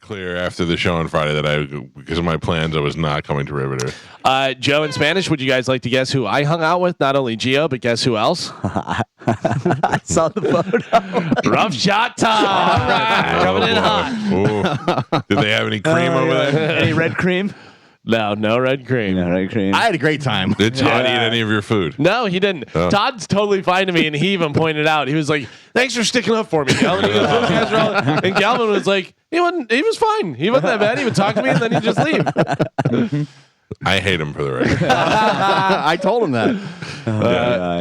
clear after the show on Friday that because of my plans, I was not coming to Riveter. Joe, in Spanish, would you guys like to guess who I hung out with? Not only Gio, but guess who else? I saw the photo. Rough shot time. All right, coming in hot. Did they have any cream over there? Any red cream? No red cream. No red cream. I had a great time. Did Todd eat any of your food? No, he didn't. Oh. Todd's totally fine to me, and he even pointed out. He was like, "Thanks for sticking up for me, Galvin." He goes, "Those guys are all-" And Galvin was like, "He was fine. He wasn't that bad. He would talk to me, and then he'd just leave." I hate him for the record. I told him that.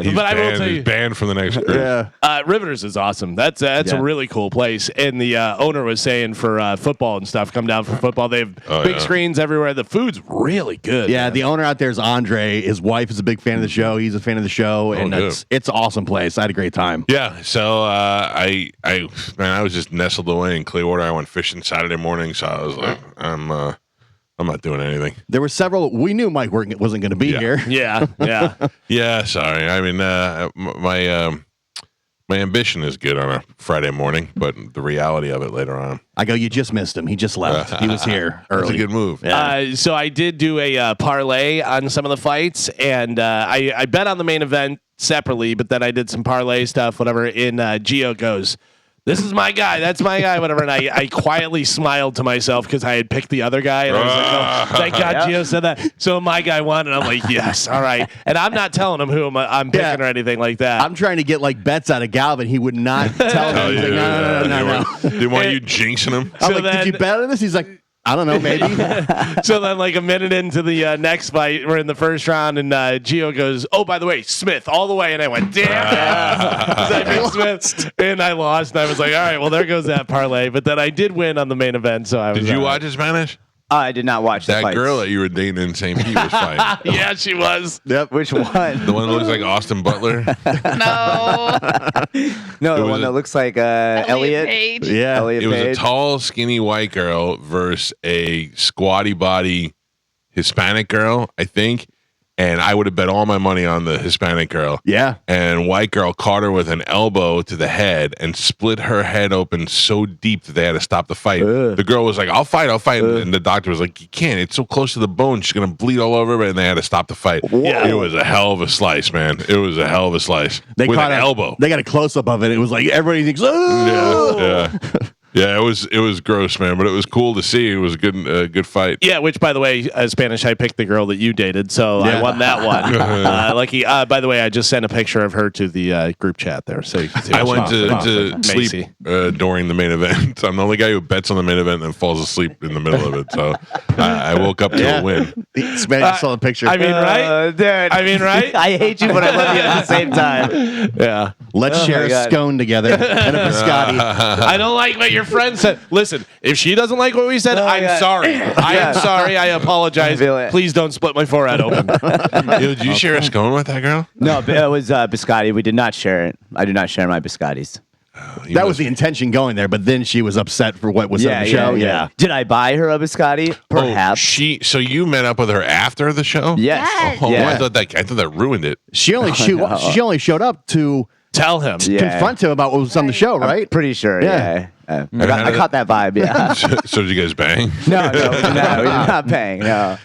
He's But I will banned, tell you- he's banned from the next group. Yeah. Riveters is awesome. That's a really cool place. And the owner was saying for football and stuff, come down for football. They have big screens everywhere. The food's really good. Yeah, man. the owner out there is Andre. His wife is a big fan of the show. He's a fan of the show, and good. it's an awesome place. I had a great time. Yeah, so I was just nestled away in Clearwater. I went fishing Saturday morning, so I was like, I'm not doing anything. There were several. We knew Mike wasn't going to be here. Yeah. Yeah, sorry. I mean, my ambition is good on a Friday morning, but the reality of it later on. I go, you just missed him. He just left. He was here That's early. a good move. Yeah. So I did do a parlay on some of the fights, and I bet on the main event separately, but then I did some parlay stuff, whatever. And Gio goes, "This is my guy. That's my guy," whatever. And I quietly smiled to myself because I had picked the other guy. And I was like, "Oh, thank God Gio said that." So my guy won. And I'm like, yes, all right. And I'm not telling him who I'm picking or anything like that. I'm trying to get like bets out of Galvin. He would not tell me. He's like, no. They want you jinxing him. I'm So like, then- did you bet on this? He's like, I don't know, maybe. So then, like a minute into the next fight, we're in the first round, and Gio goes, "Oh, by the way, Smith, all the way." And I went, "Damn it!" 'Cause I picked Smith, and I lost. And I was like, "All right, well, there goes that parlay." But then I did win on the main event, so I was. Did you watch in Spanish? I did not watch the That fights. girl that you were dating in St. Pete was fighting. Yeah, she was. Yep. Which one? The one that looks like Austin Butler. No. No, the was one a- that looks like Elliot. Page. Yeah. Elliot It was a Page. tall, skinny white girl versus a squatty body Hispanic girl, I think. And I would have bet all my money on the Hispanic girl. Yeah. And white girl caught her with an elbow to the head and split her head open so deep that they had to stop the fight. The girl was like, I'll fight. And the doctor was like, you can't. It's so close to the bone. She's going to bleed all over. And they had to stop the fight. Yeah. It was a hell of a slice, man. It was a hell of a slice. They with caught an elbow. They got a close up of it. It was like everybody thinks, oh. Yeah. Yeah, it was gross, man, but it was cool to see. It was a good fight. Yeah, which, by the way, Spanish, I picked the girl that you dated, so Yeah. I won that one. Lucky. By the way, I just sent a picture of her to the group chat there, so you can see. I went to Macy. sleep during the main event. I'm the only guy who bets on the main event and then falls asleep in the middle of it. So I woke up to a win. Spanish saw the picture. I mean, right? Dude. I mean, right? I hate you, but I love you at the same time. Yeah. Let's Oh share my a God. scone together and a biscotti. I don't like what your friend said. Listen, if she doesn't like what we said, Oh, I'm yeah. sorry. I am sorry. I apologize. I feel it. Please don't split my forehead open. Yo, did you share a scone with that girl? No, it was biscotti. We did not share it. I do not share my biscottis. That was the intention going there, but then she was upset for what was on the show. Yeah. Did I buy her a biscotti? Perhaps. So you met up with her after the show? Yes. Yes. Oh, Yeah. I thought that ruined it. She only she only showed up to Tell him. Yeah. confront him about what was on the show, right? Pretty sure. Yeah. Yeah. I caught that vibe. Yeah. So did you guys bang? no, we're not paying. No.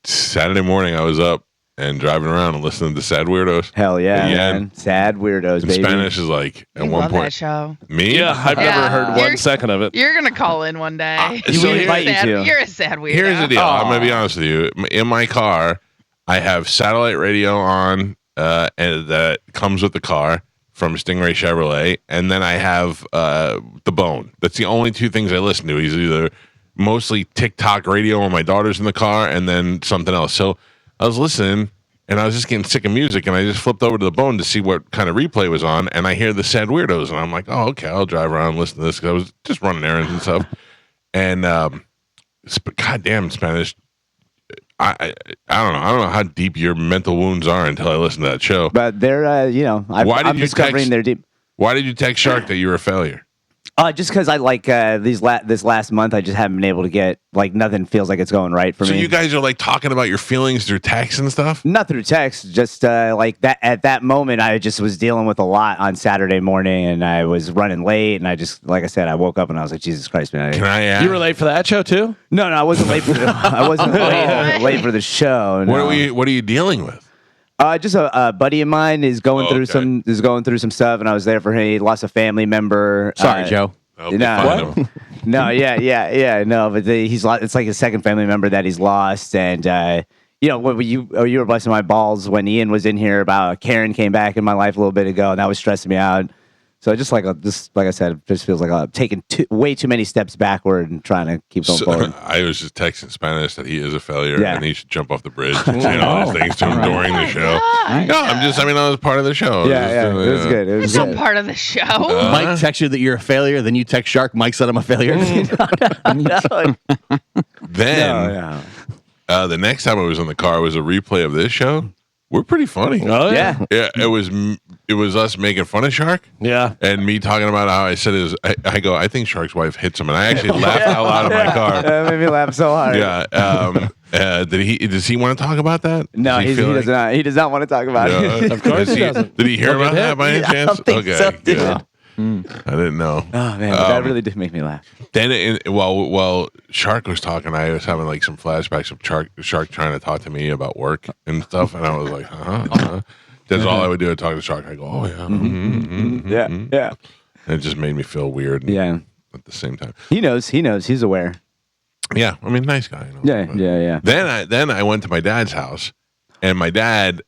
Saturday morning I was up and driving around and listening to Sad Weirdos. Hell yeah, Yeah. man. Sad weirdos, In baby. Spanish is like at I one love point. that show. Me? Yeah, I've Yeah. never heard You're- 1 second of it. You're gonna call in one day. so we invite you sad, to. You're a sad weirdo. Here's the deal. I'm gonna be honest with you. In my car, I have satellite radio on, and that comes with the car from Stingray Chevrolet, and then I have the Bone. That's the only two things I listen to. Is either mostly TikTok radio when my daughter's in the car, and then something else. So I was listening, and I was just getting sick of music, and I just flipped over to the Bone to see what kind of replay was on, and I hear the Sad Weirdos, and I'm like, oh, okay, I'll drive around and listen to this because I was just running errands and stuff, and goddamn Spanish. I don't know how deep your mental wounds are until I listen to that show. But they're, Why did I'm you discovering text- they're deep. Why did you text Shark that you were a failure? Just because I like this last month, I just haven't been able to get nothing feels like it's going right for me. So you guys are like talking about your feelings through text and stuff? Not through text, just like that. At that moment, I just was dealing with a lot on Saturday morning, and I was running late, and I just, like I said, I woke up and I was like, Jesus Christ, man! Can I ask? You were late for that show too? No, I wasn't late for I wasn't late for the show. No. What are you dealing with? Just a buddy of mine is going through some stuff, and I was there for him. He lost a family member. Sorry, Joe. No, no, but it's like his second family member that he's lost, and when you were busting my balls when Ian was in here about Karen came back in my life a little bit ago, and that was stressing me out. So just like I said, it just feels like I'm taking way too many steps backward and trying to keep going forward. I was just texting Spanish that he is a failure Yeah. and he should jump off the bridge and saying all these things to him during the show. God. No, I was part of the show. Yeah, it was good. It was It's a good. part of the show. Mike texts you that you're a failure, then you text Shark. Mike said I'm a failure. Then the next time I was in the car was a replay of this show. We're pretty funny. Oh Yeah. Yeah, it was us making fun of Shark Yeah. and me talking about how I said I go, I think Shark's wife hits him, and I actually laughed out loud in my car. That made me laugh so hard. Yeah. Does he want to talk about that? No, Does he feel does not. He does not want to talk about it. Of course Does he doesn't. Did he hear Look about at that him. by any I chance? don't think so, dude. good. I didn't know. Oh man, but that really did make me laugh. Then, while Shark was talking, I was having like some flashbacks of Shark trying to talk to me about work and stuff, and I was like, That's all I would do. I'd talk to Shark. I go, oh yeah, Yeah. And it just made me feel weird. Yeah. At the same time, He knows. He's aware. yeah. I mean, nice guy. You know, Yeah. Then I went to my dad's house, and my dad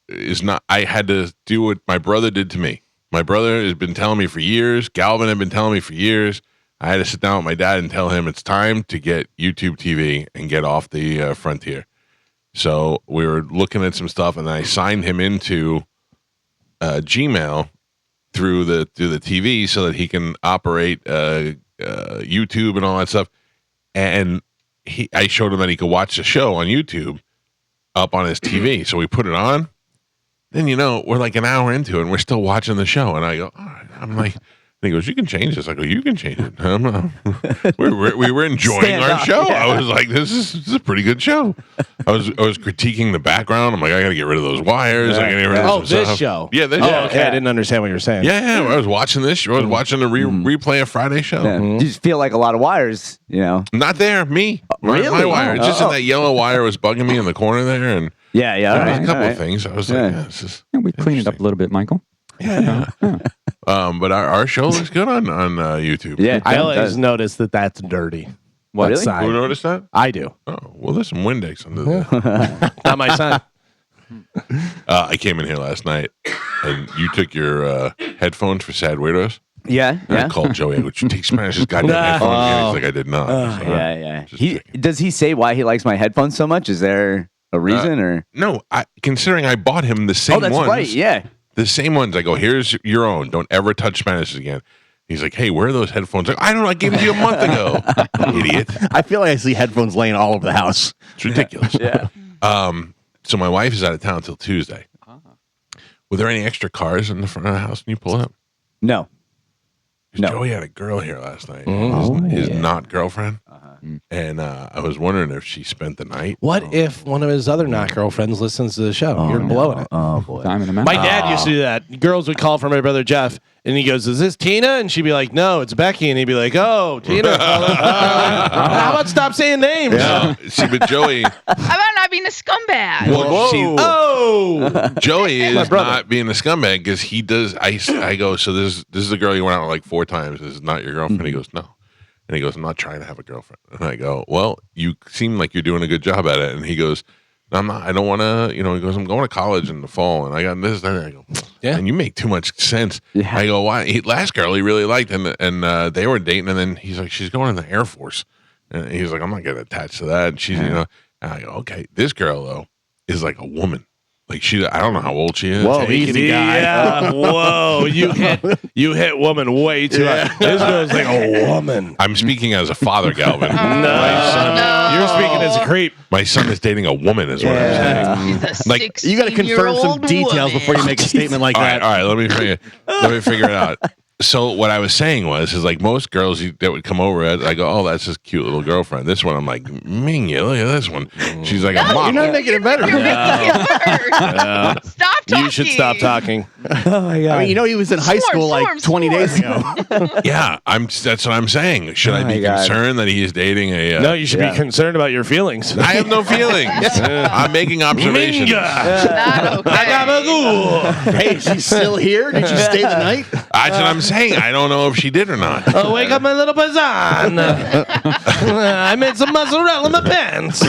is not. I had to do what my brother did to me. My brother has been telling me for years. Galvin had been telling me for years. I had to sit down with my dad and tell him it's time to get YouTube TV and get off the frontier. So we were looking at some stuff, and then I signed him into Gmail through the TV so that he can operate YouTube and all that stuff. And I showed him that he could watch the show on YouTube up on his TV. So we put it on. Then, we're like an hour into it and we're still watching the show. And I go, all right. I'm like, and he goes, you can change this. I go, you can change it. We were enjoying Stand our up, show. yeah. I was like, this is a pretty good show. I was critiquing the background. I'm like, I got to get rid of those wires. I got to get rid of some this stuff. show. Yeah, this Oh, show. okay. I didn't understand what you were saying. Yeah, I was watching this show. I was watching the replay of Friday show. Yeah. You just feel like a lot of wires. Not there, me. My Really? wire. It's just that yellow wire was bugging me in the corner there. And Yeah. All there was right, a couple all right. of things. I was like, Yeah. yeah, this is We cleaned it up a little bit, Michael. but our show looks good on YouTube. Yeah. I it always does. notice that that's dirty. What, That really? side. Who noticed that? I do. Oh, well, there's some Windex under there. Not my son. I came in here last night, and you took your headphones for Sad Weirdos. Yeah. And I Yeah. called Joey. Would you take Spanish goddamn headphones? And he's like, I did not. So, Yeah. just He checking. does he say why he likes my headphones so much? Is there a reason or? No, considering I bought him the same Oh, that's ones. right. Yeah. The same ones. I go, here's your own. Don't ever touch Spanish again. He's like, hey, where are those headphones? Like, I don't know. I gave them to you a month ago. Idiot. I feel like I see headphones laying all over the house. It's ridiculous. Yeah. So my wife is out of town until Tuesday. Were there any extra cars in the front of the house when you pull up? No. 'Cause No. Joey had a girl here last night. Oh, his yeah. not girlfriend. And I was wondering if she spent the night. What if one of his other not girlfriends listens to the show? You're blowing it. Oh boy. Time in the My dad used to do that. Girls would call for my brother Jeff, and he goes, "Is this Tina?" And she'd be like, "No, it's Becky." And he'd be like, "Oh, Tina." How about stop saying names? No, see, but Joey, How about not being a scumbag? well, see, Oh, Joey is brother. not being a scumbag because he does. I go, so this is a girl you went out with like 4 times. This is not your girlfriend. He goes, no. And he goes, I'm not trying to have a girlfriend. And I go, well, you seem like you're doing a good job at it. And he goes, no, I'm not. I don't want to. He goes, I'm going to college in the fall, and I got this. And I go, Yeah. And you make too much sense. Yeah. I go, why? Last girl he really liked, and they were dating, and then he's like, she's going in the Air Force, and he's like, I'm not getting attached to that. And she's, And I go, okay. This girl though is like a woman. Like I don't know how old she is. Whoa, Take it easy guy. yeah. Whoa, you hit woman way too high. This girl's like a woman. I'm speaking as a father, Galvin. No, no. you're speaking as a creep. My son is dating a woman, is what I'm saying. She's a Like, You got to confirm some 16-year-old details woman. before you make a statement like All that. right. Let me figure it out. So what I was saying is like most girls that would come over, I go, oh, that's his cute little girlfriend. This one, I'm like, Mingy, look at this one. She's like a model. You're not making it better. Stop talking. You should stop talking. Oh my god! I mean, he was in high school like 20 days ago. Yeah, that's what I'm saying. Should I Oh be my God. concerned that he is dating a? No, you should be concerned about your feelings. I have no feelings. I'm making observations. Not okay. Hey, she's still here? Did you stay the night? That's what I'm saying. I don't know if she did or not. Oh, wake up, my little paisan. I made some mozzarella in my pants.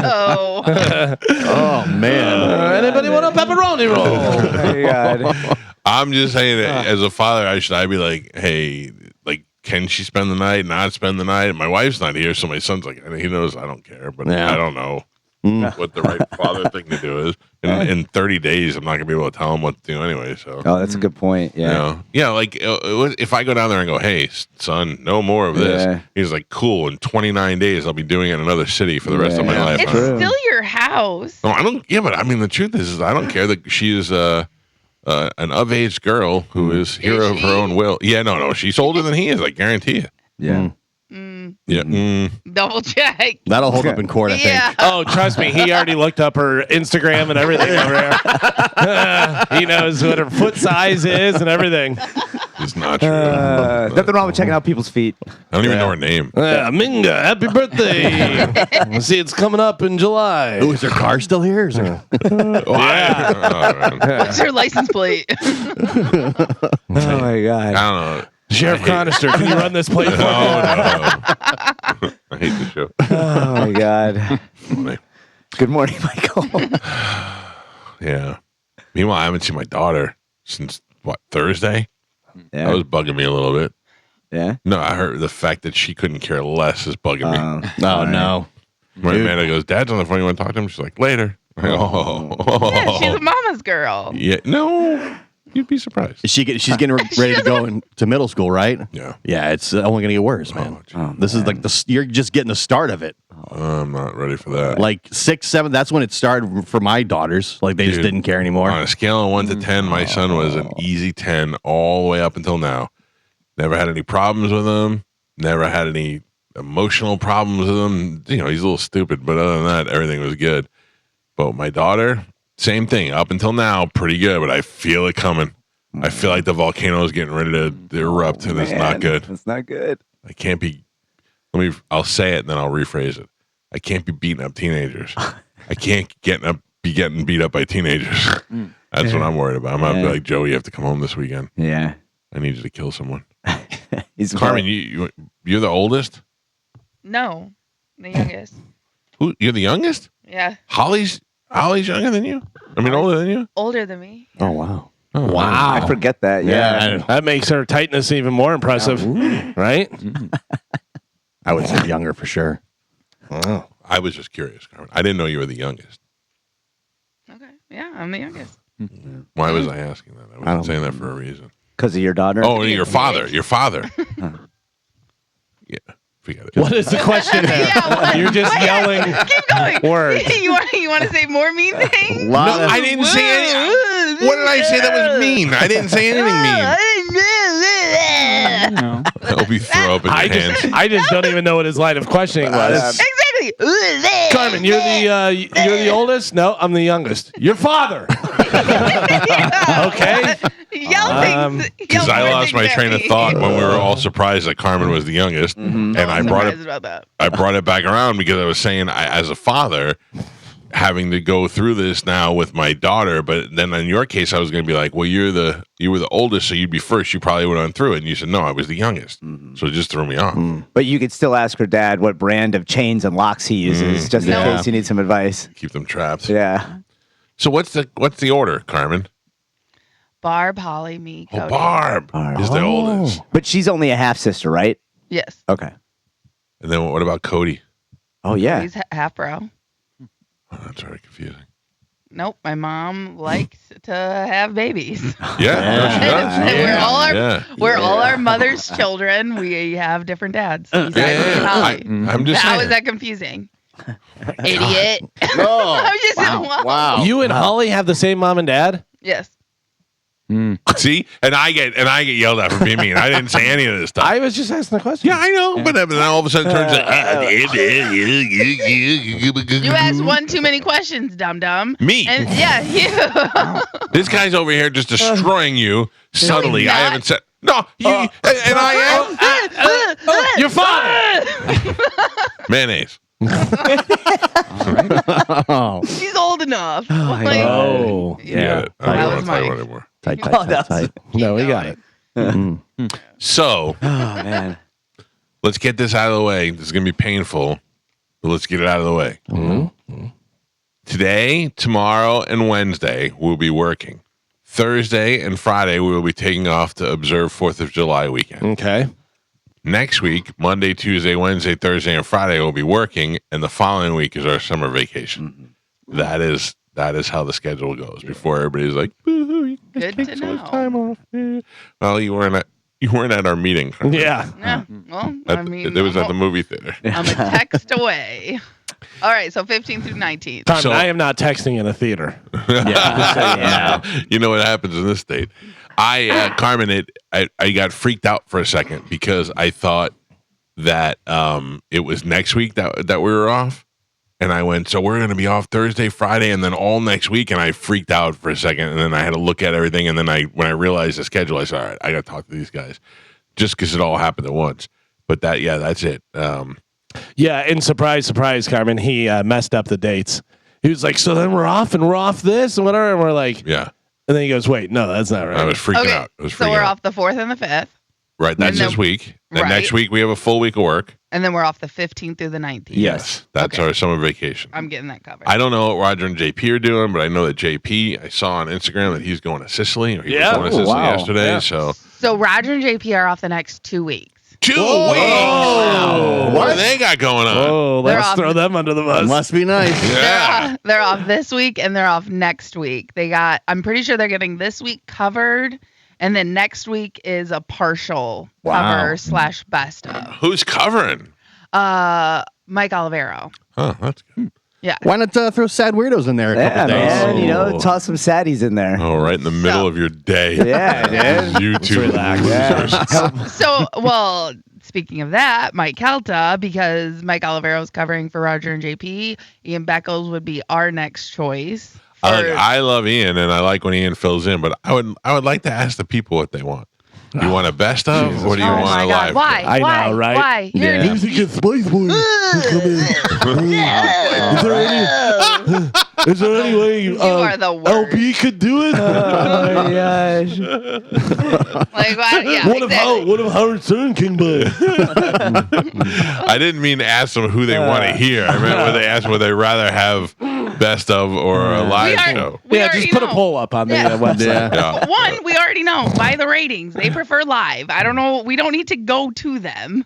Oh. Oh, man. Anybody want a pepperoni roll? Oh my god! I'm just saying that as a father, I'd be like, hey, like, can she spend the night, not spend the night? My wife's not here, so my son's like, he knows I don't care, but Yeah. I don't know what the right father thing to do is. In 30 days, I'm not going to be able to tell him what to do anyway, so. Oh, that's a good point. Yeah. You know? Yeah, like if I go down there and go, hey, son, no more of this. Yeah. He's like, cool. In 29 days, I'll be doing it in another city for the rest of my Yeah. life. It's True. still your house. No, I don't. Yeah, but I mean, the truth is I don't care that she is an of-age girl who is hero of her own will. Yeah, no, she's older than he is. I guarantee it. Yeah. Yeah. Double check. That'll hold up in court, I think. Yeah. Oh, trust me, he already looked up her Instagram and everything over there. He knows what her foot size is and everything. It's not true. Nothing wrong with checking out people's feet. I don't even know her name. Minga, happy birthday. See, it's coming up in July. Oh, is her car still here? Is her... What's her license plate? Oh my god! I don't know. Sheriff Chronister, can you run this plate for me? No. I hate the show. Oh my god! Funny. Good morning, Michael. Yeah. Meanwhile, I haven't seen my daughter since Thursday. That was bugging me a little bit. Yeah. No, I heard the fact that she couldn't care less is bugging me. Oh, no. When Amanda goes, Dad's on the phone, you want to talk to him? She's like, later. I go, Yeah, she's a mama's girl. Yeah, no, you'd be surprised. She's getting ready to go into middle school, right? Yeah. Yeah, it's only going to get worse, man. This is like you're just getting the start of it. I'm not ready for that. Like 6, 7, that's when it started for my daughters. Like they just Dude, didn't care anymore. On a scale of 1 to 10, my son was an easy 10 all the way up until now. Never had any problems with him. Never had any emotional problems with him. You know, he's a little stupid, but other than that, everything was good. But my daughter, same thing. Up until now, pretty good, but I feel it coming. I feel like the volcano is getting ready to erupt, and it's not good. It's not good. I can't be. I'll say it and then I'll rephrase it. I can't be beating up teenagers. I can't be getting beat up by teenagers. That's what I'm worried about. I'm gonna be like, Joey, you have to come home this weekend. Yeah. I need you to kill someone. He's Carmen, you're the oldest. No, the youngest. Who? You're the youngest? Yeah, Holly's younger than you. I mean, older than you. older than me. Oh, wow. Oh, Wow. I forget that. Yeah. That makes her tightness even more impressive, right? I would say younger for sure. I was just curious, Carmen. I didn't know you were the youngest. Okay, yeah, I'm the youngest. Why was I asking that? I wasn't saying that for a reason. Because of your daughter. Oh, your father. Your father. Yeah, forget it. What is the question there? Yeah, You're just yelling Keep going. words. you want to say more mean things? No, I didn't say any. What did I say that was mean? I didn't say anything mean. mean. I hope you throw up in your hands. I just don't even know what his line of questioning was. Exactly. Carmen, you're the oldest? No, I'm the youngest. Your father. Okay. Yell things. Because I lost my train of thought when we were all surprised that Carmen was the youngest, and I brought about that. it back around because I was saying, as a father, having to go through this now with my daughter. But then in your case, I was going to be like, well, you were the oldest, so you'd be first. You probably would have gone through it. And you said, no, I was the youngest. So it just threw me off. But you could still ask her dad what brand of chains and locks he uses, just in case you need some advice. Keep them trapped. Yeah. So what's the order, Carmen? Barb, Holly, me, Cody. Oh, Barb is the oldest. But she's only a half sister, right? Yes. Okay. And then what about Cody? Oh yeah. He's half bro. Oh, that's very confusing. Nope. My mom likes to have babies. Yeah, We're all our mother's children. We have different dads. He's Isaac and Holly. I'm just How saying. is that confusing? Idiot. Oh, I'm just wow. You and Holly have the same mom and dad? Yes. See, and I get yelled at for being mean. I didn't say any of this stuff. I was just asking the question. Yeah, I know, but then all of a sudden it turns You asked one too many questions, dum-dum. Me. And, yeah, you. This guy's over here just destroying you subtly. No, he's I not. haven't said no, and I am Your father. mayonnaise. Oh, He's old enough. Oh. Yeah, I That don't was want to talk Mike. about it anymore. tight. No, we got it. So Oh man. let's get this out of the way. This is gonna be painful, but let's get it out of the way. Today, tomorrow, and Wednesday we'll be working. Thursday and Friday we will be taking off to observe 4th of July weekend. Okay. Next week, Monday, Tuesday, Wednesday, Thursday, and Friday we'll be working, and the following week is our summer vacation. That is how the schedule goes. Before everybody's like, "Boo-hoo, you can Good take to so much know. time off." Well, you weren't at our meeting. Yeah. Yeah. Well, I mean, it was at the movie theater. I'm a text away. All right, so 15th through 19th. Carmen, So- I am not texting in a theater. You know what happens in this state. Carmen, I got freaked out for a second because I thought that it was next week that we were off. And I went, so we're going to be off Thursday, Friday, and then all next week. And I freaked out for a second. And then I had to look at everything. And then when I realized the schedule, I said, all right, I got to talk to these guys just because it all happened at once. But that's it. Yeah, and surprise, Carmen, he messed up the dates. He was like, so then we're off this and whatever. And we're like, Yeah, and then he goes, wait, no, that's not right. I was freaking Okay, out. I was so freaking we're out. off the 4th and the 5th, Right, that's And then- this week. Then Right. next week we have a full week of work. and then we're off the 15th through the 19th. Yes, that's Okay. our summer vacation. I'm getting that covered. I don't know what Roger and JP are doing, but I know that JP, I saw on Instagram that he's going to Sicily, or he Yeah. was going to Sicily wow. yesterday. Yeah. So So Roger and JP are off the next 2 weeks. 2 weeks. Wow. What do they got going on? Oh, They're let's off- throw them under the bus. Must be nice. Yeah. They're off this week and they're off next week. I'm pretty sure they're getting this week covered, and then next week is a partial cover / best of. Who's covering? Mike Olivero. Huh, that's good. Yeah. Why not throw sad weirdos in there a Yeah, couple days? man. You Oh. know, toss some saddies in there. Oh, right in the middle of your day. Yeah, dude. You two relax. losers. So, well, speaking of that, Mike Calta, because Mike Olivero is covering for Roger and JP, Ian Beckles would be our next choice. I love Ian, and I like when Ian fills in, but I would like to ask the people what they want. Do you want a best of, or do you Oh want my a God! live? Why? I know, Why? right? Why? You're Yeah. Music and Spice Boys come in. Is there any way You are the worst. LP could do it? Oh my gosh. Like, why? Yeah, exactly. What if Howard Stern came by? I didn't mean to ask them who they want to hear. I meant when they asked would they rather have best of or a live show. We Yeah, already just put know. a poll up on the Yeah. website. Yeah. One, we already know by the ratings they prefer live. I don't know. We don't need to go to them.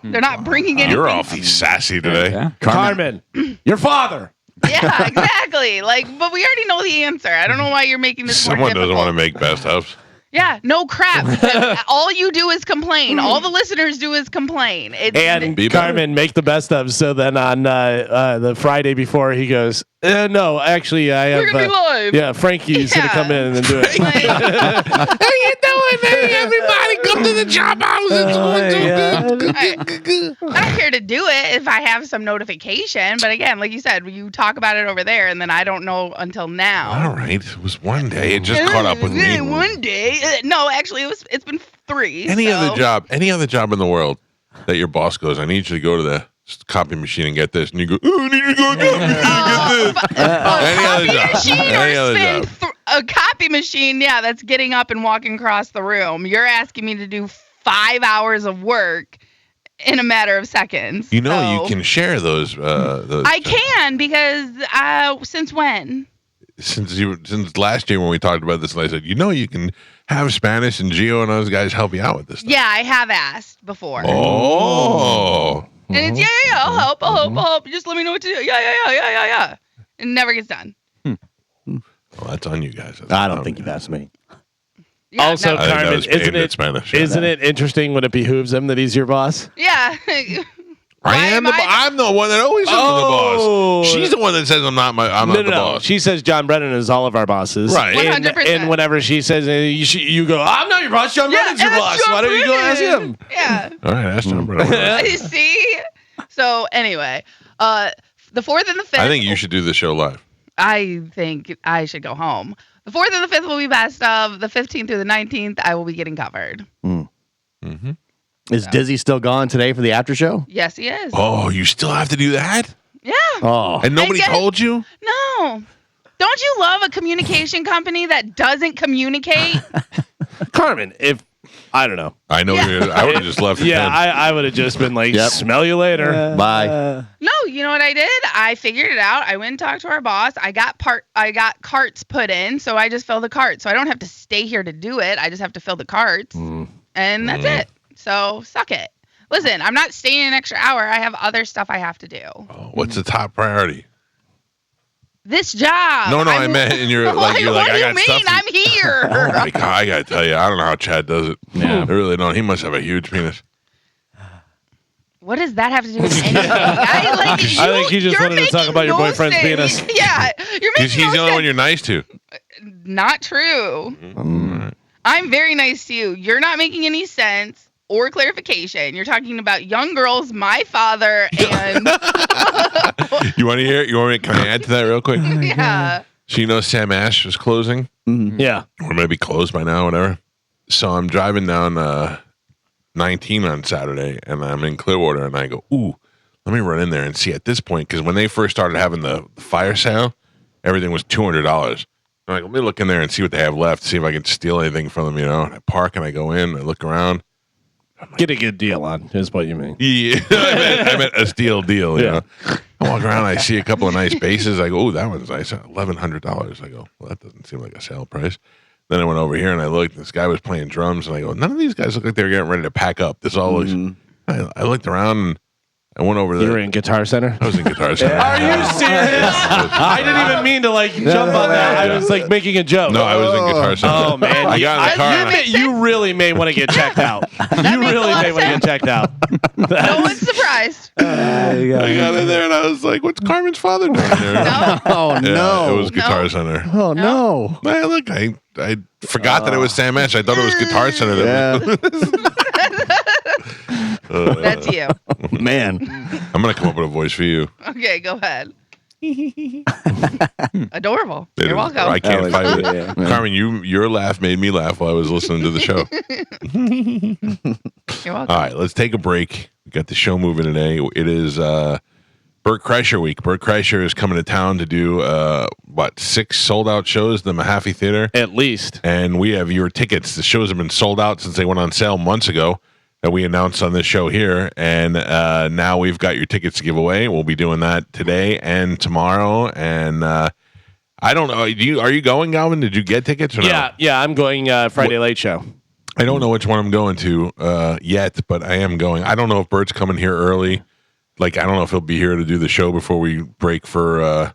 They're not bringing anything. You're awfully sassy today. Carmen, your father. Yeah, exactly. Like, but we already know the answer. I don't know why you're making this more Someone doesn't difficult. want to make best ofs. Yeah, no crap. All you do is complain. All the listeners do is complain. And Be better. Carmen, make the best of. So then on the Friday before, he goes, no, actually, I have. We're gonna be live. Yeah, Frankie's going to Yeah. come in and do it. Like, How you doing? Hey, everybody, come to the job house. It's going so good. I don't care to do it if I have some notification. But again, like you said, you talk about it over there, and then I don't know until now. All right, it was one day. It just caught up with me. One day. No, actually, it's been 3. Any so. other job in the world that your boss goes, I need you to go to the copy machine and get this, and you go, oh, I need you to go to the copy machine and get this. Any other Copy job. machine Any or other spend job. a copy machine, yeah, that's getting up and walking across the room. You're asking me to do 5 hours of work in a matter of seconds. You know, So- you can share those. I can because since when? Since last year when we talked about this, and I said, you know, you can have Spanish and Gio and those guys help you out with this stuff. Yeah, I have asked before. Oh. And it's yeah, I'll help. Just let me know what to do. Yeah. It never gets done. Well, that's on you guys. I don't think you've asked me. Yeah, Also, no. I think that Carmen, was aimed at Spanish. isn't it interesting when it behooves him that he's your boss? Yeah. I'm the one that always says I'm the boss. She's the one that says I'm not the boss. She says John Brennan is all of our bosses. Right. 100%. And whenever she says you go, I'm not your boss. John Brennan's your boss. Why don't you go ask him? Yeah. All right, ask John Brennan. You see? So anyway, the 4th and the 5th. I think you should do the show live. I think I should go home. The 4th and the 5th will be best of. The 15th through the 19th, I will be getting covered. Mm-hmm. Is Dizzy still gone today for the after show? Yes, he is. Oh, you still have to do that? Yeah. Oh. And nobody told you? No. Don't you love a communication company that doesn't communicate? Carmen, if I don't know. I know. I would have just left. Yeah, I would have just been like, smell you later. Bye. No, you know what I did? I figured it out. I went and talked to our boss. I got carts put in, so I just fill the cart. So I don't have to stay here to do it. I just have to fill the carts, and that's it. So suck it. Listen, I'm not staying an extra hour. I have other stuff I have to do. Oh, what's the top priority? This job. No, I meant in your what I do you got mean? stuff. I'm here. Oh my God, I gotta tell you, I don't know how Chad does it. Yeah. I really don't. He must have a huge penis. What does that have to do with anything? I think you just wanted to talk about your boyfriend's penis. Yeah, you're making He's the only one you're nice to. Not true. I'm very nice to you. You're not making any sense or clarification. You're talking about young girls, my father, and You want to hear? Can I add to that real quick? yeah. So you know Sam Ash is closing, Yeah. or maybe closed by now, whatever. So I'm driving down 19 on Saturday, and I'm in Clearwater, and I go, ooh, let me run in there and see at this point, because when they first started having the fire sale, everything was $200. I'm like, let me look in there and see what they have left, see if I can steal anything from them, And I park and I go in, I look around. Get a good deal on, is what you mean. Yeah, I meant a steal deal, you know. I walk around, I see a couple of nice bases. I go, oh, that one's nice, $1,100. I go, well, that doesn't seem like a sale price. Then I went over here and I looked, and this guy was playing drums, and I go, none of these guys look like they were getting ready to pack up. This all looks. I looked around and I went over there. You were in Guitar Center? I was in Guitar Center. Are you serious? I didn't even mean to jump on that. I was making a joke. No, I was in Guitar Center. Oh man, I got in the car. You really may want to get checked out. You really may want to get checked out. No one's surprised. I got in there and I was like, "What's Carmen's father doing there?" No. Oh, Yeah, no. it was Guitar Center. Oh, no. Hey, look, I forgot that it was Sam Ash. I thought it was Guitar Center. That's you. Man. I'm gonna come up with a voice for you. Okay, go ahead. Adorable. It You're is- welcome. I can't fight it. Yeah. Carmen, your laugh made me laugh while I was listening to the show. You're welcome. All right, let's take a break. We got the show moving today. It is Bert Kreischer week. Bert Kreischer is coming to town to do 6 sold out shows at the Mahaffey Theater, At least. and we have your tickets. The shows have been sold out since they went on sale months ago that we announced on this show here, and now we've got your tickets to give away. We'll be doing that today and tomorrow, and I don't know. Are you going, Galvin? Did you get tickets or no? Yeah. I'm going Friday Late Show. I don't know which one I'm going to yet, but I am going. I don't know if Bert's coming here early. I don't know if he'll be here to do the show before we break for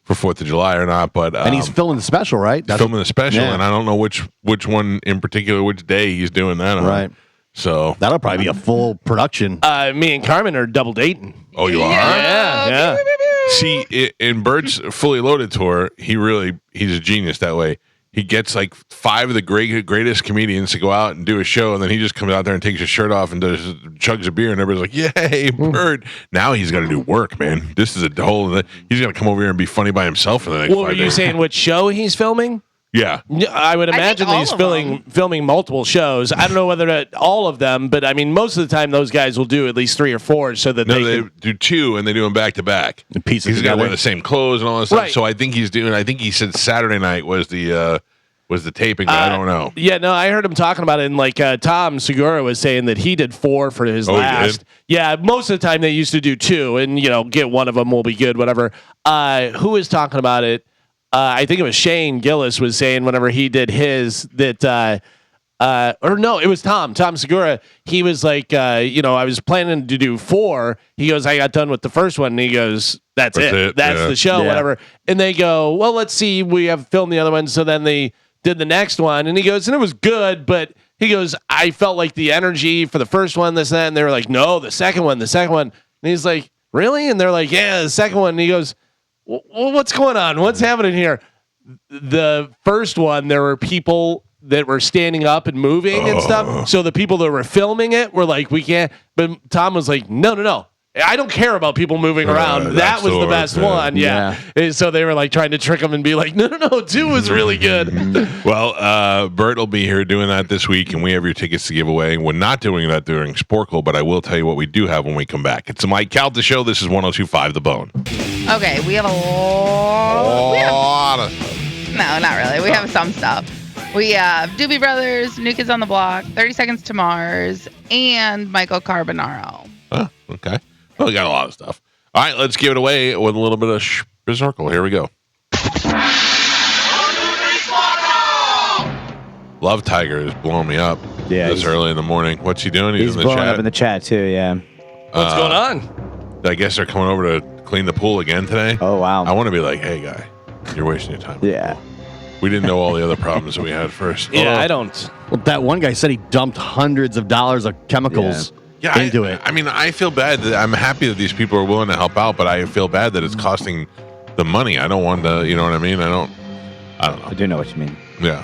4th of July or not. But And he's filming the special, right? he's filming the special, yeah. and I don't know which one in particular, which day he's doing that on. Right. So, That'll probably be a full production. Me and Carmen are double dating. oh, you are? Yeah. See, in Bert's Fully Loaded tour, he's a genius that way. He gets 5 of the greatest comedians to go out and do a show, and then he just comes out there and takes his shirt off and chugs a beer, and everybody's like, "Yay, Bert!" Now he's got to do work, man. This is a whole. He's gonna come over here and be funny by himself for the next What 5 were you days. saying? What show he's filming? Yeah, Yeah, I would imagine all he's of filming multiple shows. I don't know whether all of them, but I mean, most of the time those guys will do at least 3 or 4 so that no, they they can. do 2, and they do them back to back. And pieces He's got to together. wear the same clothes and all that stuff. Right. So I think he's doing. I think he said Saturday night was the taping. But I don't know. Yeah, no, I heard him talking about it, and Tom Segura was saying that he did 4 for his Oh, he last. did? Yeah, most of the time they used to do 2, and get one of them will be good, whatever. Who was talking about it? I think it was Shane Gillis was saying whenever he did his that. Or no, it was Tom Segura. He was like, I was planning to do 4. He goes, I got done with the first one. And he goes, that's it. That's yeah. the show, Yeah. whatever. And they go, well, let's see. We have filmed the other one. So then they did the next one. And he goes, and it was good. But he goes, I felt like the energy for the first one, this, that. And they were like, no, the second one. And he's like, really? And they're like, yeah, the second one. And he goes, what's going on? What's happening here? The first one, there were people that were standing up and moving and stuff. So the people that were filming it were like, we can't. But Tom was like, no. I don't care about people moving around. That was the best one. Yeah. And so they were like trying to trick him and be like, no, 2 was really good. Well, Bert will be here doing that this week, and we have your tickets to give away. We're not doing that during Sporkle, but I will tell you what we do have when we come back. It's the Mike Calta Show. This is 102.5 The Bone. Okay, we have a lot of stuff. No, not really. We have some stuff. We have Doobie Brothers, New Kids on the Block, 30 Seconds to Mars, and Michael Carbonaro. Oh, okay. Well, we got a lot of stuff. All right, let's give it away with a little bit of Berserkle. Here we go. Love Tiger is blowing me up this early in the morning. What's he doing? He's in the blowing chat. up in the chat, too, yeah. What's going on? I guess they're coming over to clean the pool again today. Oh, wow. I want to be like, hey, guy, you're wasting your time. Yeah. We didn't know all the other problems that we had first. Yeah, I don't. Well, that one guy said he dumped hundreds of dollars of chemicals into it. I mean, I feel bad. I'm happy that these people are willing to help out, but I feel bad that it's costing the money. I don't want to, you know what I mean? I don't know. I do know what you mean. Yeah.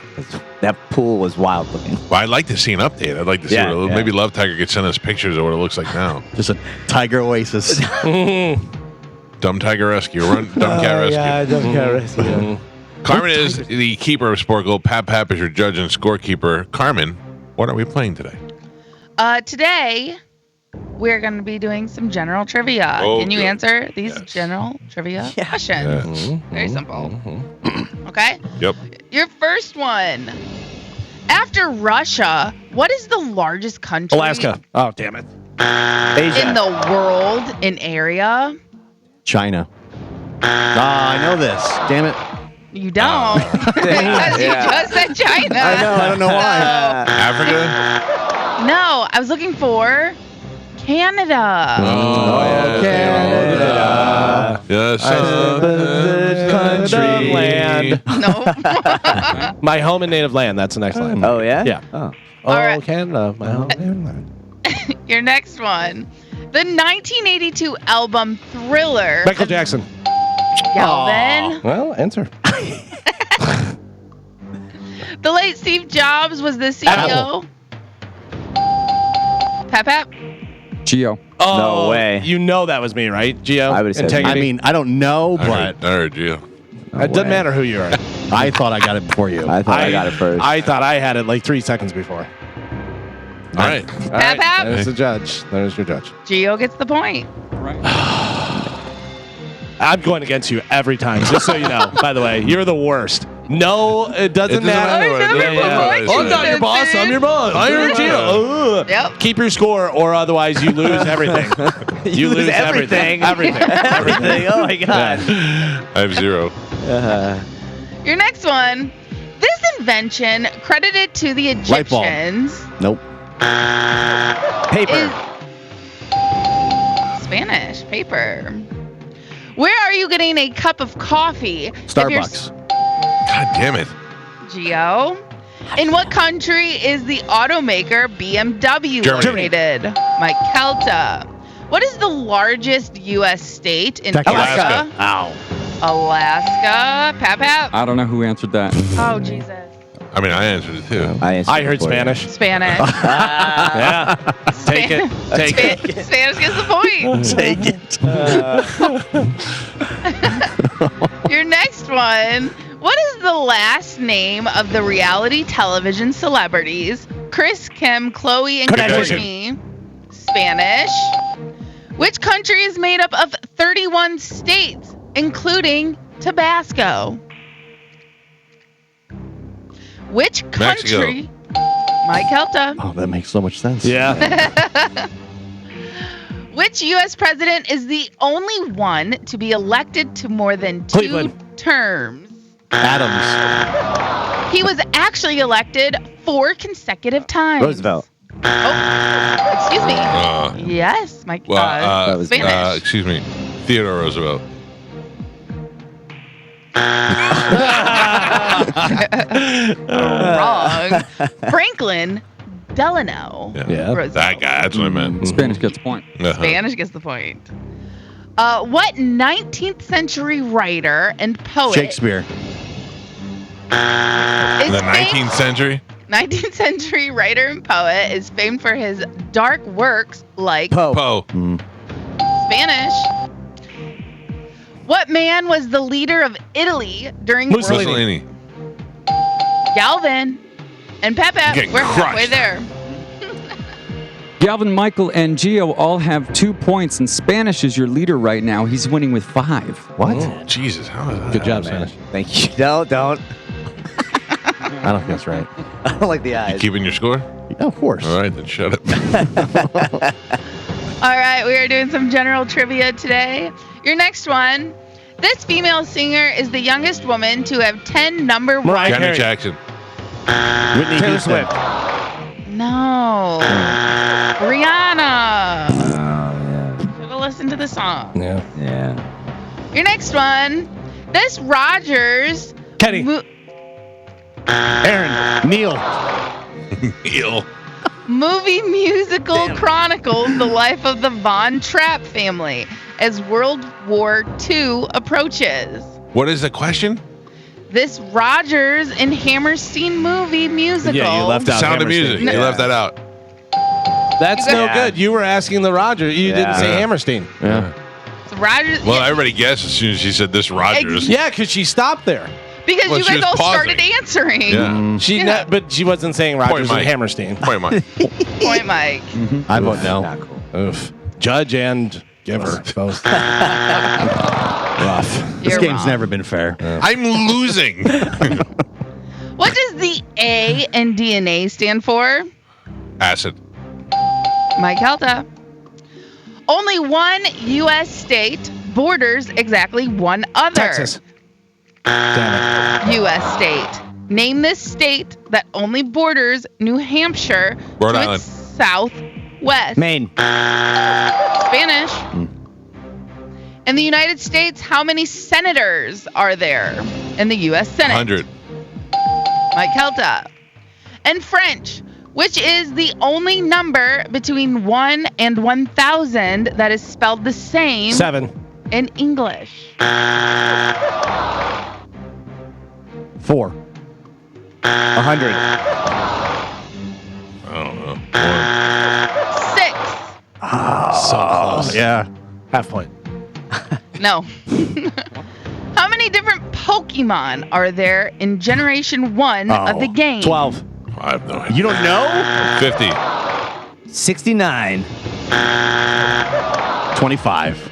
That pool was wild looking. Well, I'd like to see an update. I'd like to see maybe Love Tiger could send us pictures of what it looks like now. Just a tiger oasis. Dumb Tiger Rescue. Run Dumb Cat Rescue. Yeah, Dumb Cat Rescue. Carmen is the keeper of Sporkle. Pap is your judge and scorekeeper. Carmen, what are we playing today? Today, we're going to be doing some general trivia. Oh, Can you good. answer these general trivia questions? Very simple. Okay? Yep. Your first one. After Russia, what is the largest country Alaska. Oh, damn it. in the world in area? China. I know this. Damn it. You don't. Because you just said China. I know. I don't know why. Africa? No, I was looking for Canada. Oh, Canada. Yes. Country. Land. No. My home and native land. That's the next line. Oh, yeah? Yeah. Oh. Oh, right. Canada. My home and native land. Your next one. The 1982 album Thriller. Michael Jackson. Galvin. Well, answer. The late Steve Jobs was the CEO. Pap. Geo. Oh, No way. You know that was me, right, Gio? I would've said Integrity. I mean, I don't know, I but heard you. It doesn't matter who you are. I thought I got it before you. I thought I got it first. I thought I had it like 3 seconds before. All right. Pap. There's the judge. There's your judge. Gio gets the point. I'm going against you every time, just so you know. By the way, you're the worst. No, it doesn't matter. I never put I'm not your boss. I'm your boss. I'm Gio. Yep. Keep your score, or otherwise you lose everything. You lose everything. Everything. Oh, my God. I have 0. Your next one. This invention, credited to the Light bulb. Egyptians, Nope. Paper. is Spanish. Paper. Where are you getting a cup of coffee? if you're Starbucks. God damn it. Geo. In what country is the automaker BMW Germany. located? Mike Calta. What is the largest U.S. state in Alaska. Ow. Alaska. Pap. I don't know who answered that. Oh, Jesus. I mean, I answered it too. I heard Spanish. Spanish. Yeah. Take it. Take it. Spanish gets the point. Take it. Your next one. What is the last name of the reality television celebrities? Chris, Kim, Chloe, and Kardashian. Kourtney. Spanish. Which country is made up of 31 states, including Tabasco? Which country? Mike Calta. Oh, that makes so much sense. Yeah. Which U.S. president is the only one to be elected to more than 2 Cleveland. terms? Adams. He was actually elected 4 consecutive times. Roosevelt. Oh, excuse me. Yes, Mike. that was Spanish. Excuse me. Theodore Roosevelt. Wrong. Franklin Delano. Yeah. Roosevelt. That guy. That's what I meant. Spanish gets a point. Uh-huh. Spanish gets the point. What 19th century writer and poet Shakespeare. is The 19th century. 19th century writer and poet is famed for his dark works like Poe. Spanish. What man was the leader of Italy during Mussolini. Galvin and Pepe? Getting We're halfway crushed. there. Galvin, Michael, and Gio all have 2 points, and Spanish is your leader right now. He's winning with 5. What? Oh, Jesus. How is that? Good job, happening? Spanish. Thank you. Don't. I don't think that's right. I don't like the eyes. Keeping your score? Yeah, of course. All right, then shut up. All right, we are doing some general trivia today. Your next one. This female singer is the youngest woman to have 10 number one. Mariah Janet Carey. Jackson. Whitney Taylor Houston. Swift. No. Rihanna. Oh, yeah. Should have listened to the song. Yeah. Yeah. Your next one. This Rogers Kenny. Aaron. Neil. Eel. movie musical chronicles the life of the Von Trapp family as World War II approaches. What is the question? This Rogers and Hammerstein movie musical. Yeah, you left out Sound of Hammerstein. Music. You left that out. That's You no got- good. You were asking the Roger. You didn't say Yeah. Hammerstein. Yeah. So Rogers. Well, yeah, everybody guessed as soon as she said this Rogers. Yeah, because she stopped there. because well, you she guys was all started pausing. answering. Yeah. She, Yeah. but she wasn't saying Rogers and Mike. Hammerstein. Point Mike. Point, Mike. I vote no. Not cool. Oof. Judge and giver both. Rough. This You're game's wrong. never been fair. I'm losing. What does the A in DNA stand for? Acid. Mike Calta. Only one U.S. state borders exactly one other Texas. Damn U.S. state. Name this state that only borders New Hampshire Rhode to Island. its southwest. Maine. Spanish. In the United States, how many senators are there in the U.S. Senate? 100. Mike Calta. And French, which is the only number between 1 and 1,000 that is spelled the same 7. in English. 4. 100. I don't know. 6. So close. Yeah. Half point. No. How many different Pokemon are there in Generation 1 of the game? 12. I have no idea. You don't know? 50. 69. 25.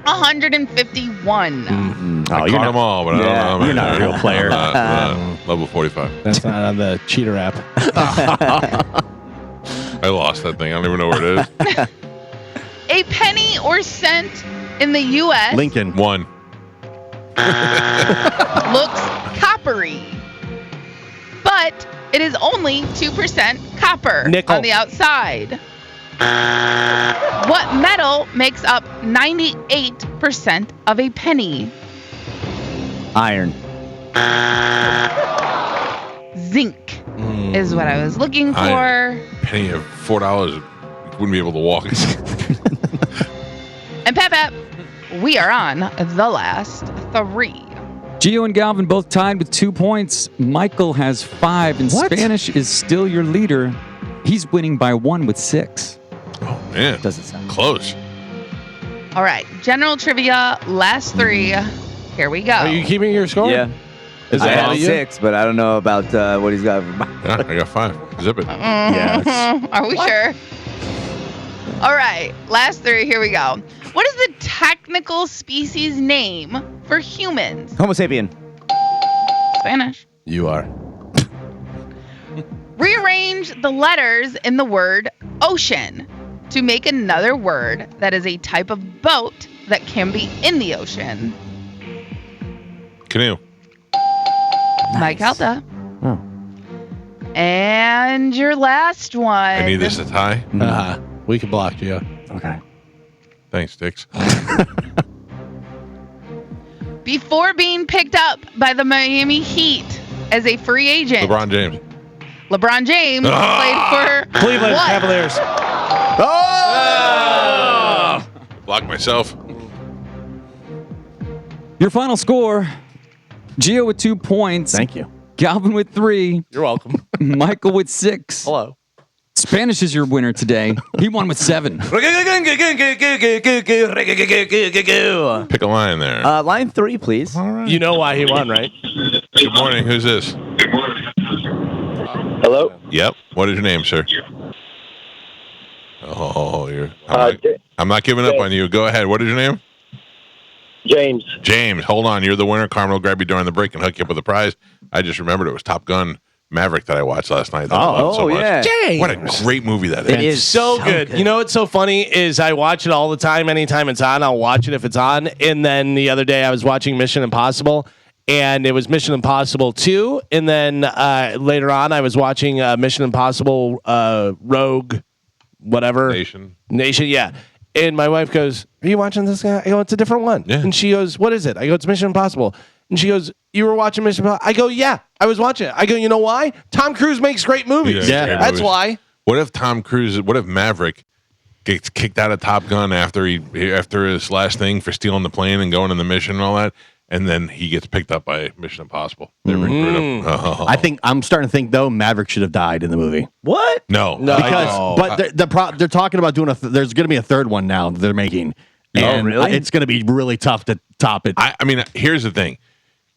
151. Oh, I you're caught not, them all, but I Yeah, don't know. you're not a real player. I'm not level 45. That's not on the cheater app. I lost that thing. I don't even know where it is. A penny or cent in the U.S. Lincoln. 1. looks coppery, but it is only 2% copper Nickel. on the outside. What metal makes up 98% of a penny? Iron. Zinc is what I was looking for. Iron. Penny of $4. You wouldn't be able to walk. And Pep, we are on the last 3. Gio and Galvin both tied with 2 points. Michael has 5, and What? Spanish is still your leader. He's winning by 1 with 6. Oh, man. Doesn't sound Close. All right, general trivia, last 3. Here we go. Are you keeping your score? Yeah. Is I that had 6, but I don't know about what he's got. Yeah, I got 5. Zip it. Yeah. Are we sure? All right, last 3. Here we go. What is the technical species name for humans? Homo sapien. Spanish. You are. Rearrange the letters in the word ocean to make another word that is a type of boat that can be in the ocean. Canoe. Mike Calta. Oh. And your last one. I need this to tie. We can block you. Okay. Thanks, Dix. Before being picked up by the Miami Heat, as a free agent. LeBron James. LeBron James played for Cleveland what? Cavaliers. Block myself. Your final score: Gio with 2 points. Thank you. Galvin with 3. You're welcome. Michael with 6. Hello. Spanish is your winner today. He won with 7. Pick a line there. Line 3, please. You know why he won, right? Good morning. Who's this? Hello? Yep. What is your name, sir? Oh, I'm not giving up on you. Go ahead. What is your name? James. James. Hold on. You're the winner. Carmen will grab you during the break and hook you up with a prize. I just remembered it was Top Gun Maverick that I watched last night. That I loved so much. yeah. James. What a great movie that is. It is So good. You know what's so funny is I watch it all the time. Anytime it's on, I'll watch it if it's on. And then the other day I was watching Mission Impossible, and it was Mission Impossible 2. And then later on I was watching Mission Impossible Rogue, whatever. Nation. Yeah. And my wife goes, "Are you watching this guy?" I go, "It's a different one." Yeah. And she goes, "What is it?" I go, "It's Mission Impossible." And she goes, "You were watching Mission Impossible?" I go, "Yeah, I was watching it." I go, "You know why? Tom Cruise makes great movies. Yeah, great That's movies. why." What if Maverick gets kicked out of Top Gun after his last thing for stealing the plane and going on the mission and all that, and then he gets picked up by Mission Impossible? They recruit him. Oh. I'm starting to think though Maverick should have died in the movie. What? No. Because they're talking about doing there's going to be a third one now that they're making. And really? It's going to be really tough to top it. I mean, here's the thing.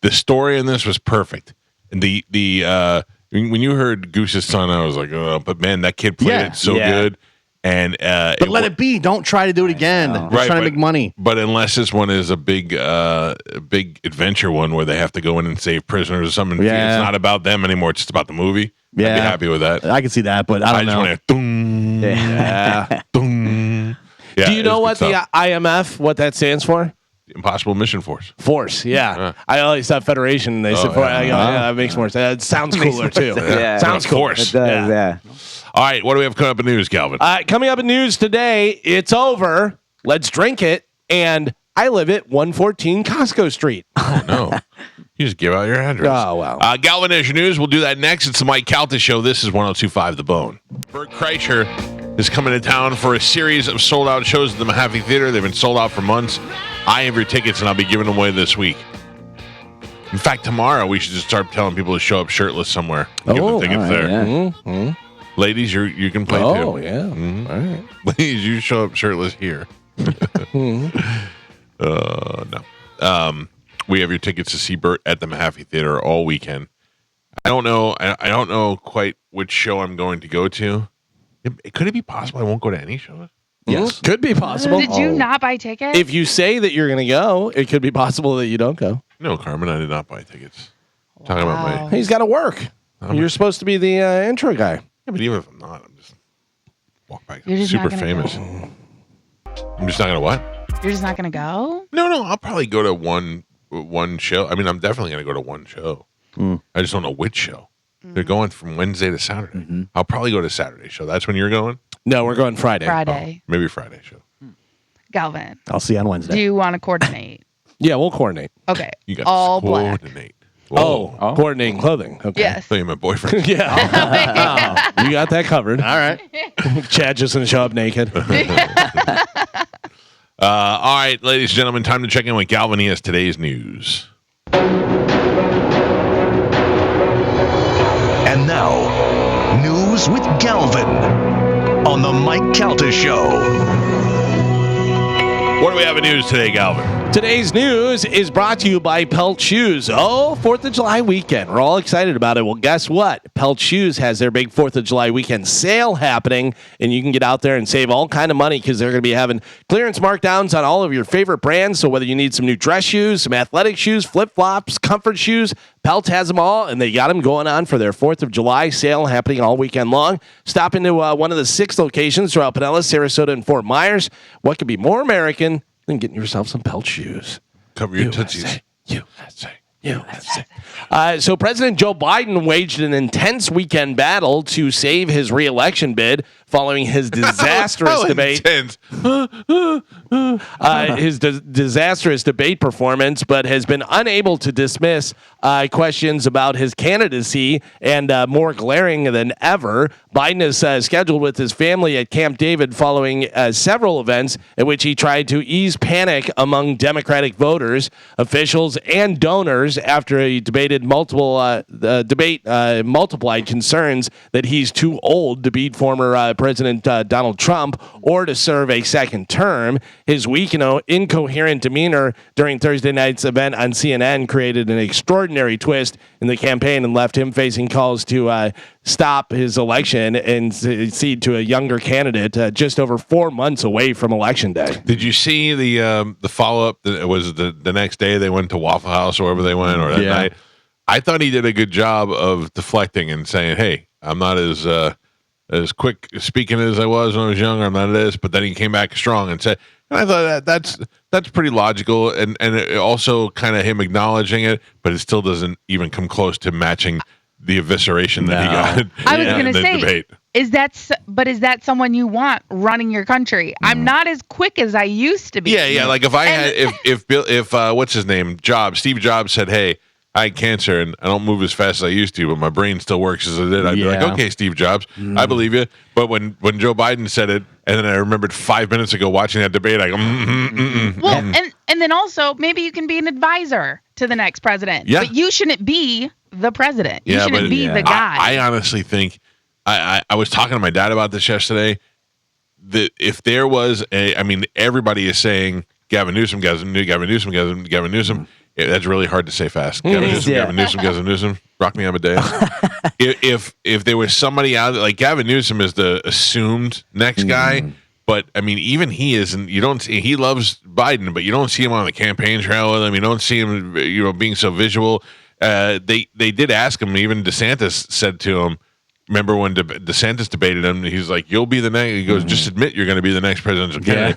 The story in this was perfect. And when you heard Goose's son, I was like, oh, but man, that kid played it so good. And but let it be. Don't try to do it again. They're trying to make money. But unless this one is a big adventure one where they have to go in and save prisoners or something, it's not about them anymore. It's just about the movie. I'd be happy with that. I can see that, but I don't know. Just want to boom. Yeah, Do you know what the IMF, what that stands for? Impossible Mission Force. Force, yeah. I always thought Federation. They said, yeah. I go, yeah, that makes more sense. It sounds cooler, too. Yeah. Sounds cool. Force. It does, yeah. All right, what do we have coming up in news, Calvin? Coming up in news today, it's over. Let's drink it. And I live at 114 Costco Street. Oh, no. You just give out your address. Oh, wow. Galvin Nation News. We'll do that next. It's the Mike Calta Show. This is 102.5 The Bone. Bert Kreischer is coming to town for a series of sold-out shows at the Mahaffey Theater. They've been sold out for months. I have your tickets, and I'll be giving them away this week. In fact, tomorrow we should just start telling people to show up shirtless somewhere. Give them tickets there. Mm-hmm. Ladies, you can play too. Oh, yeah. Mhm. All right. Ladies, you show up shirtless here. No. We have your tickets to see Bert at the Mahaffey Theater all weekend. I don't know. I don't know quite which show I'm going to go to. Could it be possible I won't go to any shows? Yes. Could be possible. Did you not buy tickets? If you say that you're going to go, it could be possible that you don't go. No, Carmen, I did not buy tickets. Talking about my. He's got to work. You're supposed to be the intro guy. Yeah, but even if I'm not, I'm just walk back. You're just Super not gonna famous. go? I'm just not gonna what? You're just not going to go? No. I'll probably go to one show. I mean, I'm definitely gonna go to one show. I just don't know which show. They're going from Wednesday to Saturday. I'll probably go to Saturday show. That's when you're going. No, we're going Friday. Friday. Maybe Friday show. Galvin, I'll see you on do Wednesday. you want to coordinate? Yeah, we'll coordinate. Okay. You got all to black. coordinate. Oh, coordinating clothing. Okay. Yes. I thought you meant boyfriend. Yeah. You got that covered. All right. Chad just going to show up naked. All right, ladies and gentlemen, time to check in with Galvin. He has today's news. And now, news with Galvin on the Mike Calta Show. What do we have in news today, Galvin? Today's news is brought to you by Pelt Shoes. Oh, 4th of July weekend. We're all excited about it. Well, guess what? Pelt Shoes has their big 4th of July weekend sale happening, and you can get out there and save all kind of money because they're going to be having clearance markdowns on all of your favorite brands. So whether you need some new dress shoes, some athletic shoes, flip-flops, comfort shoes, Pelt has them all, and they got them going on for their 4th of July sale happening all weekend long. Stop into one of the 6 locations throughout Pinellas, Sarasota, and Fort Myers. What could be more American than getting yourself some Pelt shoes? Cover your tootsies. USA. So President Joe Biden waged an intense weekend battle to save his re-election bid following his disastrous debate. His disastrous debate performance, but has been unable to dismiss questions about his candidacy, and more glaring than ever, Biden is scheduled with his family at Camp David following several events in which he tried to ease panic among Democratic voters, officials, and donors after he debated multiplied concerns that he's too old to beat former President Donald Trump or to serve a second term. His weak, incoherent demeanor during Thursday night's event on CNN created an extraordinary twist in the campaign and left him facing calls to stop his election and cede to a younger candidate just over 4 months away from Election Day. Did you see the follow up? Was the next day they went to Waffle House or wherever they went, or that night? I thought he did a good job of deflecting and saying, "Hey, I'm not as quick speaking as I was when I was younger. I'm not this." But then he came back strong and said, and I thought that's pretty logical, and it also kind of him acknowledging it, but it still doesn't even come close to matching the evisceration that he got. I was going to in the say, debate. is that someone you want running your country? I'm not as quick as I used to be. Yeah. Like if I had, if what's his name, Steve Jobs said, "Hey, I had cancer and I don't move as fast as I used to, but my brain still works as it did," I'd be like, "Okay, Steve Jobs, I believe you." But when Joe Biden said it, and then I remembered 5 minutes ago watching that debate, I go, Well, and then also maybe you can be an advisor to the next president. Yeah. But you shouldn't be the president. You Yeah, shouldn't but be the guy. I honestly think I was talking to my dad about this yesterday. That if there was everybody is saying Gavin Newsom. Yeah, that's really hard to say fast. Gavin Newsom, rock me Amadeus. If there was somebody out there, like Gavin Newsom is the assumed next guy, but I mean, even he isn't. You don't see, he loves Biden, but you don't see him on the campaign trail with him. You don't see him, being so visual. They did ask him. Even DeSantis said to him, remember when DeSantis debated him? He's like, "You'll be the next." He goes, "Just admit you're going to be the next presidential candidate."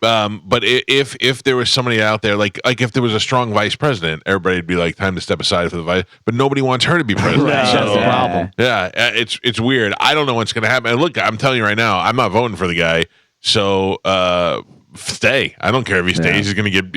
But if there was somebody out there, like if there was a strong vice president, everybody'd be like, "Time to step aside for the vice." But nobody wants her to be president. Right. So, That's the problem. Yeah, it's weird. I don't know what's going to happen. And look, I'm telling you right now, I'm not voting for the guy. So stay. I don't care if he stays. He's gonna get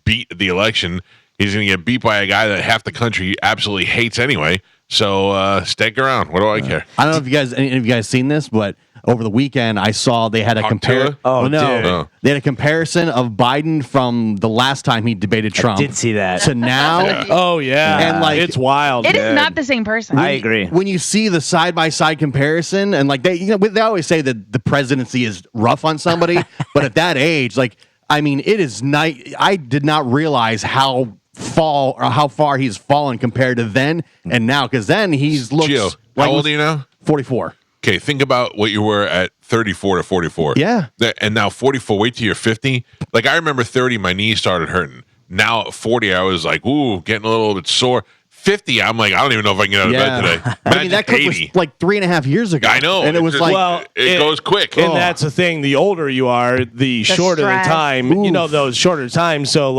beat at the election. He's gonna get beat by a guy that half the country absolutely hates anyway. So stick around. What do I care? I don't know if any of you guys seen this, but over the weekend I saw they had a comparison. They had a comparison of Biden from the last time he debated Trump. Did see that to now. Oh yeah, and it's wild. It is not the same person. I agree. When you see the side by side comparison, and they always say that the presidency is rough on somebody, but at that age, it is night. I did not realize how far he's fallen compared to then and now, because then he's looks. Gio, how old are you now? 44. Okay, think about what you were at 34 to 44. Yeah. And now 44, wait till you're 50. Like, I remember 30, my knee started hurting. Now at 40, I was like, ooh, getting a little bit sore. 50, I'm like, I don't even know if I can get out of bed today. Imagine that clip 80. was like 3.5 years ago. I know. And it was like, it goes quick. And that's the thing. The older you are, the shorter stress. the time. Oof. Those shorter times. So,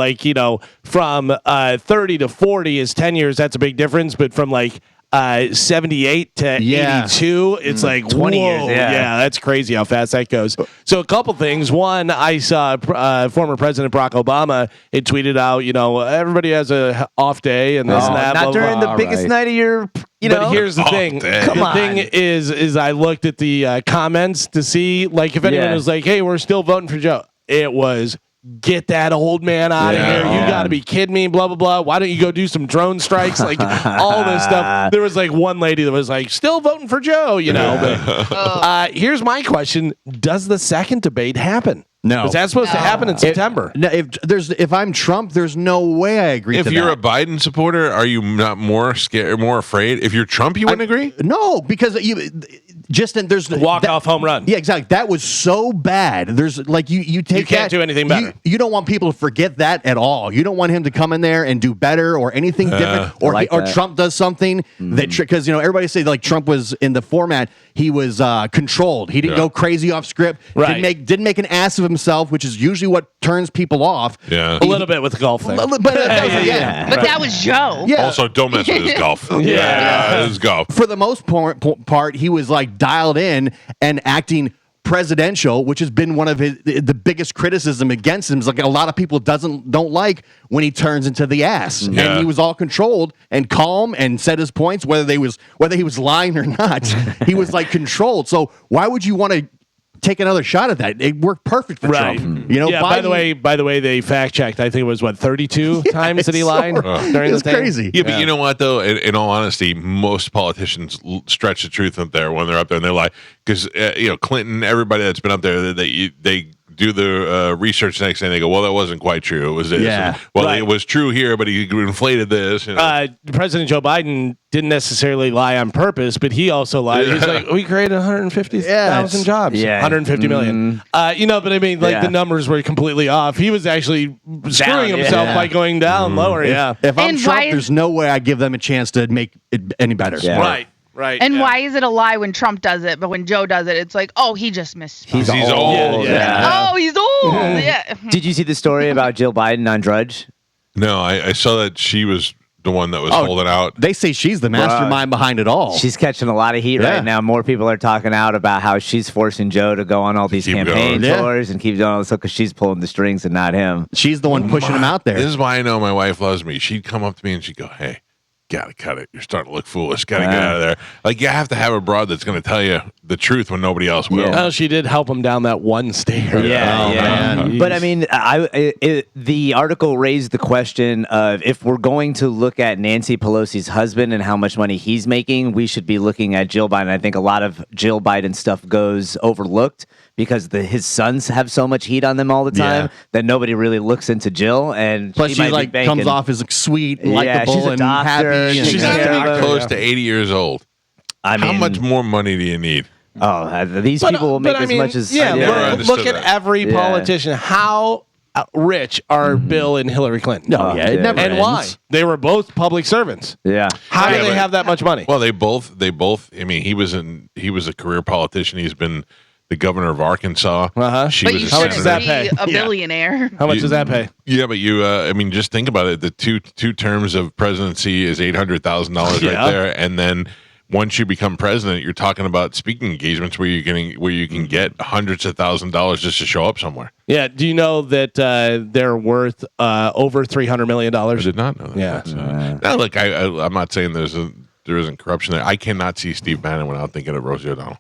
from 30 to 40 is 10 years. That's a big difference. But from 78 to 82, it's like 20 whoa, years. Yeah, that's crazy how fast that goes. So a couple things. One, I saw former President Barack Obama had tweeted out, everybody has a off day and this and that. Not blah, during blah. the biggest night of your. But here's the thing. Come The thing is I looked at the comments to see if anyone was like, "Hey, we're still voting for Joe." It was, "Get that old man out of here. You got to be kidding me, blah, blah, blah. Why don't you go do some drone strikes?" All this stuff. There was one lady that was like, "Still voting for Joe," But here's my question. Does the second debate happen? No. Is that supposed to happen in September? If I'm Trump, there's no way I agree If to you're that. a Biden supporter, are you not more scared, more afraid? If you're Trump, you wouldn't agree? No, because there's Walk-off home run. Yeah, exactly. That was so bad. There's you take You can't do anything better. You don't want people to forget that at all. You don't want him to come in there and do better or anything different, or Trump does something that because everybody say Trump was in the format. He was controlled. He didn't go crazy off script. Right. Didn't make an ass of himself, which is usually what turns people off. Yeah. A little bit with the golf thing. But That was Joe. Yeah. Also, don't mess with his golf. His golf. For the most part, he was like dialed in and acting presidential, which has been one of the biggest criticism against him. Is like a lot of people don't like when he turns into the ass, Yeah. and he was all controlled and calm and said his points, whether he was lying or not. He was like controlled. So why would you want to take another shot at that? It worked perfect for Right. Trump. You know, Yeah. Biden, By the way, they fact checked. I think it was 32 times that he lied during it's the thing. crazy. Yeah, but you know what though? In all honesty, most politicians stretch the truth up there when they're up there and they lie because Clinton, everybody that's been up there, they do the research the next day and they go, well, that wasn't quite true. It was this. Yeah. Well, Right. it was true here, but he inflated this. You know. President Joe Biden didn't necessarily lie on purpose, but he also lied. He's like, we created 150,000 jobs. Yeah. 150 million. But I mean, like the numbers were completely off. He was actually screwing himself by going down lower. Yeah. If I'm And Trump, why is- there's no way I give them a chance to make it any better. Yeah. Right. And why is it a lie when Trump does it, but when Joe does it, it's like, oh, he just missed. He's old. Yeah. Oh, he's old. Yeah. Did you see the story about Jill Biden on Drudge? No, I saw that she was the one that was holding out. They say she's the mastermind behind it all. She's catching a lot of heat Yeah. right now. More people are talking out about how she's forcing Joe to go on all these keep campaign going. tours and keep doing all this stuff because she's pulling the strings and not him. She's the one pushing him out there. This is why I know my wife loves me. She'd come up to me and she'd go, "Hey, gotta cut it. You're starting to look foolish. Gotta get out of there." Like you have to have a broad that's going to tell you the truth when nobody else will. Yeah. Oh, she did help him down that one stair. man. But I mean, the article raised the question of if we're going to look at Nancy Pelosi's husband and how much money he's making, we should be looking at Jill Biden. I think a lot of Jill Biden stuff goes overlooked because his sons have so much heat on them all the time that nobody really looks into Jill. And Plus, she she might be like banking- comes off as sweet, and Yeah, likable, she's a and doctor, happy. And she's She's Yeah. not Yeah. close to 80 years old. I mean, How much more money do you need? These people will make as much as I never understood look at that. every Yeah. politician. How rich are Bill and Hillary Clinton? No, yeah, it never And ends. why? They were both public servants. Yeah. How Yeah, do they but- have that much money? Well, they both. I mean, he was a career politician. He's been the governor of Arkansas. Uh-huh. She But was you a How much shouldn't does senator. that be pay? a billionaire. How much does that pay? Yeah, but I mean, just think about it. The two terms of presidency is $800,000 Yeah. right there, and then once you become president, you're talking about speaking engagements where you can get hundreds of $1,000s just to show up somewhere. Yeah. Do you know that they're worth over $300 million? I did not know that. Yeah. That's, now, look, I'm not saying there isn't corruption there. I cannot see Steve Bannon without thinking of Rosie O'Donnell.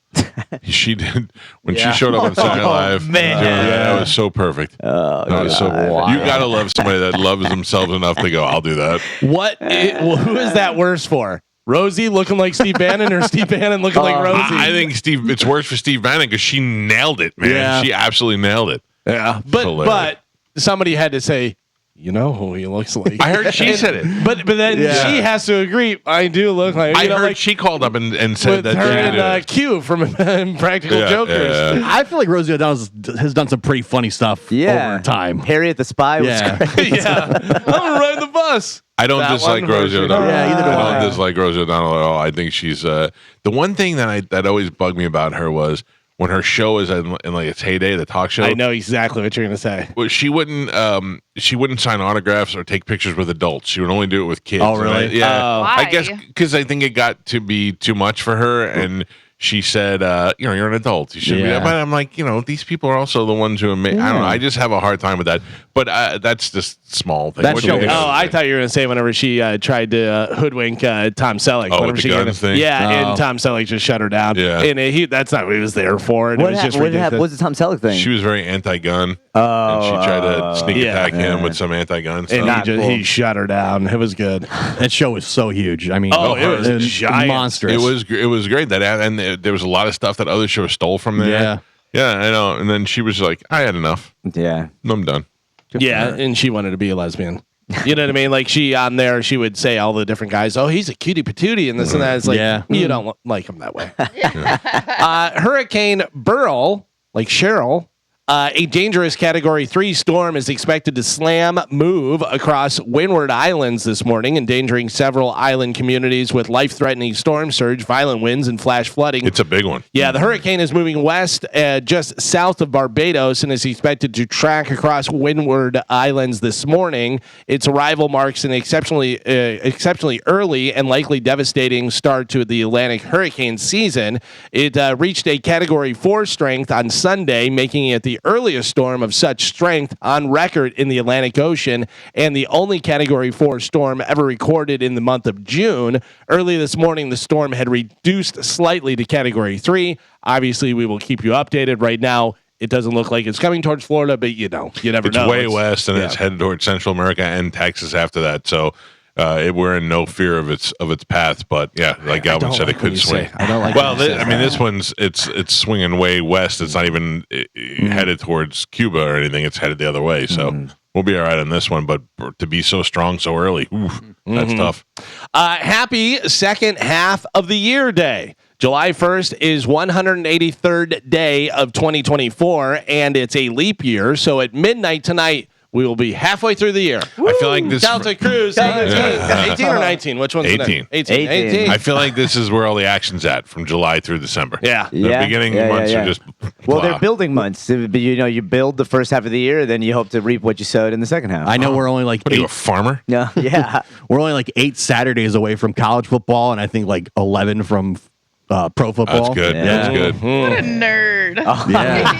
She did when she showed up on Saturday Night Live. man. that was so perfect. That was so. You gotta love somebody that loves themselves enough to go, "I'll do that." Who is that worse for? Rosie looking like Steve Bannon or Steve Bannon looking like Rosie? I think it's worse for Steve Bannon because she nailed it, man. Yeah. She absolutely nailed it. Yeah. But Hilarious. somebody had to say, you know who he looks like. I heard she said it. But then she has to agree. I do look like. I You know, heard like she called up and said with that her she and did it. Q from Practical Yeah, Jokers. yeah. I feel like Rosie O'Donnell has done some pretty funny stuff over time. Harriet the Spy was Yeah. great. Yeah, I'm gonna ride the bus. I don't That dislike one Rosie version. O'Donnell. Yeah, either do I I. don't dislike Rosie O'Donnell at all. I think she's the one thing that always bugged me about her was when her show is in like its heyday, the talk show. I know exactly what you're gonna say. Well, she wouldn't sign autographs or take pictures with adults. She would only do it with kids. Oh, really? And yeah. Why? I guess because I think it got to be too much for her, and she said, you're an adult. You should Yeah. be. But I'm like, these people are also the ones who I don't know. I just have a hard time with that. But that's just small thing. That What do you show think is- of Oh, it? I thought you were gonna say whenever she tried to hoodwink Tom Selleck. Oh, whenever with the she guns thing? Yeah, Oh. and Tom Selleck just shut her down. Yeah. And that's not what he was there for. And it was just ridiculous. What was the Tom Selleck thing? She was very anti-gun, and she tried to sneak yeah. attack him with some anti-gun stuff. And Not cool. he shut her down. It was good. That show was so huge. I mean, Oh, it was it's giant. monstrous. It was great and there was a lot of stuff that other shows stole from there. Yeah, I know. And then she was like, "I had enough. Yeah. I'm done." Yeah, and she wanted to be a lesbian. You know what I mean? Like she on there, she would say all the different guys, "Oh, he's a cutie patootie," and this and that. It's like you don't like him that way. Hurricane Beryl, like Cheryl, A dangerous Category 3 storm is expected to move across Windward Islands this morning, endangering several island communities with life-threatening storm surge, violent winds, and flash flooding. It's a big one. Yeah, the hurricane is moving west just south of Barbados and is expected to track across Windward Islands this morning. Its arrival marks an exceptionally early and likely devastating start to the Atlantic hurricane season. It reached a Category 4 strength on Sunday, making it the earliest storm of such strength on record in the Atlantic Ocean and the only Category 4 storm ever recorded in the month of June. Early this morning, the storm had reduced slightly to Category 3. Obviously, we will keep you updated. Right now, it doesn't look like it's coming towards Florida, but you never know. It's way west, and it's headed towards Central America and Texas after that. So we're in no fear of its path. But yeah, like Galvin said, it could swing. I don't like. Well, this one's it's swinging way west. It's not even headed towards Cuba or anything. It's headed the other way. So we'll be all right on this one. But to be so strong so early, that's tough. Happy second half of the year day. July 1st is 183rd day of 2024, and it's a leap year. So at midnight tonight, we will be halfway through the year. I feel like this. Delta Cruise. 18 or 19? Which one's 18. 18. I feel like this is where all the action's at from July through December. Yeah. The beginning months are just. Well, blah. they're building months. You build the first half of the year, then you hope to reap what you sowed in the second half. I know we're only like What are you, a farmer? Yeah. we're only like 8 Saturdays away from college football, and I think like 11 from pro football. That's good. Yeah. That's good. What a nerd. Yeah,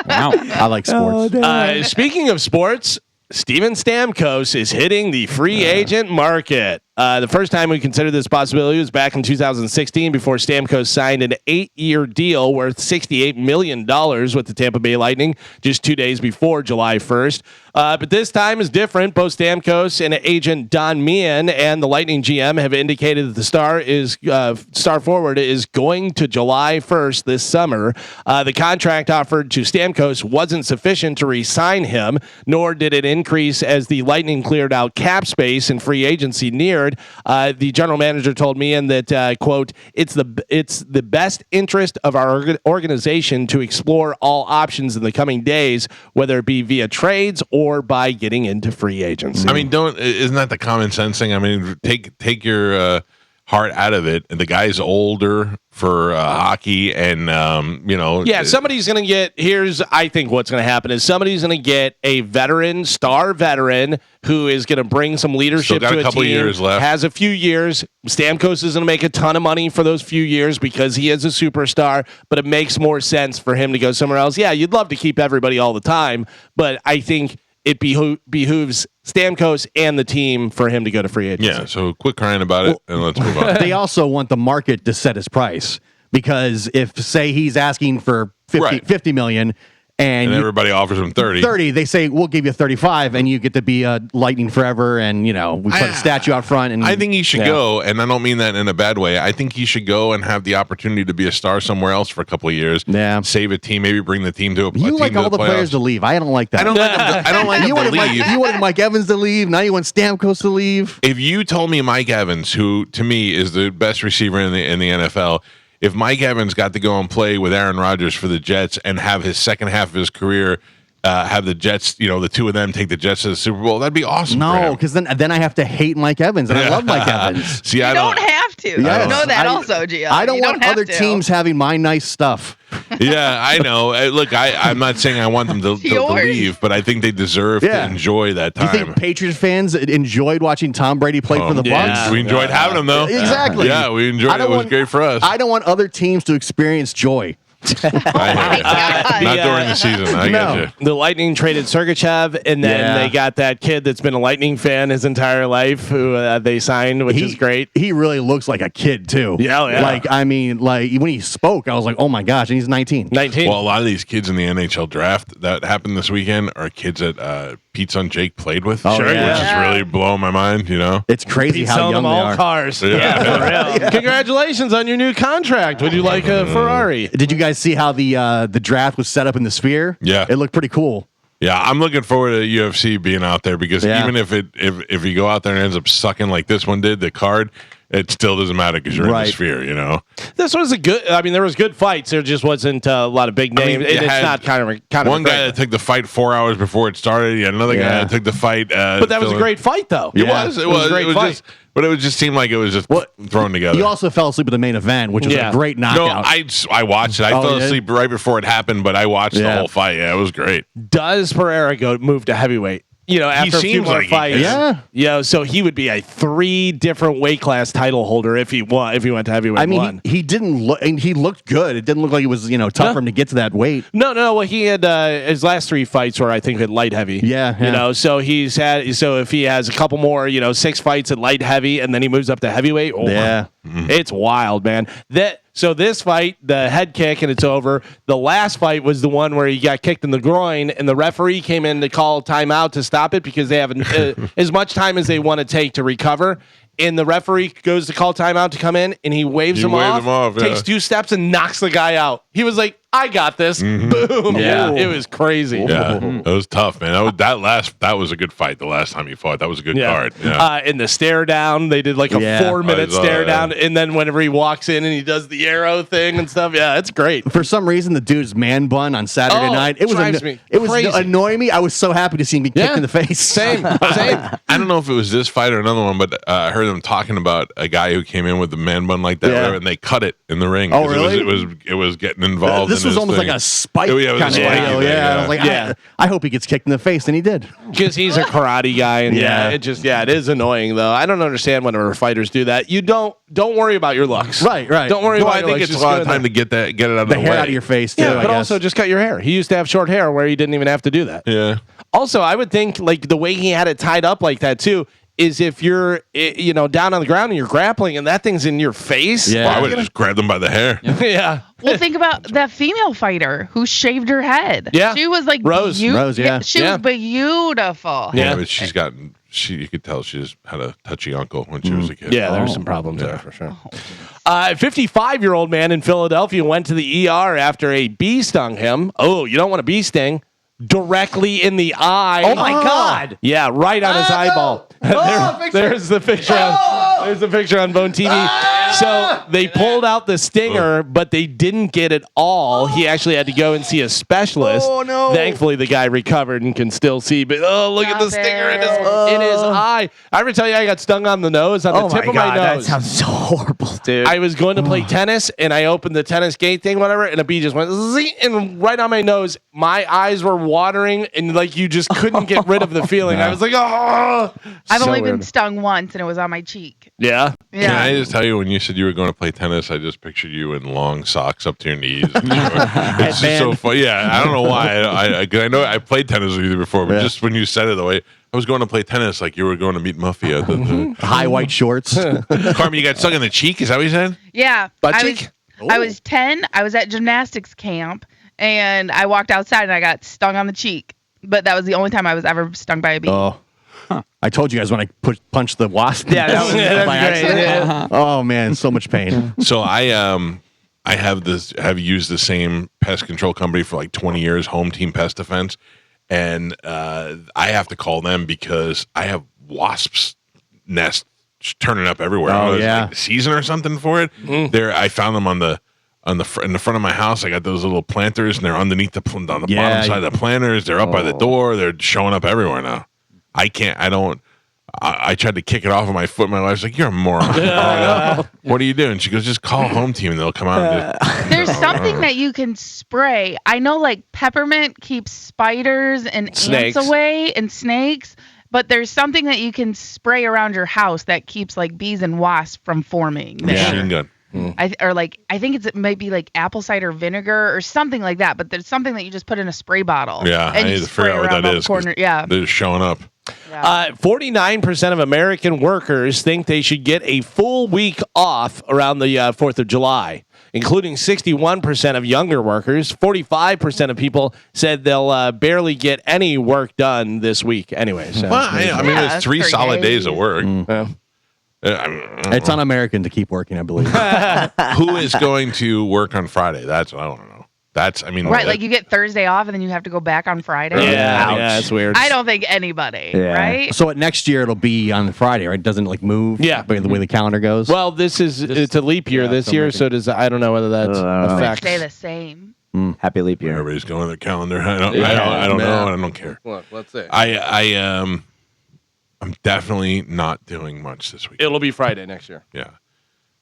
Wow. I like sports. Speaking of sports, Steven Stamkos is hitting the free agent market. The first time we considered this possibility was back in 2016 before Stamkos signed an 8-year deal worth $68 million with the Tampa Bay Lightning just 2 days before July 1st. But this time is different. Both Stamkos and agent Don Meehan and the Lightning GM have indicated that the star forward is going to July 1st this summer. The contract offered to Stamkos wasn't sufficient to re-sign him, nor did it increase as the Lightning cleared out cap space and free agency neared. The general manager told Meehan that, quote, it's the best interest of our organization to explore all options in the coming days, whether it be via trades or by getting into free agency. I mean, isn't that the common sense thing? I mean, take your heart out of it. And the guy's older for hockey, and somebody's going to get. I think what's going to happen is somebody's going to get a star veteran who is going to bring some leadership Still got to a couple team. years left. Has a few years. Stamkos is going to make a ton of money for those few years because he is a superstar. But it makes more sense for him to go somewhere else. Yeah, you'd love to keep everybody all the time, but I think it behooves Stamkos and the team for him to go to free agency. Yeah, so quit crying about it and let's move on. They also want the market to set his price, because if, say, he's asking for 50 million and everybody offers him 30, they say we'll give you 35 and you get to be a Lightning forever, and we put a statue out front. And I think he should go, and I don't mean that in a bad way. I think he should go and have the opportunity to be a star somewhere else for a couple of years. Yeah, save a team, maybe bring the team to a. You like all the players to leave. I don't like that. I don't like you him to leave. You wanted Mike Evans to leave. Now you want Stamkos to leave. If you told me Mike Evans, who to me is the best receiver in the NFL. If Mike Evans got to go and play with Aaron Rodgers for the Jets and have his second half of his career, have the Jets, the two of them take the Jets to the Super Bowl, that'd be awesome. No, because then I have to hate Mike Evans, and I love Mike Evans. See, you don't have to. Yes. You know that also, Gio. I don't You want other teams having my nice stuff. Yeah, I know. Look, I'm not saying I want them to leave, but I think they deserve to enjoy that time. You think Patriots fans enjoyed watching Tom Brady play for the Bucs? We enjoyed having him, though. Exactly. Yeah, we enjoyed it. It was great for us. I don't want other teams to experience joy. Not during the season. I get you. The Lightning traded Sergachev, and then they got that kid that's been a Lightning fan his entire life, who they signed, which is great. He really looks like a kid too. Yeah. Like when he spoke, I was like, oh my gosh, and he's 19. 19. Well, a lot of these kids in the NHL draft that happened this weekend are kids that Pete's son Jake played with. Oh, which is really blowing my mind. It's crazy Pete's how young them they all are. cars. Yeah. For real. Congratulations on your new contract. Would you like a Ferrari? Did you guys see how the draft was set up in the Sphere? Yeah. It looked pretty cool. Yeah, I'm looking forward to UFC being out there, because even if you go out there and it ends up sucking like this one did, the card, it still doesn't matter because you're in Right. the sphere, you know. This was a good. I mean, there was good fights. There just wasn't a lot of big names. you It's had not kind of one guy that took the fight 4 hours before it started. You had another guy Yeah. that took the fight. But that was a great fight, though. It was. It was a great It was fight. just. But it was just seemed like it was just thrown together. You also fell asleep at the main event, which was Yeah. a great no, knockout. I watched it. I Oh, fell you did? asleep right before it happened, but I watched the Yeah. whole fight. Yeah, it was great. Does Pereira move to heavyweight? After a few seems more like he fights. can. Yeah. So he would be a 3 different weight class title holder if he won. If he went to heavyweight. I mean, one. he didn't look, and he looked good. It didn't look like it was, tough for him to get to that weight. No. Well, he had his last 3 fights were, I think, at light heavy. Yeah. So he's had. So if he has a couple more, 6 fights at light heavy, and then he moves up to heavyweight. Oh, Yeah. it's wild, man. So this fight, the head kick, and it's over. The last fight was the one where he got kicked in the groin, and the referee came in to call timeout to stop it because they have as much time as they want to take to recover. And the referee goes to call timeout to come in, and he waves him off, takes 2 steps, and knocks the guy out. He was like, "I got this." Boom. Yeah. It was crazy. Yeah, it was tough, man. That was a good fight. The last time he fought, that was a good card. Yeah. In the stare down, they did like a 4-minute stare down, and then whenever he walks in and he does the arrow thing and stuff, it's great. For some reason, the dude's man bun on Saturday night, it was drives me it was crazy. annoying me. I was so happy to see him get kicked in the face. Same. I don't know if it was this fight or another one, but I heard them talking about a guy who came in with the man bun like that, Yeah. and they cut it in the ring. Oh, 'cause really? It was getting involved. This in was his almost thing. like a spike Yeah, it was a kind of spiky deal. thing, Yeah. I was like, Yeah. I hope he gets kicked in the face, and he did. Because he's a karate guy, and it is annoying though. I don't understand whenever fighters do that. You don't worry about your looks. Right. Don't worry Well, about I your think looks. it's a Just lot go of in time to get it out of The the hair way. out of your face, too. there. I But guess. also just cut your hair. He used to have short hair where he didn't even have to do that. Yeah. Also, I would think like the way he had it tied up like that too is if you're down on the ground and you're grappling and that thing's in your face. Yeah. Well, I would have just grabbed him by the hair. Yeah. Well, think about that female fighter who shaved her head. Yeah. She was like Rose. Rose, yeah. She was beautiful. Yeah. But you could tell she just had a touchy uncle when she was a kid. Yeah, there's some problems there for sure. 55-year-old man in Philadelphia went to the ER after a bee stung him. Oh, you don't want a bee sting. Directly in the eye. Oh my God. Yeah, right on his eyeball. There's the picture. There's the picture on Bone TV. So they pulled out the stinger, but they didn't get it all. He actually had to go and see a specialist. Oh, no. Thankfully, the guy recovered and can still see. But look at the Stop stinger in his it. eye. I ever tell you I got stung on the nose, on the Oh tip my of God, my that nose. sounds so horrible, dude. I was going to play tennis, and I opened the tennis gate thing, whatever, and a bee just went zing, and right on my nose. My eyes were watering, and like you just couldn't get rid of the feeling. I was like, oh. I've So only been weird. stung once, and it was on my cheek. Yeah. Yeah. Can I just tell you, when you said you were going to play tennis, I just pictured you in long socks up to your knees. It's just so fun. Yeah, I don't know why. I know I played tennis with you before, but just when you said it the way I was going to play tennis, like you were going to meet Muffy at the High white shorts. Carmen, you got stung in the cheek. Is that what you said? Yeah. Butt I cheek? I was 10. I was at gymnastics camp, and I walked outside, and I got stung on the cheek. But that was the only time I was ever stung by a bee. Oh. I told you guys when I punched the wasp. Yeah, that was by accident. Oh man, so much pain. So I have used the same pest control company for like 20 years, Home Team Pest Defense, and I have to call them because I have wasps nests turning up everywhere. Oh, I was yeah. like the season or something for it. There, I found them in the front of my house. I got those little planters, and they're underneath on the Yeah. bottom side of the planters. They're up by the door. They're showing up everywhere now. I tried to kick it off with my foot. My wife's like, "You're a moron." What are you doing? She goes, "Just call Home Team and they'll come out." And just, There's something that you can spray. I know like peppermint keeps spiders and Snakes. ants away and snakes, but there's something that you can spray around your house that keeps like bees and wasps from forming. there. machine gun. I think it might be like apple cider vinegar or something like that, but there's something that you just put in a spray bottle. Yeah, I and need you to spray figure out what around that all the is. 'cause corner. Yeah. they're just showing up. 49% of American workers think they should get a full week off around the 4th of July, including 61% of younger workers. 45% of people said they'll barely get any work done this week anyway. So. Well, I mean, Yeah, it's 3 3 solid days of days. work. Yeah. It's un-American to keep working, I believe. Who is going to work on Friday? That's what I want to know. That's, I mean, Right, like you get Thursday off and then you have to go back on Friday. Yeah, it's weird. I don't think anybody, Yeah. right? So next year it'll be on Friday, right? It doesn't like move. Yeah. By the way the calendar goes. Well, it's a leap year this year, so does I don't know whether that's I don't know. affects. Stay the same. Happy leap year. everybody's going to their calendar. I don't Yeah. know. I don't care. Look, let's see. I'm definitely not doing much this week. It'll be Friday next year. Yeah.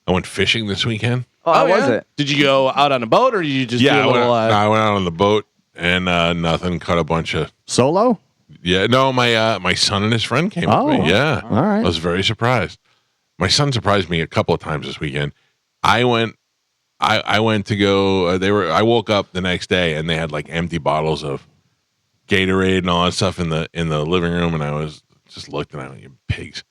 I went fishing this weekend. Oh, how was yeah? it? Did you go out on a boat, or did you just Yeah, do I a went, little? I went out on the boat and nothing. Caught a bunch of. Solo? Yeah, no, my son and his friend came Oh, with me. Yeah. all right. I was very surprised. My son surprised me a couple of times this weekend. I went to go. I woke up the next day and they had like empty bottles of Gatorade and all that stuff in the living room, and I was just looked and I went, "You pigs."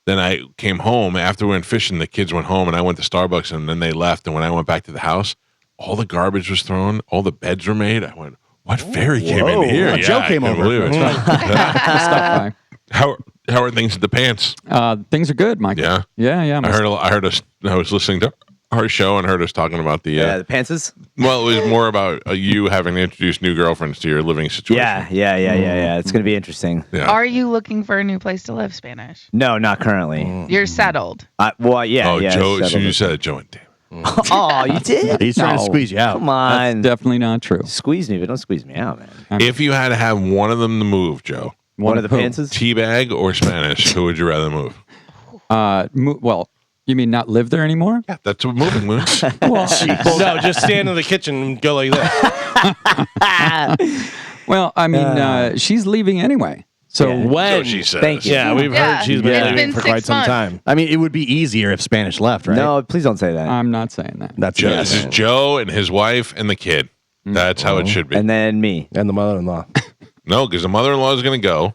Then I came home after we went fishing. The kids went home and I went to Starbucks, and then they left. And when I went back to the house, all the garbage was thrown, all the beds were made. I went, "What fairy came in here?" Oh, Joe came I couldn't over. believe it. Stop How are things at the pants? by. Things are good, Mike. Yeah. Yeah. I was listening to our show and heard us talking about the. Yeah, the pantses. Well, it was more about you having to introduce new girlfriends to your living situation. Yeah. It's gonna be interesting. Yeah. Are you looking for a new place to live, Spanish? No, not currently. You're settled. Well, yeah. Oh, yeah. Joe. As soon as you settled. said it, Joe went, "Damn." Oh, you did? He's trying to No. squeeze you out. Come That's on. definitely not true. Squeeze me, but don't squeeze me out, man. If you had to have one of them to move, Joe, One of the who? pantses? teabag or Spanish, who would you rather move? Well, you mean not live there anymore? Yeah, that's what moving moves. no, just stand in the kitchen and go like this. Well, I mean, she's leaving anyway. So Yeah. When? So she says. Thank you. Yeah, we've Yeah, heard she's been it's leaving been for 6 quite some months. time. I mean, it would be easier if Spanish left, right? No, please don't say that. I'm not saying that. That's This is Joe and his wife and the kid. That's how it should be. And then me. And the mother-in-law. No, because the mother-in-law is going to go.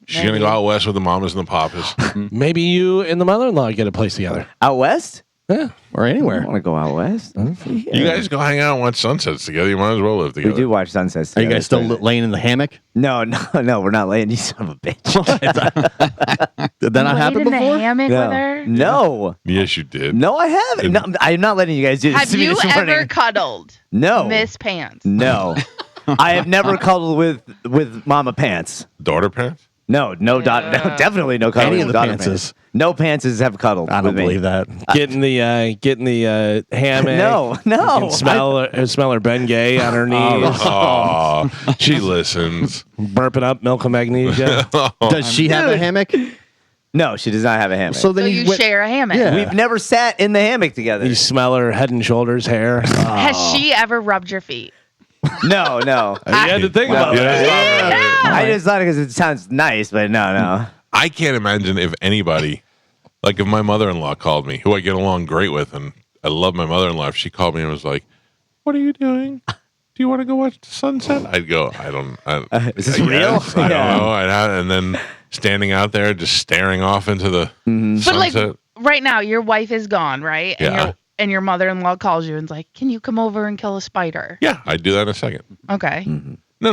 She's going to go out west with the mamas and the papas. Maybe you and the mother-in-law get a place together. Out west? Yeah. or I anywhere. want to go out west. You guys go hang out and watch sunsets together. You might as well live We together. do watch sunsets. Are you together. guys still laying in the hammock? No, we're not laying. You son of a bitch. Did that not Laid happen in the before? hammock with her? No. Yes, you did. No, I haven't. No, I'm not letting you guys do this Have to me you this morning. ever cuddled No. Miss Pants? No. I have never cuddled with Mama Pants. Daughter pants? No, definitely no cuddling Any of with the daughter pantses. pants. No pantses have cuddled. I don't with me. believe that. Getting the hammock. No. You can smell her Ben Gay on her knees. Oh, she listens. Burping up milk and magnesia. Does she have a Dude. hammock? No, she does not have a hammock. So then So you share a hammock. Yeah. We've never sat in the hammock together. You smell her Head and Shoulders hair. Has she ever rubbed your feet? No. You had to think about that. Yeah. I just thought it because it sounds nice, but no. I can't imagine if anybody, like if my mother-in-law called me, who I get along great with, and I love my mother-in-law, if she called me and was like, "What are you doing? Do you want to go watch the sunset?" I'd go, I don't. Is this I real? guess. I don't know. And then standing out there, just staring off into the But like sunset. right now, your wife is gone, right? Yeah. And your mother-in-law calls you and's like, "Can you come over and kill a spider?" Yeah, I'd do that in a second. Okay. No,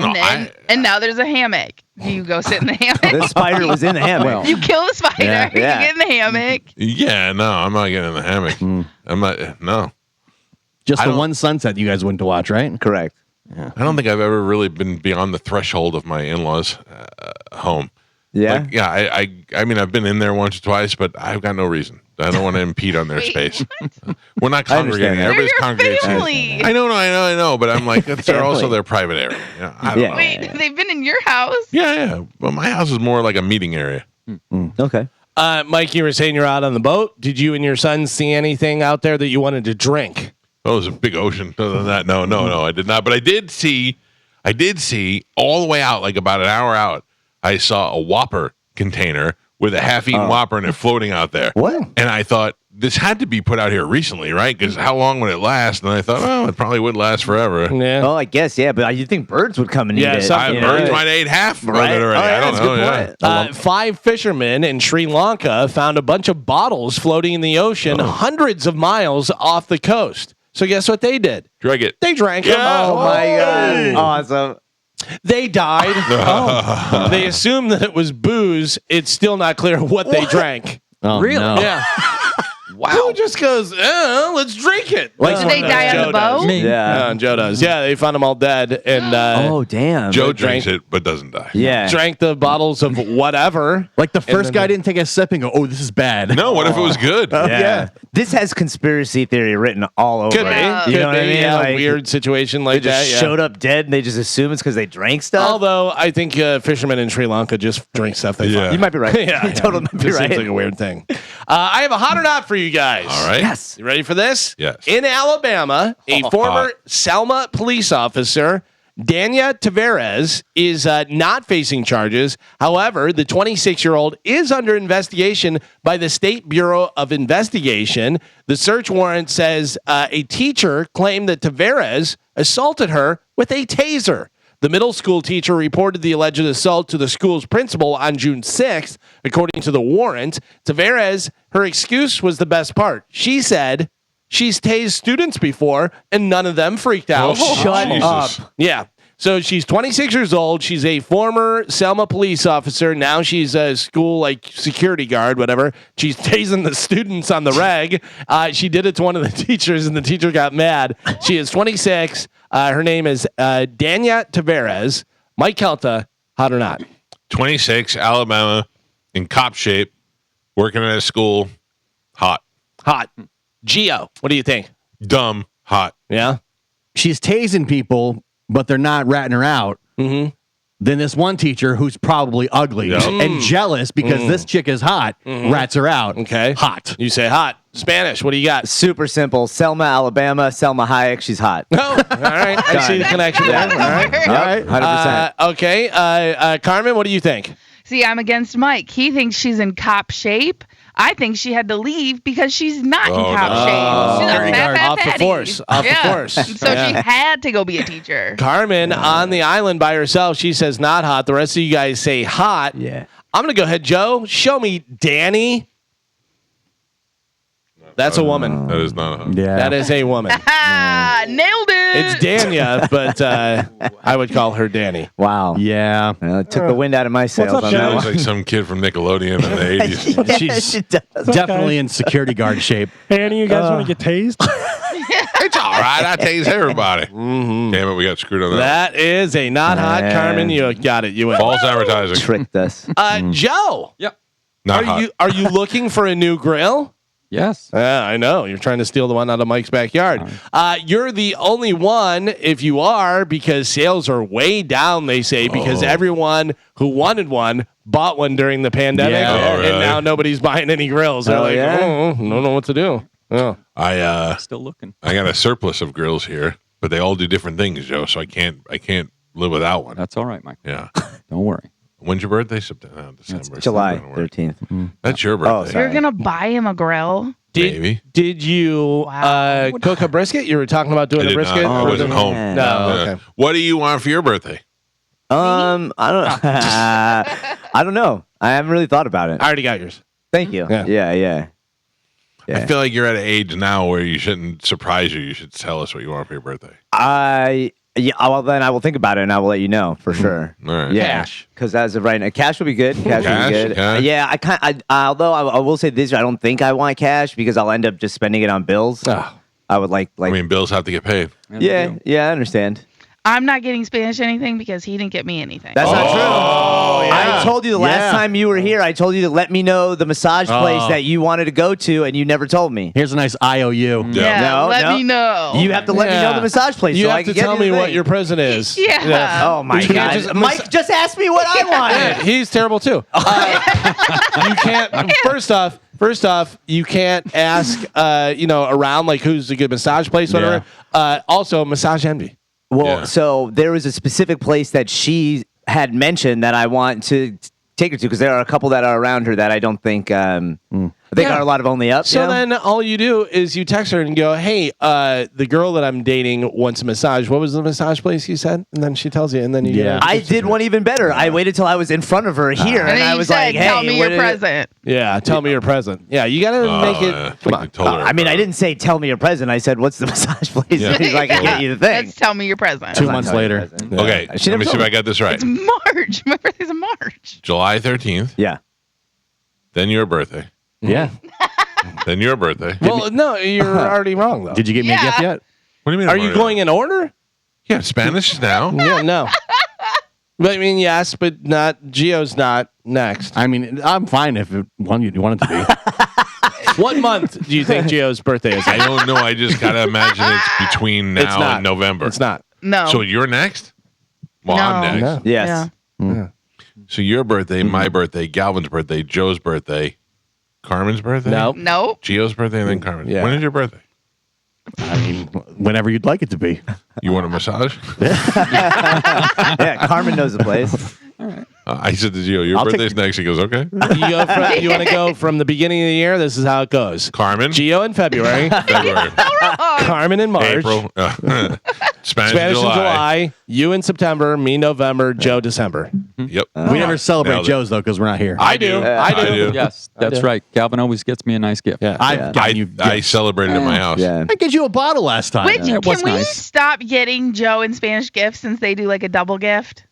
And now there's a hammock. Do you go sit in the hammock? The spider was in the hammock. Well, You kill the spider. Yeah. You get in the hammock. yeah, no, I'm not getting in the hammock. I'm not. No, Just I the don't- one sunset you guys went to watch, right? Correct. I don't think I've ever really been beyond the threshold of my in-laws' home. Yeah. Like, yeah, I mean, I've been in there once or twice, but I've got no reason. I don't want to impede on their Wait, space. We're not I understand congregating. that. They're Everybody's your congregating. family. I know, but I'm like, they're also Family. their private area. Yeah, I don't Yeah. know. Wait, they've been in your house? Yeah. Well, my house is more like a meeting area. Okay. Mike, you were saying you're out on the boat. Did you and your son see anything out there that you wanted to drink? Oh, it was a big ocean. Other than that, no, I did not. But I did see all the way out, like about an hour out, I saw a Whopper container with a half-eaten Whopper in it floating out there. What? And I thought, this had to be put out here recently, right? Because how long would it last? And I thought, oh, it probably would last forever. Yeah. Oh, I guess, yeah, but you think birds would come and Yeah, eat it. something- Birds might have ate half of Right? it already. Oh, yeah, I don't that's a know. good Yeah. point. 5 fishermen in Sri Lanka found a bunch of bottles floating in the ocean hundreds of miles off the coast. So guess what they did? Drag it. They drank them. Yeah. Oh, my God. Awesome. They died. They assumed that it was booze. It's still not clear what they drank. Oh, Really? no. Yeah. Who just goes, let's drink it? Like, Did they die on Joe the does. boat? Me. Yeah. Joe does. Yeah, they found them all dead and Oh, damn. Joe drank- drinks it but doesn't die. Yeah. drank the bottles of whatever. Like the first then guy they- didn't take a sip and go, "Oh, this is bad." No, what if it was good? Yeah. This has conspiracy theory written all over Could it. be. Yeah. You Could know what I be, mean? yeah, Like, a weird situation they like just that. Yeah. showed up dead and they just assume it's because they drank stuff. Although I think fishermen in Sri Lanka just drink stuff they Yeah. find. You might be right. Yeah, You totally might be This right. seems like a weird thing. I have a hot or not for you guys. All right. Yes. You ready for this? Yes. In Alabama, a former Selma police officer, Dania Tavares, is not facing charges. However, the 26-year-old is under investigation by the State Bureau of Investigation. The search warrant says a teacher claimed that Tavares assaulted her with a taser. The middle school teacher reported the alleged assault to the school's principal on June 6th, according to the warrant. Tavares, her excuse was the best part. She said she's tased students before and none of them freaked out. Shut Jesus. up. Yeah. So she's 26 years old. She's a former Selma police officer. Now she's a school like security guard, whatever. She's tasing the students on the reg. She did it to one of the teachers, and the teacher got mad. She is 26. Her name is Dania Tavares. Mike Calta, hot or not? 26, Alabama, in cop shape, working at a school. Hot. Hot. Gio, what do you think? Dumb. Hot. Yeah. She's tasing people, but they're not ratting her out. Mm-hmm. Then this one teacher who's probably ugly Yep. and jealous because this chick is hot rats her out. Okay. Hot. You say hot. Spanish, what do you got? Super simple. Selma, Alabama. Selma Hayek. She's hot. Oh, all right. I see the connection there. All right. All right. 100%. Okay. Carmen, what do you think? See, I'm against Mike. He thinks she's in cop shape. I think she had to leave because she's not in Oh, cop no. shape. She's Security a guard. fat Off the fatty. force. Off the force. So Yeah. she had to go be a teacher. Carmen on the island by herself. She says not hot. The rest of you guys say hot. Yeah. I'm going to go ahead, Joe. Show me Danny. That's a woman. That is not hot. Yeah. That is a woman. Ah, nailed it. It's Dania, but I would call her Danny. Wow. Yeah. It took the wind out of my sails up, on She that looks one. like some kid from Nickelodeon in the 80s. Yeah, She's she does. definitely in security guard shape. Hey, any of you guys want to get tased? It's all right. I tase everybody. Damn it, we got screwed on that. That is a not hot Man. Carmen. You got it. You win. False advertising. Tricked us. Joe, Yep. Not hot. are you looking for a new grill? Yes. Yeah, I know. You're trying to steal the one out of Mike's backyard. You're the only one, if you are, because sales are way down, they say, because everyone who wanted one bought one during the pandemic, Yeah. Oh, and really? now nobody's buying any grills. They're Oh, like, yeah? don't know what to do. Oh. I Still looking. got a surplus of grills here, but they all do different things, Joe. So I can't live without one. That's all right, Mike. Yeah. Don't worry. When's your birthday? September. December. July Don't worry. 13th. That's your birthday. sorry. You're going to buy him a grill? Maybe. Did you Wow. cook a brisket? You were talking about doing I a did brisket? not. I Or wasn't was it- home. Yeah. No, Yeah. okay. What do you want for your birthday? I don't I don't know. I haven't really thought about it. I already got yours. Thank you. Yeah. Yeah. I feel like you're at an age now where you shouldn't surprise you. You should tell us what you want for your birthday. Well, then I will think about it and I will let you know for sure. All right. Yeah, Cash. because as of right now, cash will be good. Cash will Cash, be good. cash. Yeah, although I will say this, I don't think I want cash because I'll end up just spending it on bills. Oh. I would like. I mean, bills have to get paid. Yeah, I understand. I'm not getting Spanish anything because he didn't get me anything. That's not true. yeah. I told you the last time you were here. I told you to let me know the massage place that you wanted to go to, and you never told me. Here's a nice IOU. Yeah. No, let no. me know. You have to let me know the massage place. You so I have can to get tell you me the what thing. your present is. Yeah. Oh my You can't God, just Mike just asked me what I Yeah, wanted. he's terrible too. You can't. First off, you can't ask. Around like who's a good massage place, whatever. Also, massage envy. Well, Yeah. so there was a specific place that she had mentioned that I want to take her to because there are a couple that are around her that I don't think they Yeah. got a lot of only up. So you know? then all you do is you text her and go, "Hey, the girl that I'm dating wants a massage. What was the massage place you said?" And then she tells you, and then you Yeah. I did one even better. I waited till I was in front of her here, And and then I you was said, like, "Hey, tell me what your is- present. Yeah, tell me your present. Yeah, you gotta make it. Come on. Told her I mean, I didn't say tell me your present. I said, "What's the massage place?" Yeah. so I can get you the thing. Let's tell me your present. 2 months later. Okay, She let never me see told if I got this right. It's March. My birthday's in March. July 13th, Yeah. then your birthday, Yeah. Then your birthday. Well, no, you're already wrong though. Did you get me a gift yet? What do you mean? Are you going in order? Yeah, Spanish now. Yeah, no. But I mean, yes, but not. Gio's not next. I mean, I'm fine if you want it to be. What month do you think Gio's birthday is? I don't know. I just gotta imagine it's between It's now not. and November. It's not. No. So you're next. Well, I'm No. next. No. Yes. Yeah. So your birthday, my birthday, Galvin's birthday, Joe's birthday, Carmen's birthday. No. Nope. Gio's birthday and then Carmen's. Yeah. When is your birthday? I mean, whenever you'd like it to be. You want a massage? Yeah, Carmen knows the place. I said to Gio, your I'll take- birthday's next. He goes, okay. You want to go from the beginning of the year? This is how it goes. Carmen, Gio in February, February, Carmen in March, April, Spanish, Spanish in in July, you in September, me November, Joe December. Yep. We never celebrate Nailed it. Joe's though because we're not here. I do. I do. Yes, that's right. Calvin always gets me a nice gift. Yeah. I've gotten you. I gifts. celebrated at my house. Yeah. I get you a bottle last time. Wait, it can was we nice. stop getting Joe and Spanish gifts since they do like a double gift?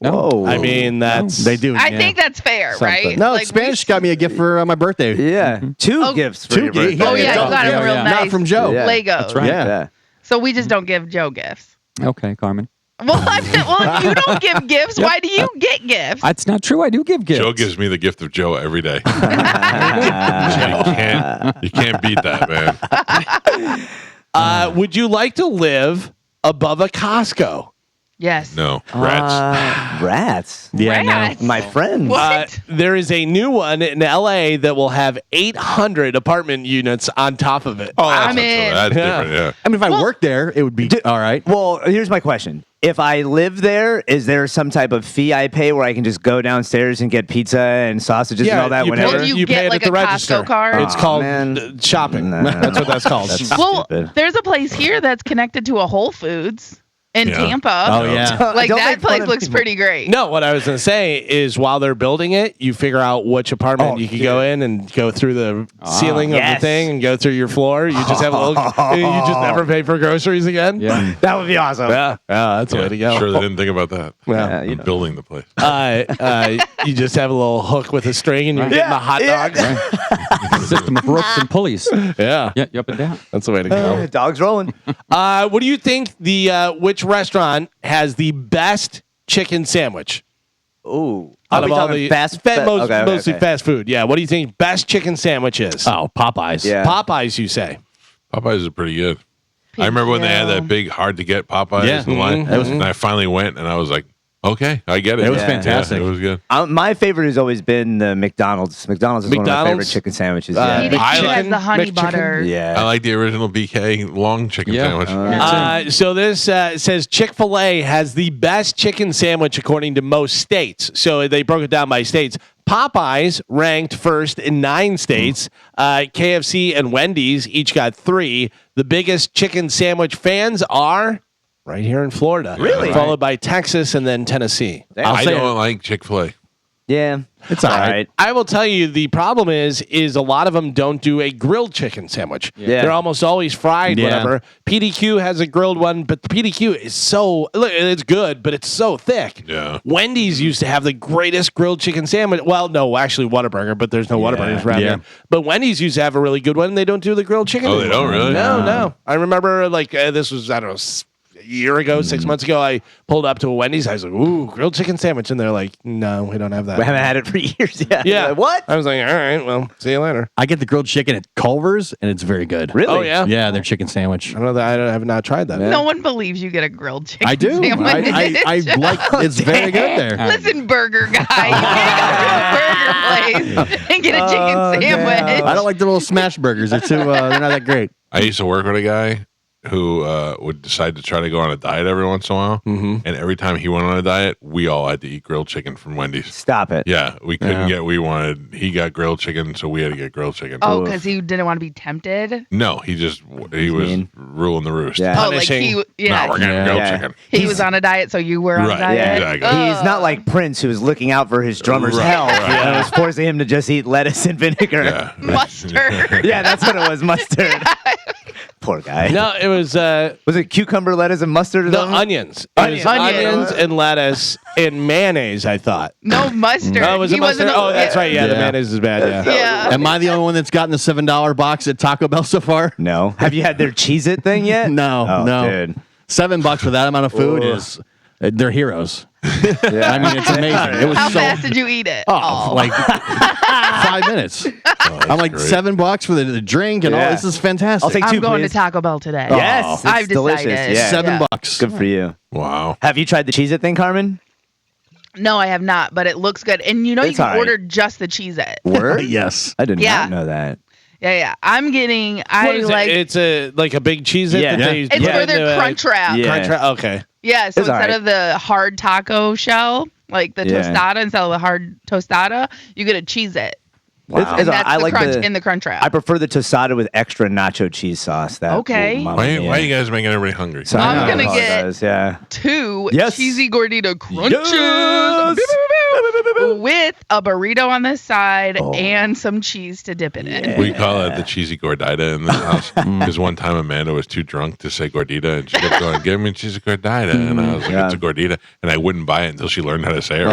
No. Whoa. I mean, that's They do. I yeah. think that's fair, right? No, Like, Spanish got me a gift for my birthday. Yeah. Two Oh, gifts for Two your gifts. birthday. Oh yeah, you got him real yeah. nice. Not from Joe. Yeah. Legos. That's right. Yeah. Yeah. So we just don't give Joe gifts. Okay, Carmen. Well, if you don't give gifts, why do you get gifts? That's not true. I do give gifts. Joe gives me the gift of Joe every day. So you can't beat that, man. would you like to live above a Costco? Yes. No, rats. Rats. Yeah, no. Rats. My friends. What? There is a new one in LA that will have 800 apartment units on top of it. Oh, that's, I'm in. that's Yeah. different. Yeah. I mean, if I worked there, it would be all right. Well, here's my question. If I live there, is there some type of fee I pay where I can just go downstairs and get pizza and sausages and all that you whenever? pay, You you get pay it like at the a Costco register. card? It's Aw, called man. shopping. No. That's what that's called. That's Well, stupid. there's a place here that's connected to a Whole Foods in Yeah. Tampa. Oh yeah. Like Don't that make fun place of looks people. pretty great. No, what I was going to say is while they're building it, you figure out which apartment Oh, you can go in and go through the ceiling of the Yes. thing and go through your floor. You just have a little, you just never pay for groceries again. Yeah. That would be awesome. Yeah, that's the way to go. Sure, they didn't think about that. Yeah. you I'm know. building the place. You just have a little hook with a string and you're getting the hot dogs. System of ropes and pulleys. Yeah, Yeah, up and down. that's the way to go. Dogs rolling. What do you think which restaurant has the best chicken sandwich? Ooh. Out Are of we all talking the fast? mostly fast food. Yeah. What do you think best chicken sandwich is? Oh, Popeyes. Yeah. Popeyes, you say? Popeyes is pretty good. I remember when they had that big, hard to get Popeyes Yeah. in the line. Mhm. And I finally went and I was like, okay, I get it. It was Yeah, fantastic. it was good. My favorite has always been the McDonald's. McDonald's is one of my favorite McDonald's? chicken sandwiches. BBQ Yeah. I has like the honey McChicken. butter. I Yeah. like the original BK long chicken Yeah. sandwich. So this says Chick-fil-A has the best chicken sandwich according to most states. So they broke it down by states. Popeyes ranked first in 9 states. KFC and Wendy's each got 3. The biggest chicken sandwich fans are right here in Florida. Really? Followed by Texas and then Tennessee. I say don't like Chick-fil-A. Yeah. It's all right. I will tell you the problem is a lot of them don't do a grilled chicken sandwich. Yeah. They're almost always fried, Yeah. whatever. PDQ has a grilled one, but the PDQ is so look, it's good, but it's so thick. Yeah. Wendy's used to have the greatest grilled chicken sandwich. Well, no, actually Whataburger, but there's no Whataburgers around Yeah. here. But Wendy's used to have a really good one. And they don't do the grilled chicken. Oh, they anymore. don't really? No. I remember this was I don't know. A year ago, 6 months ago, I pulled up to a Wendy's. I was like, "Ooh, grilled chicken sandwich," and they're like, "No, we don't have that." We haven't had it for years. Yeah. Yeah. Like, what? I was like, all right, well, see you later. I get the grilled chicken at Culver's, and it's very good. Really? Oh, yeah? Yeah, their chicken sandwich. I don't know that I have not tried that. No one believes you get a grilled chicken I do. sandwich. I like. It's very good there. Listen, burger guy, you can't go to a burger place and get a chicken sandwich. I don't like the little smash burgers. They're too. They're not that great. I used to work with a guy who would decide to try to go on a diet every once in a while. Mm-hmm. And every time he went on a diet, we all had to eat grilled chicken from Wendy's. Stop it. Yeah, we couldn't get what we wanted. He got grilled chicken, so we had to get grilled chicken. Oh, because he didn't want to be tempted. No, he was mean. ruling the roost. Yeah. Oh, like Punishing. yeah, No, we're getting grilled Yeah. chicken. he was on a diet, so you were on Right, a diet. Yeah. exactly. He's not like Prince, who was looking out for his drummer's Right, health. right. And it was forcing him to just eat lettuce and vinegar. Yeah. Mustard. Yeah, that's what it was. Mustard. Poor guy. No, it was Was it cucumber, lettuce, and mustard? Or no something? onions. It was onions and lettuce and mayonnaise. I thought. No mustard. Oh, was it mustard? Oh, that's right. Yeah, the mayonnaise is bad. Yeah. Yeah. Am I the only one that's gotten the $7 box at Taco Bell so far? No. Have you had their Cheez-It thing yet? No, Oh, no. dude. $7 for that amount of food is they're heroes. Yeah. I mean, it's amazing. It was How so fast did you eat it? like 5 minutes. I'm like great. $7 for the drink and all. Yeah. This is fantastic. I'll take I'm two, going please. to Taco Bell today. Yes, it's I've delicious. decided. Yeah. $7. Good for you. Wow. Have you tried the Cheez-It thing, Carmen? No, I have not, but it looks good. And you It's can all right. order just the Cheez-It. Word? Yes. I did Yeah. not know that. Yeah. I'm getting. What I is like. it? It's a like a big cheese. It Yeah. that they It's put for into their a- crunch wrap. Yeah. Crunch wrap. Okay. Yeah, so It's all instead right. of the hard taco shell, like the Yeah. tostada, instead of the hard tostada, you get a Cheez-It. Wow. And that's the crunch in the crunch wrap. I prefer the tostada with extra nacho cheese sauce. That Okay. Mamma Why mia. are you guys making everybody hungry? Sorry, I'm I gonna apologize, yeah. 2 Yes. cheesy gordita crunches Yes. with a burrito on the side Oh. and some cheese to dip it in. We call it the cheesy gordita in this house because one time Amanda was too drunk to say gordita and she kept going, "Give me a cheesy gordita," and I was like, Yeah. "It's a gordita," and I wouldn't buy it until she learned how to say it.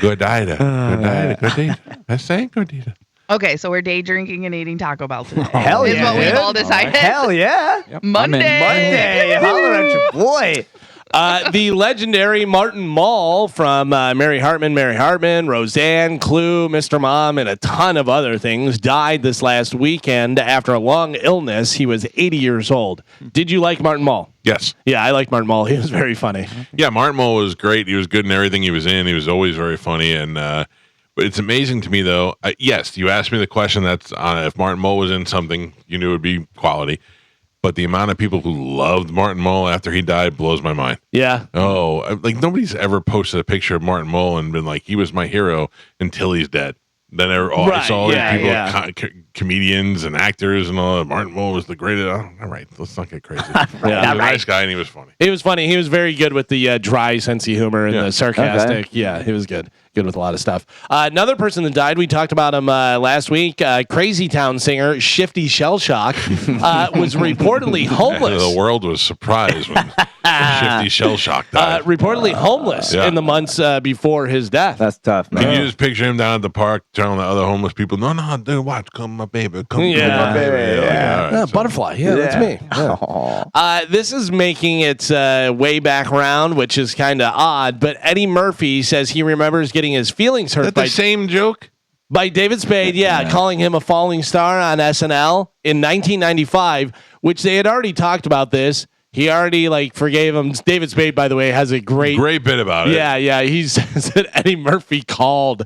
Gordita. I say gordita. Okay, so we're day drinking and eating Taco Bell today. Hell is yeah, what we've dude. all decided. Hell yeah. Monday. Monday. Holler at your boy. The legendary Martin Mull from Mary Hartman, Roseanne, Clue, Mr. Mom, and a ton of other things died this last weekend after a long illness. He was 80 years old. Did you like Martin Mull? Yes. Yeah, I like Martin Mull. He was very funny. Yeah, Martin Mull was great. He was good in everything he was in. He was always very funny. And but it's amazing to me, though. Yes, you asked me the question that's on if Martin Mull was in something, you knew it would be quality. But the amount of people who loved Martin Mull after he died blows my mind. Yeah. Oh, like nobody's ever posted a picture of Martin Mull and been like, he was my hero until he's dead. Then I saw all these people, comedians and actors and all that. Martin Mull was the greatest. Oh, all right, let's not get crazy. He was a nice guy and he was funny. He was funny. He was very good with the dry sense of humor and Yeah. the sarcastic. Yeah, he was good. Good with a lot of stuff. Another person that died, we talked about him last week. Crazy Town singer Shifty Shellshock was reportedly homeless. The world was surprised when Shifty Shellshock died. Reportedly homeless Yeah. in the months before his death. That's tough, man. Can you just picture him down at the park telling the other homeless people, no, dude, watch, come my baby, come Yeah. my baby. Yeah. Like, all right, so- Butterfly. Yeah, that's me. This is making its way back around, which is kind of odd. But Eddie Murphy says he remembers getting his feelings Is hurt that the same joke? by David Spade. Yeah, calling him a falling star on SNL in 1995, which they had already talked about this. He already forgave him. David Spade, by the way, has a great bit about it. Yeah. He says that Eddie Murphy called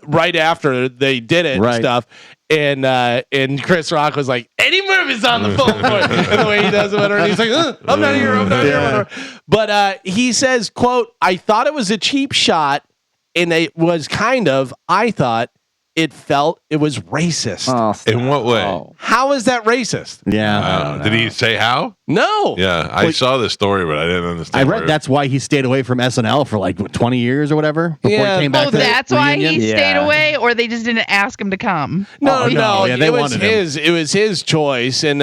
right after they did it and Right. stuff. And Chris Rock was like, Eddie Murphy's on the phone for it. And the way he does it, whatever. And he's like, I'm not here. Whatever. But he says, quote, I thought it was a cheap shot. And it was I thought it was racist. In what way? How is that racist? Yeah. Did he say how? No. Yeah, I saw this story, but I didn't understand. I read that's why he stayed away from SNL for 20 years or whatever before Yeah. he came back Oh, to the that's why he reunion. stayed away, or they just didn't ask him to come. No. yeah, they it was wanted him. It was his choice. And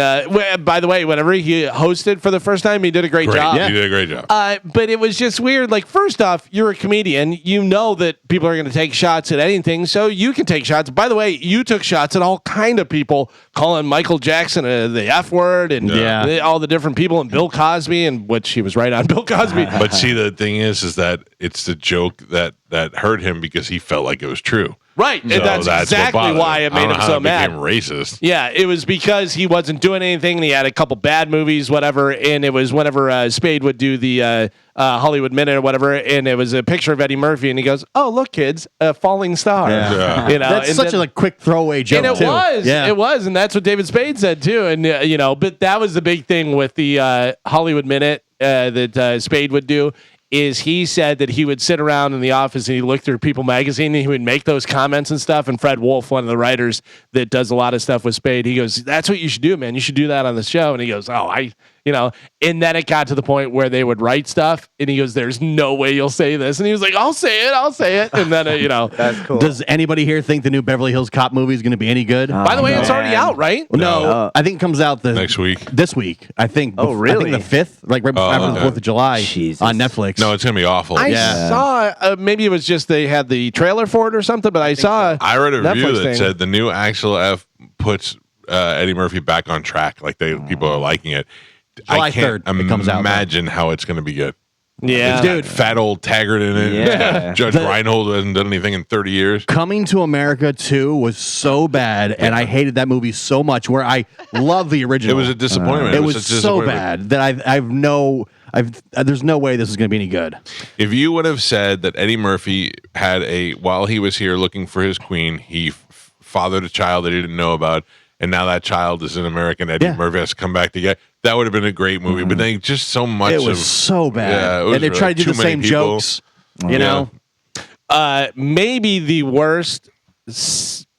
by the way, whenever he hosted for the first time, he did a great job. You did a great job. But it was just weird. First off, you're a comedian. You know that people are going to take shots at anything, so you can take shots. By the way, you took shots at all kind of people, calling Michael Jackson the F word and all the different people, and Bill Cosby, and which he was right on Bill Cosby. But see, the thing is that it's the joke that hurt him because he felt like it was true. Right, and So that's what exactly bothered why it I made don't know him how so it mad. became racist. Yeah, it was because he wasn't doing anything, and he had a couple bad movies, whatever, and it was whenever Spade would do the Hollywood Minute or whatever, and it was a picture of Eddie Murphy, and he goes, "Oh, look, kids, a falling star." Yeah. You know, That's and such then- a quick throwaway joke, and it too. was, Yeah. it was, and that's what David Spade said too. And but that was the big thing with the Hollywood Minute that Spade would do. Is he said that he would sit around in the office and he looked through People magazine and he would make those comments and stuff. And Fred Wolf, one of the writers that does a lot of stuff with Spade, he goes, "That's what you should do, man. You should do that on the show." And he goes, "Oh, And then it got to the point where they would write stuff, and he goes, "There's no way you'll say this," and he was like, "I'll say it," and then That's cool. Does anybody here think the new Beverly Hills Cop movie is going to be any good? By the way, it's already out, right? No, I think it comes out Next week. This week, I think. Oh, really? I think the 5th, like right after the 4th of July Jesus. on Netflix. No, it's gonna be awful. I saw maybe it was just they had the trailer for it or something, but I saw. I read a review Netflix that thing. said the new Axel F puts Eddie Murphy back on track. Like people are liking it. July I can't 3rd, it comes out, imagine how it's going to be good. Yeah, Dude, fat old Taggart in it. Yeah. Judge Reinhold hasn't done anything in 30 years. Coming to America 2 was so bad, and I hated that movie so much. Where I love the original. It was a disappointment. It was such a so disappointment. bad that there's no way this is going to be any good. If you would have said that Eddie Murphy had while he was here looking for his queen, he fathered a child that he didn't know about, and now that child is an American Eddie Murphy has to come back together, that would have been a great movie. But then just so much It was so bad, Yeah, it was and they really tried to do too the many same people. jokes. You know, maybe the worst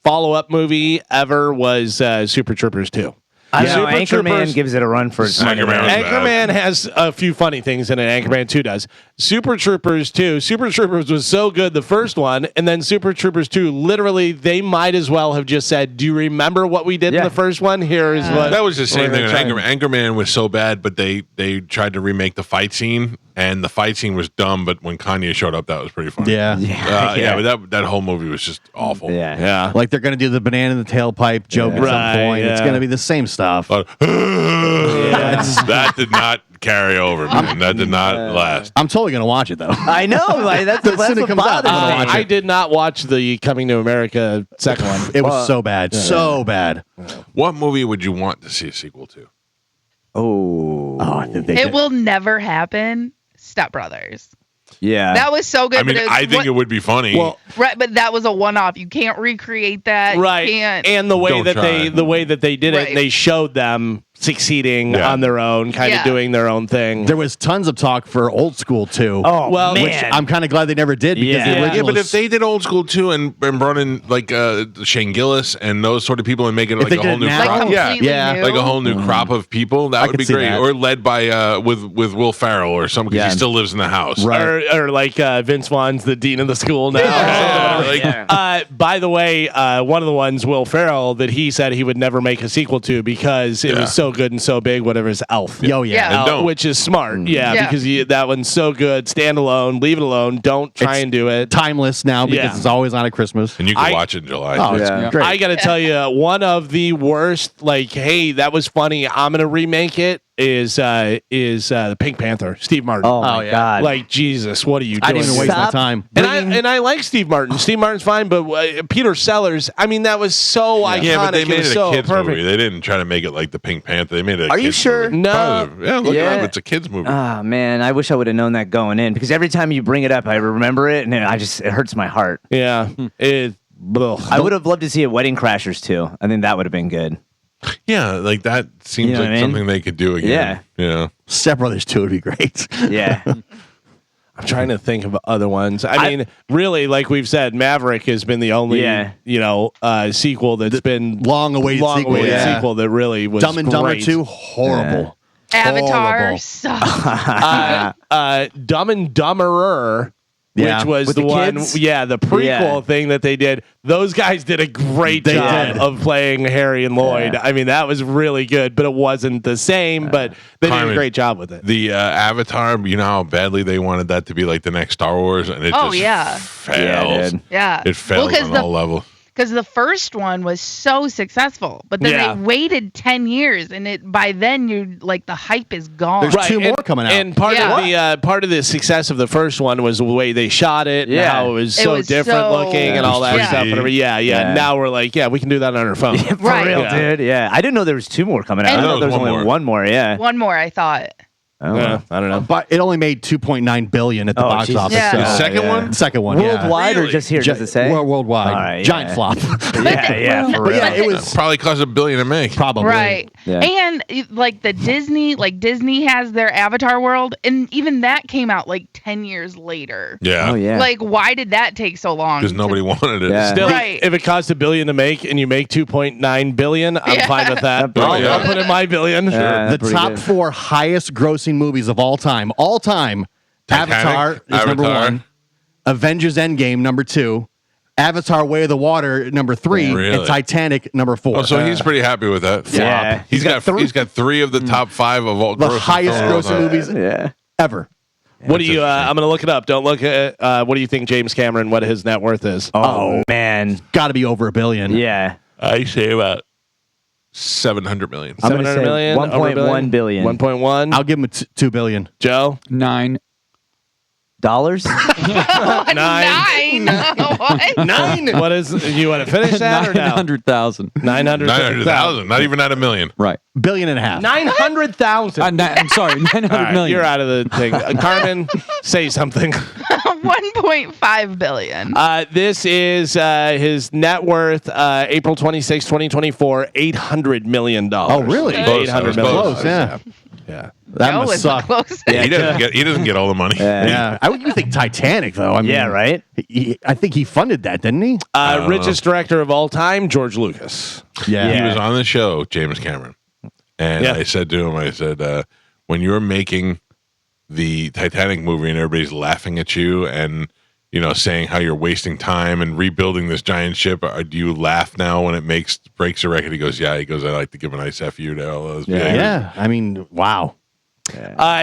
follow-up movie ever was Super Troopers 2. I know, Super Anchorman Troopers- gives it a run for its money. Anchorman was bad. Anchorman has a few funny things in it. Anchorman 2 does. Super Troopers 2. Super Troopers was so good, the first one, and then Super Troopers 2, literally, they might as well have just said, "Do you remember what we did in Yeah. the first one? Here is what." That was the same we're thing. gonna With try." Anchorman was so bad, but they tried to remake the fight scene, and the fight scene was dumb. But when Kanye showed up, that was pretty funny. yeah. But that whole movie was just awful. Yeah. Yeah. Like they're going to do the banana in the tailpipe joke at Right, some point. It's yeah. going to be the same stuff. But that did not carry over, man. That did not last. I'm totally going to watch it though. I know. Like, that's As soon as it what comes out, bothers I'm gonna me. watch I did not watch the Coming to America second one. It was so bad, so bad. What movie would you want to see a sequel to? Oh. I think they It did. will never happen. Step Brothers. Yeah. That was so good. I mean, but I think it would be funny. Well, right, but that was a one-off. You can't recreate that. Right. You can't. And the way Don't that try. the way that they did it, Right. they showed them succeeding Yeah. on their own, kind of Yeah. doing their own thing. there was tons of talk for old school too. Oh, Well, man. which I'm kind of glad they never did because Yeah. the Yeah, original. but if they did old school too and brought in like Shane Gillis and those sort of people and make it like they a did whole it new now- like crop, completely Yeah. new. like a whole new crop of people, that would could be see great. that. Or led by with Will Ferrell or something because Yeah. he still lives in the house. Right. Or like Vince Vaughn's the dean of the school now. Yeah, like, Yeah. By the way, one of the ones, Will Ferrell, that he said he would never make a sequel to because it Yeah. was so good and so big, whatever is Elf. Yo, yeah. Yeah. And don't. Which is smart. Yeah, Yeah. because that one's so good. Stand alone, leave it alone. Don't try It's and do it. Timeless now because Yeah. it's always on at Christmas. and you can I- watch it in July. Oh, it's Yeah. great. I got to tell you, one of the worst, like, hey, that was funny, I'm going to remake it, is the Pink Panther, Steve Martin. Oh, my yeah. God. Like, Jesus, what are you doing? I didn't even waste my Stop. time. And I like Steve Martin. Steve Martin's fine, but Peter Sellers, I mean, that was so iconic. Yeah, but they made was it a so kids perfect. movie. They didn't try to make it like the Pink Panther. They made it. A Are you kids sure? Movie. No. Positive. Yeah, look it Yeah. up. It's a kids movie. Ah, man, I wish I would have known that going in because every time you bring it up, I remember it and it hurts my heart. Yeah. I would have loved to see a Wedding Crashers too. I think that would have been good. Yeah, like that seems You know like what I mean? something they could do again. Yeah. Step Brothers 2 would be great. Yeah. I'm trying to think of other ones. I mean, really, like we've said, Maverick has been the only, Yeah. sequel that's been Long-awaited sequel, yeah. sequel that really was Dumb and Dumber great. 2, horrible. Avatar Horrible. sucks. Dumb and Dumberer, Yeah. which was With the the one, kids? the prequel Yeah. thing that they did. Those guys did a great They job did. of playing Harry and Lloyd. Yeah. I mean, that was really good, but it wasn't the same. But they did a Carmen, great job with it. The Avatar, you know how badly they wanted that to be like the next Star Wars, and it Oh, just yeah. fails. dude. Yeah. It fails on all levels. Because the first one was so successful, but then Yeah. they waited 10 years, and by then you're like the hype is gone. There's two more coming out. And part Yeah. of the part of the success of the first one was the way they shot it, and Yeah. how it was It so was different so- looking, and all that Yeah. stuff. Whatever. Yeah. Yeah. Now we're like, we can do that on our phone. For Right. real, Yeah. dude. Yeah. I didn't know there was two more coming out. And- I I thought know there was there's only one more. one more. Yeah. One more, I thought. Oh. Yeah, I don't know. But it only made 2.9 billion at the Oh, box Jesus. office. Yeah. so- The second one? Second one, yeah. Worldwide or Really? just here? Does it say? Worldwide. All right, Giant yeah. flop. Yeah, yeah. For But real. yeah, it was Probably cost $1 billion to make. probably. Right. Yeah. And like Disney has their Avatar world, and even that came out like 10 years later. Yeah. Oh yeah. Like, why did that take so long? Because nobody wanted it. Yeah. Still, Right. if it costs $1 billion to make and you make 2.9 billion, I'm fine with that. Oh, yeah. I'll put in my billion. Yeah, The pretty top good. 4 highest grossing movies of all time. Titanic, Avatar is number Avatar. 1. Avengers Endgame number 2. Avatar Way of the Water number 3. Really? And Titanic number 4. Oh, so he's pretty happy with that. Flop. Yeah. He's got 3 of the top 5 of all the grossing highest films of all grossing time. movies Yeah. ever. What do you? I'm going to look it up. Don't look at. What do you think, James Cameron? What his net worth is? Oh man. Got to be over $1 billion. Yeah. I say about 700 million. I'm gonna 700 say million. 1.1 billion. 1.1. I'll give him $2 billion. Joe. $9. Nine. What? 9. What is? You want to finish that or no? 900,000. 900,000, not even at $1 million. Right. Billion and a half. 900,000. I'm sorry, 900 All right, million. you're out of the thing. Carmen, say something. 1.5 billion. This is his net worth, April 26, 2024, $800 million. Oh, really? Close, that $800 was million. close. Close, yeah. Yeah. That Joe must was suck. close. He doesn't get all the money. Yeah. I would think Titanic, though. I mean, Yeah, right? I think he funded that, didn't he? Richest director of all time, George Lucas. Yeah. He was on the show, James Cameron. And Yeah. I said to him, when you're making the Titanic movie and everybody's laughing at you and, saying how you're wasting time and rebuilding this giant ship, do you laugh now when it breaks a record? He goes, yeah. He goes, I like to give a nice FU to all those. Yeah. I mean, wow.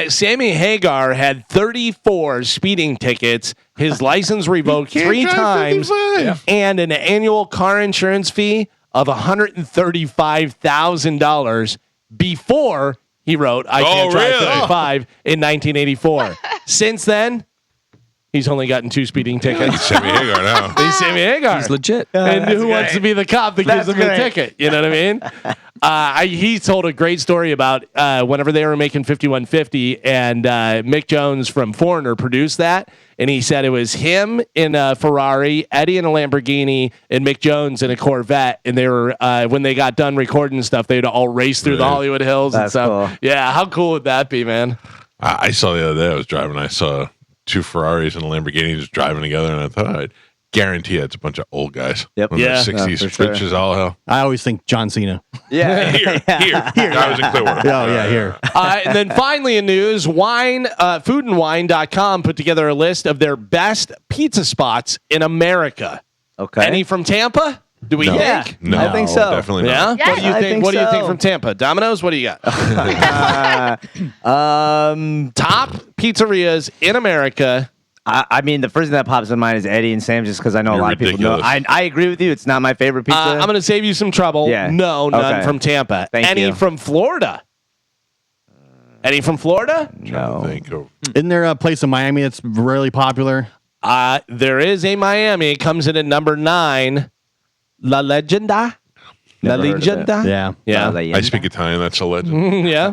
Sammy Hagar had 34 speeding tickets, his license revoked 3 times, 55. and an annual car insurance fee of $135,000 before he wrote I Can't Drive really? 55 in 1984. Since then, he's only gotten 2 speeding tickets. Sammy Hagar now. He's Sammy Hagar. He's legit. And who wants to be the cop that gives That's him the great. ticket? You know what I mean? He told a great story about whenever they were making 5150 and Mick Jones from Foreigner produced that. And he said it was him in a Ferrari, Eddie in a Lamborghini, and Mick Jones in a Corvette. And they were, when they got done recording stuff, they'd all race through the Really? Hollywood Hills and That's stuff. cool. Yeah, how cool would that be, man? I saw the other day, I was driving, I saw 2 Ferraris and a Lamborghini just driving together, and I thought, I'd guarantee it's a bunch of old guys. Yep. In their Yeah. 60s, for sure. rich as all hell. I always think John Cena. Yeah. Here. I was in Clearwater. Oh, yeah, here. And then finally in news, foodandwine.com put together a list of their best pizza spots in America. Okay. Any from Tampa? Do we think? No, I think so. Definitely Yeah? not. Yes. What do you I think? think What do you think so. from Tampa? Domino's, what do you got? Um, Top pizzerias in America. I mean, the first thing that pops in mind is Eddie and Sam, just because I know You're a lot of people know. ridiculous. I agree with you. It's not my favorite pizza. I'm going to save you some trouble. Yeah. No, none Okay. from Tampa. Thank Any you. from Florida? Any from Florida? no. Isn't there a place in Miami that's really popular? There is a Miami. It comes in at number 9. La Legenda. La Never heard of it. Legenda. Yeah. Yeah. I speak Italian. That's a legend. Yeah.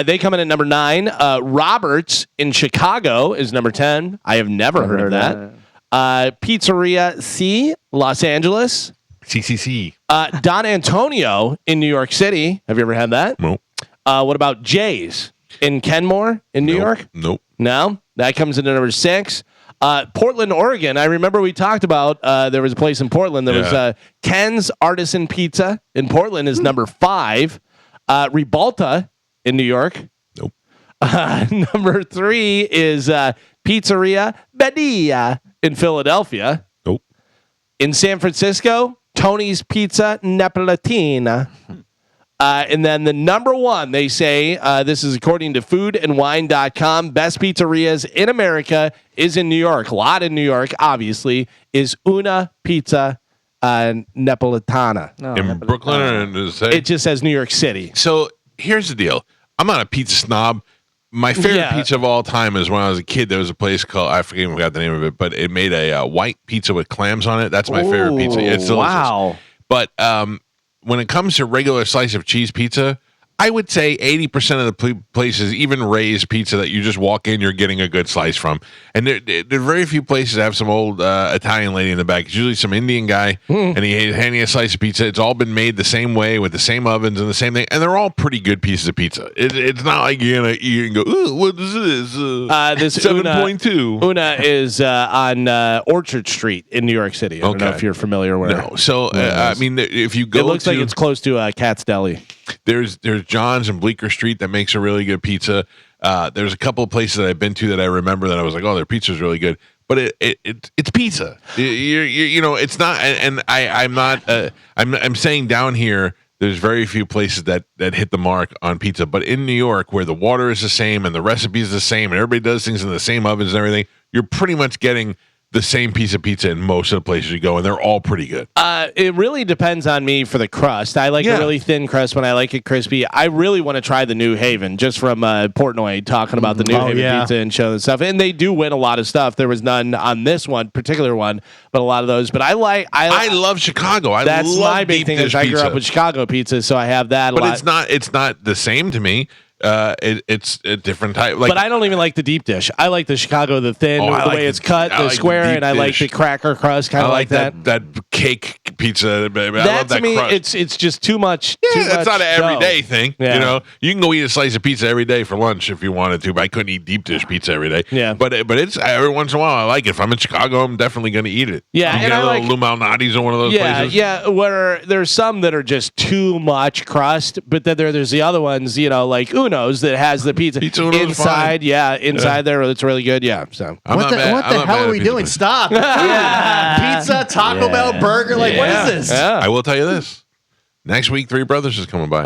They come in at number 9. Roberts in Chicago is number 10. I have never heard of that. Pizzeria C, Los Angeles. CCC. Don Antonio in New York City. Have you ever had that? Nope. What about Jay's in Kenmore in New York? Nope. No. That comes in at number 6. Portland, Oregon. I remember we talked about there was a place in Portland. There was Ken's Artisan Pizza in Portland is number 5. Ribalta in New York. Nope. Number 3 is Pizzeria Badia in Philadelphia. Nope. In San Francisco, Tony's Pizza Napolitana. And then the number 1, they say, this is according to foodandwine.com, best pizzerias in America is in New York. A lot in New York, obviously, is Una Pizza Napolitana. In Brooklyn, or does it say? It just says New York City. So here's the deal. I'm not a pizza snob. My favorite Yeah. pizza of all time is when I was a kid. There was a place called, I forget the name of it, but it made a white pizza with clams on it. That's my favorite pizza. It's delicious. Wow. But when it comes to regular slice of cheese pizza, I would say 80% of the places even raise pizza that you just walk in, you're getting a good slice from. And there are very few places that have some old Italian lady in the back. It's usually some Indian guy, and he's handing a slice of pizza. It's all been made the same way with the same ovens and the same thing. And they're all pretty good pieces of pizza. It's not like you're going to eat and go, ooh, what is this? This 7.2. Una is on Orchard Street in New York City. I don't know if you're familiar with No. So, I mean, if you go it looks like it's close to Cat's Deli. There's John's and Bleecker Street that makes a really good pizza. There's a couple of places that I've been to that I remember that I was like, oh, their pizza's really good. But it's pizza. You know, it's not. And I'm not. I'm saying down here, there's very few places that hit the mark on pizza. But in New York, where the water is the same and the recipe is the same and everybody does things in the same ovens and everything, you're pretty much getting the same piece of pizza in most of the places you go, and they're all pretty good. It really depends on me for the crust. I like a really thin crust when I like it crispy. I really want to try the New Haven, just from Portnoy talking about the New Haven pizza and showing stuff. And they do win a lot of stuff. There was none on this particular one, but a lot of those. But I love Chicago. That's love my big thing. Is I grew up with Chicago pizza, so I have that. But it's not the same to me. It's a different type. But I don't even like the deep dish. I like the Chicago, the thin, the way it's cut, the square, and I like the cracker crust, kind of like that. That cake pizza. I love that to me, crust. It's just too much. Yeah, too that's much not an everyday thing. Yeah. You know, you can go eat a slice of pizza every day for lunch if you wanted to. But I couldn't eat deep dish pizza every day. Yeah, but it's every once in a while I like it. If I'm in Chicago, I'm definitely going to eat it. Yeah, you and get I a like little Lou Malnati's or one of those places. Yeah, where there's some that are just too much crust, but then there's the other ones, you know, like Uno's that has the pizza inside. Inside there, it's really good. Yeah. So what the hell are we doing? Stop. Pizza, Taco Bell, burger. Like, what is this? Yeah. I will tell you this. Next week, Three Brothers is coming by.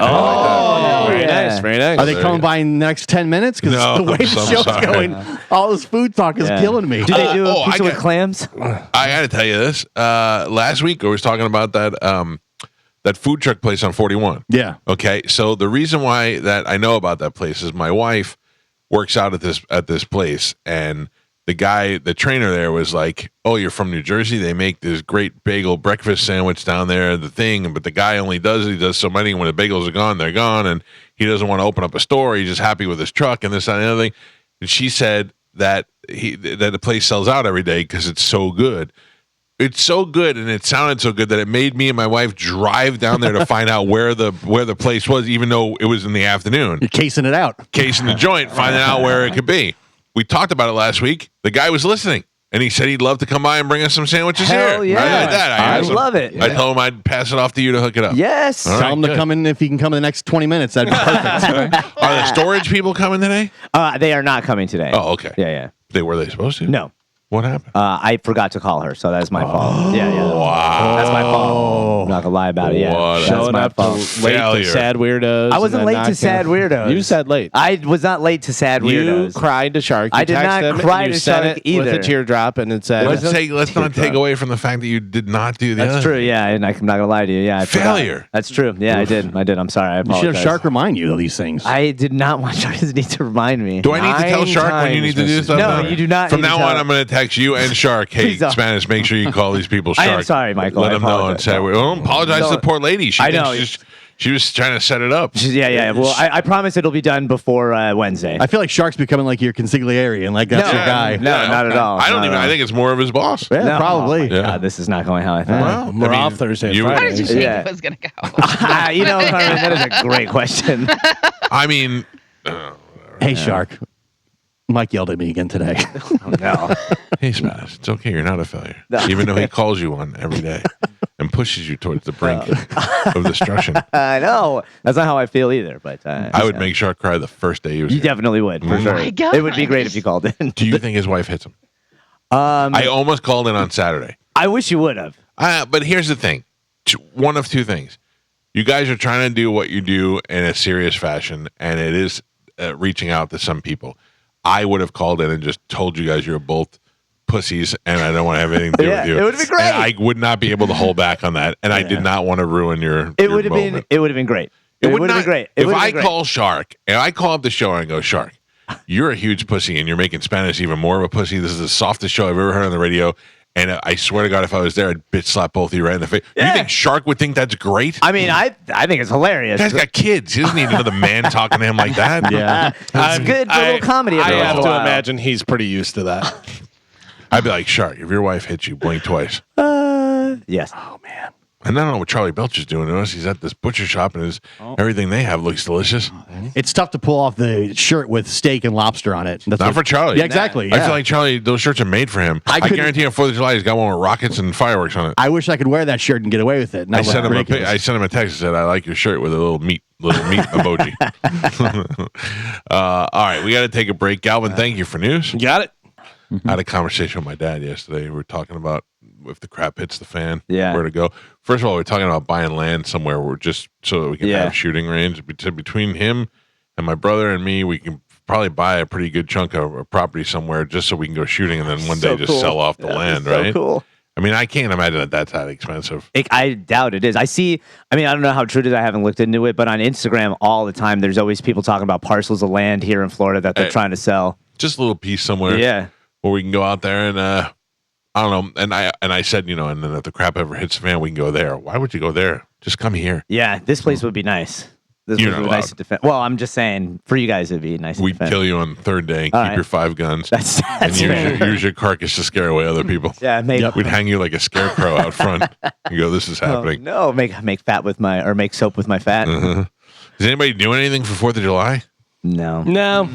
Very nice. Very nice. Are they coming by in the next 10 minutes? Because No, the way the show's going, all this food talk is killing me. Do they do a pizza with clams? I got to tell you this. Last week, I was talking about that food truck place on 41. Yeah. Okay. So the reason why that I know about that place is my wife works out at this place, and the trainer there was like, "Oh, you're from New Jersey? They make this great bagel breakfast sandwich down there, the thing, but the guy only does so many. When the bagels are gone, they're gone, and he doesn't want to open up a store. He's just happy with his truck and this and the other thing." And she said that the place sells out every day because it's so good. It's so good, and it sounded so good that it made me and my wife drive down there to find out where the place was, even though it was in the afternoon. You're casing it out. Casing the joint, finding out where it could be. We talked about it last week. The guy was listening, and he said he'd love to come by and bring us some sandwiches Hell here. yeah. Right like that. I love it. I told him I'd pass it off to you to hook it up. Yes. All Tell right, him to good. come in if he can come in the next 20 minutes. That'd be perfect. Are the storage people coming today? They are not coming today. Oh, okay. Yeah. Were they supposed to? No. What happened? I forgot to call her, so that's my fault. Yeah. Wow. That's my fault. I'm not gonna lie about it. Yeah, What a- that's Showing my up fault. late Failure. to Sad Weirdos. I wasn't and late then to not Sad gonna- Weirdos. You said late. I was not late to Sad You Weirdos. cried to Shark. You I did texted not him, cry you to sent Shark it with either. a teardrop, and it said, Let's not take away from the fact that you did not do the That's other true. thing. Yeah, and I'm not gonna lie to you. Yeah, I forgot. Failure. That's true. Yeah, I did. I'm sorry. I You apologize. should have Shark remind you of these things. I did not want Shark to need to remind me. Do I need to tell 9 Shark when you times, need to do Mrs. stuff? No, now? you do not From need to now tell- on, I'm going to text you and Shark. Hey, Please don't. Spanish, make sure you call these people I Shark. am sorry, Michael. Let I them know and apologize. say, well, apologize to the No. poor lady. I know. She was trying to set it up. Yeah. Well, I promise it'll be done before Wednesday. I feel like Shark's becoming like your consigliere, and like that's No. your guy. No, not at all. I don't Not even. at all. I think it's more of his boss. Yeah, No. probably. Oh my Yeah. God, this is not going how I thought. Well, We're I mean, off Thursday and you- How did you think Yeah. it was gonna go? You know, Carmen, that is a great question. I mean, Hey, Shark. Mike yelled at me again today. No. hey, Spanish, it's okay. You're not a failure. Even though he calls you one every day and pushes you towards the brink of destruction. I know. That's not how I feel either. But I would make Shark cry the first day he was You here. definitely would, for sure. my God. It would be great if you called in. Do you think his wife hits him? I almost called in on Saturday. I wish you would have. But here's the thing. One of two things. You guys are trying to do what you do in a serious fashion, and it is reaching out to some people. I would have called in and just told you guys you're both pussies, and I don't want to have anything to do Yeah, with you. it would've been great. And I would not be able to hold back on that, and I did not want to ruin your. It your would have been. moment. It would have been great. It would have been great. It If would've I been great. call Shark and I call up the show and go, Shark, you're a huge pussy, and you're making Spanish even more of a pussy. This is the softest show I've ever heard on the radio, And I swear to God, if I was there, I'd bitch slap both of you right in the face. You think Shark would think that's great? I mean, I think it's hilarious. The guy's got kids. He doesn't need another man talking to him like that. Yeah. It's good for a little comedy. I every once have in a to while. imagine he's pretty used to that. I'd be like, Shark, if your wife hits you, blink twice. Yes. Oh man. And I don't know what Charlie Belcher's doing to us. He's at this butcher shop, and everything they have looks delicious. It's tough to pull off the shirt with steak and lobster on it. That's Not for Charlie. Yeah, exactly. I Yeah. feel like Charlie, those shirts are made for him. I couldn't- guarantee on 4th of July, he's got one with rockets and fireworks on it. I wish I could wear that shirt and get away with it. I sent him a text that said, I like your shirt with a little meat emoji. All right, we got to take a break. Galvin, thank you for news. You got it? I had a conversation with my dad yesterday. We were talking about if the crap hits the fan, Yeah. where to go. First of all, we're talking about buying land somewhere where just so that we can have shooting range. Between him and my brother and me, we can probably buy a pretty good chunk of a property somewhere just so we can go shooting and then one day just sell off the land, right? Cool. I mean, I can't imagine that that's that expensive. I doubt it is. I don't know how true it is. I haven't looked into it, but on Instagram all the time, there's always people talking about parcels of land here in Florida that they're trying to sell. Just a little piece somewhere. Yeah. Where we can go out there and I don't know. And I said, and then if the crap ever hits the fan, we can go there. Why would you go there? Just come here. Yeah, this place would be nice. This You're place would not be nice allowed. to defend. Well, I'm just saying, for you guys, it'd be nice to We'd defend. kill you on the third day and All keep right. your 5 guns. That's and fair. use your carcass to scare away other people. Yeah, make We'd hang you like a scarecrow out front. You go, this is happening. no, make fat with my or make soap with my fat. Does anybody do anything for 4th of July? No. No.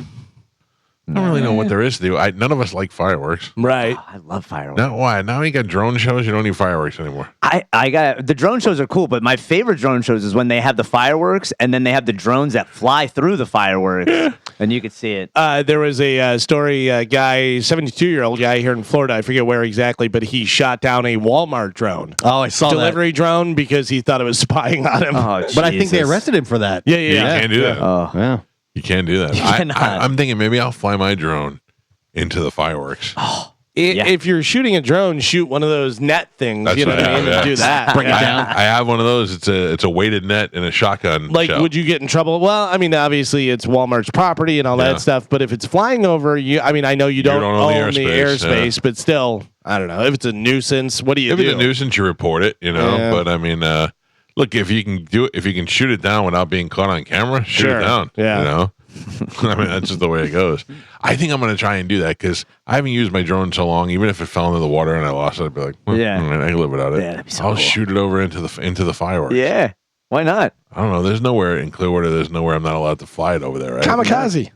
I don't really know what there is to do. None of us like fireworks. Right. I love fireworks. No, why? Now you got drone shows. You don't need fireworks anymore. I got the drone shows are cool, but my favorite drone shows is when they have the fireworks and then they have the drones that fly through the fireworks, and you could see it. There was a story, guy, 72-year-old guy here in Florida. I forget where exactly, but he shot down a Walmart drone. Oh, I saw Delivery drone because he thought it was spying on him. Oh, But I think they Jesus. arrested him for that. Yeah. You can't do that. Oh, Yeah. You can't do that. cannot. I'm thinking maybe I'll fly my drone into the fireworks. If you're shooting a drone, shoot one of those net things. That's You know what what I I mean? have, yeah. Do that. Bring it Yeah. down. I have one of those. It's a weighted net and a shotgun. Like, shell. would you get in trouble? Well, I mean, obviously it's Walmart's property and all Yeah. that stuff. But if it's flying over, I know you don't own the airspace, but still, I don't know. If it's a nuisance, what do you If do? it's a nuisance, you report it. Yeah. But I mean, look, if you can shoot it down without being caught on camera, shoot Sure. it down. Yeah. I mean, that's just the way it goes. I think I'm going to try and do that because I haven't used my drone so long. Even if it fell into the water and I lost it, I'd be like, Yeah. all right, I can live without it. Yeah, that'd be so I'll cool. shoot it over into the fireworks. yeah. Why not? I don't know. There's nowhere in Clearwater. There's nowhere I'm not allowed to fly it over there, right? Kamikaze.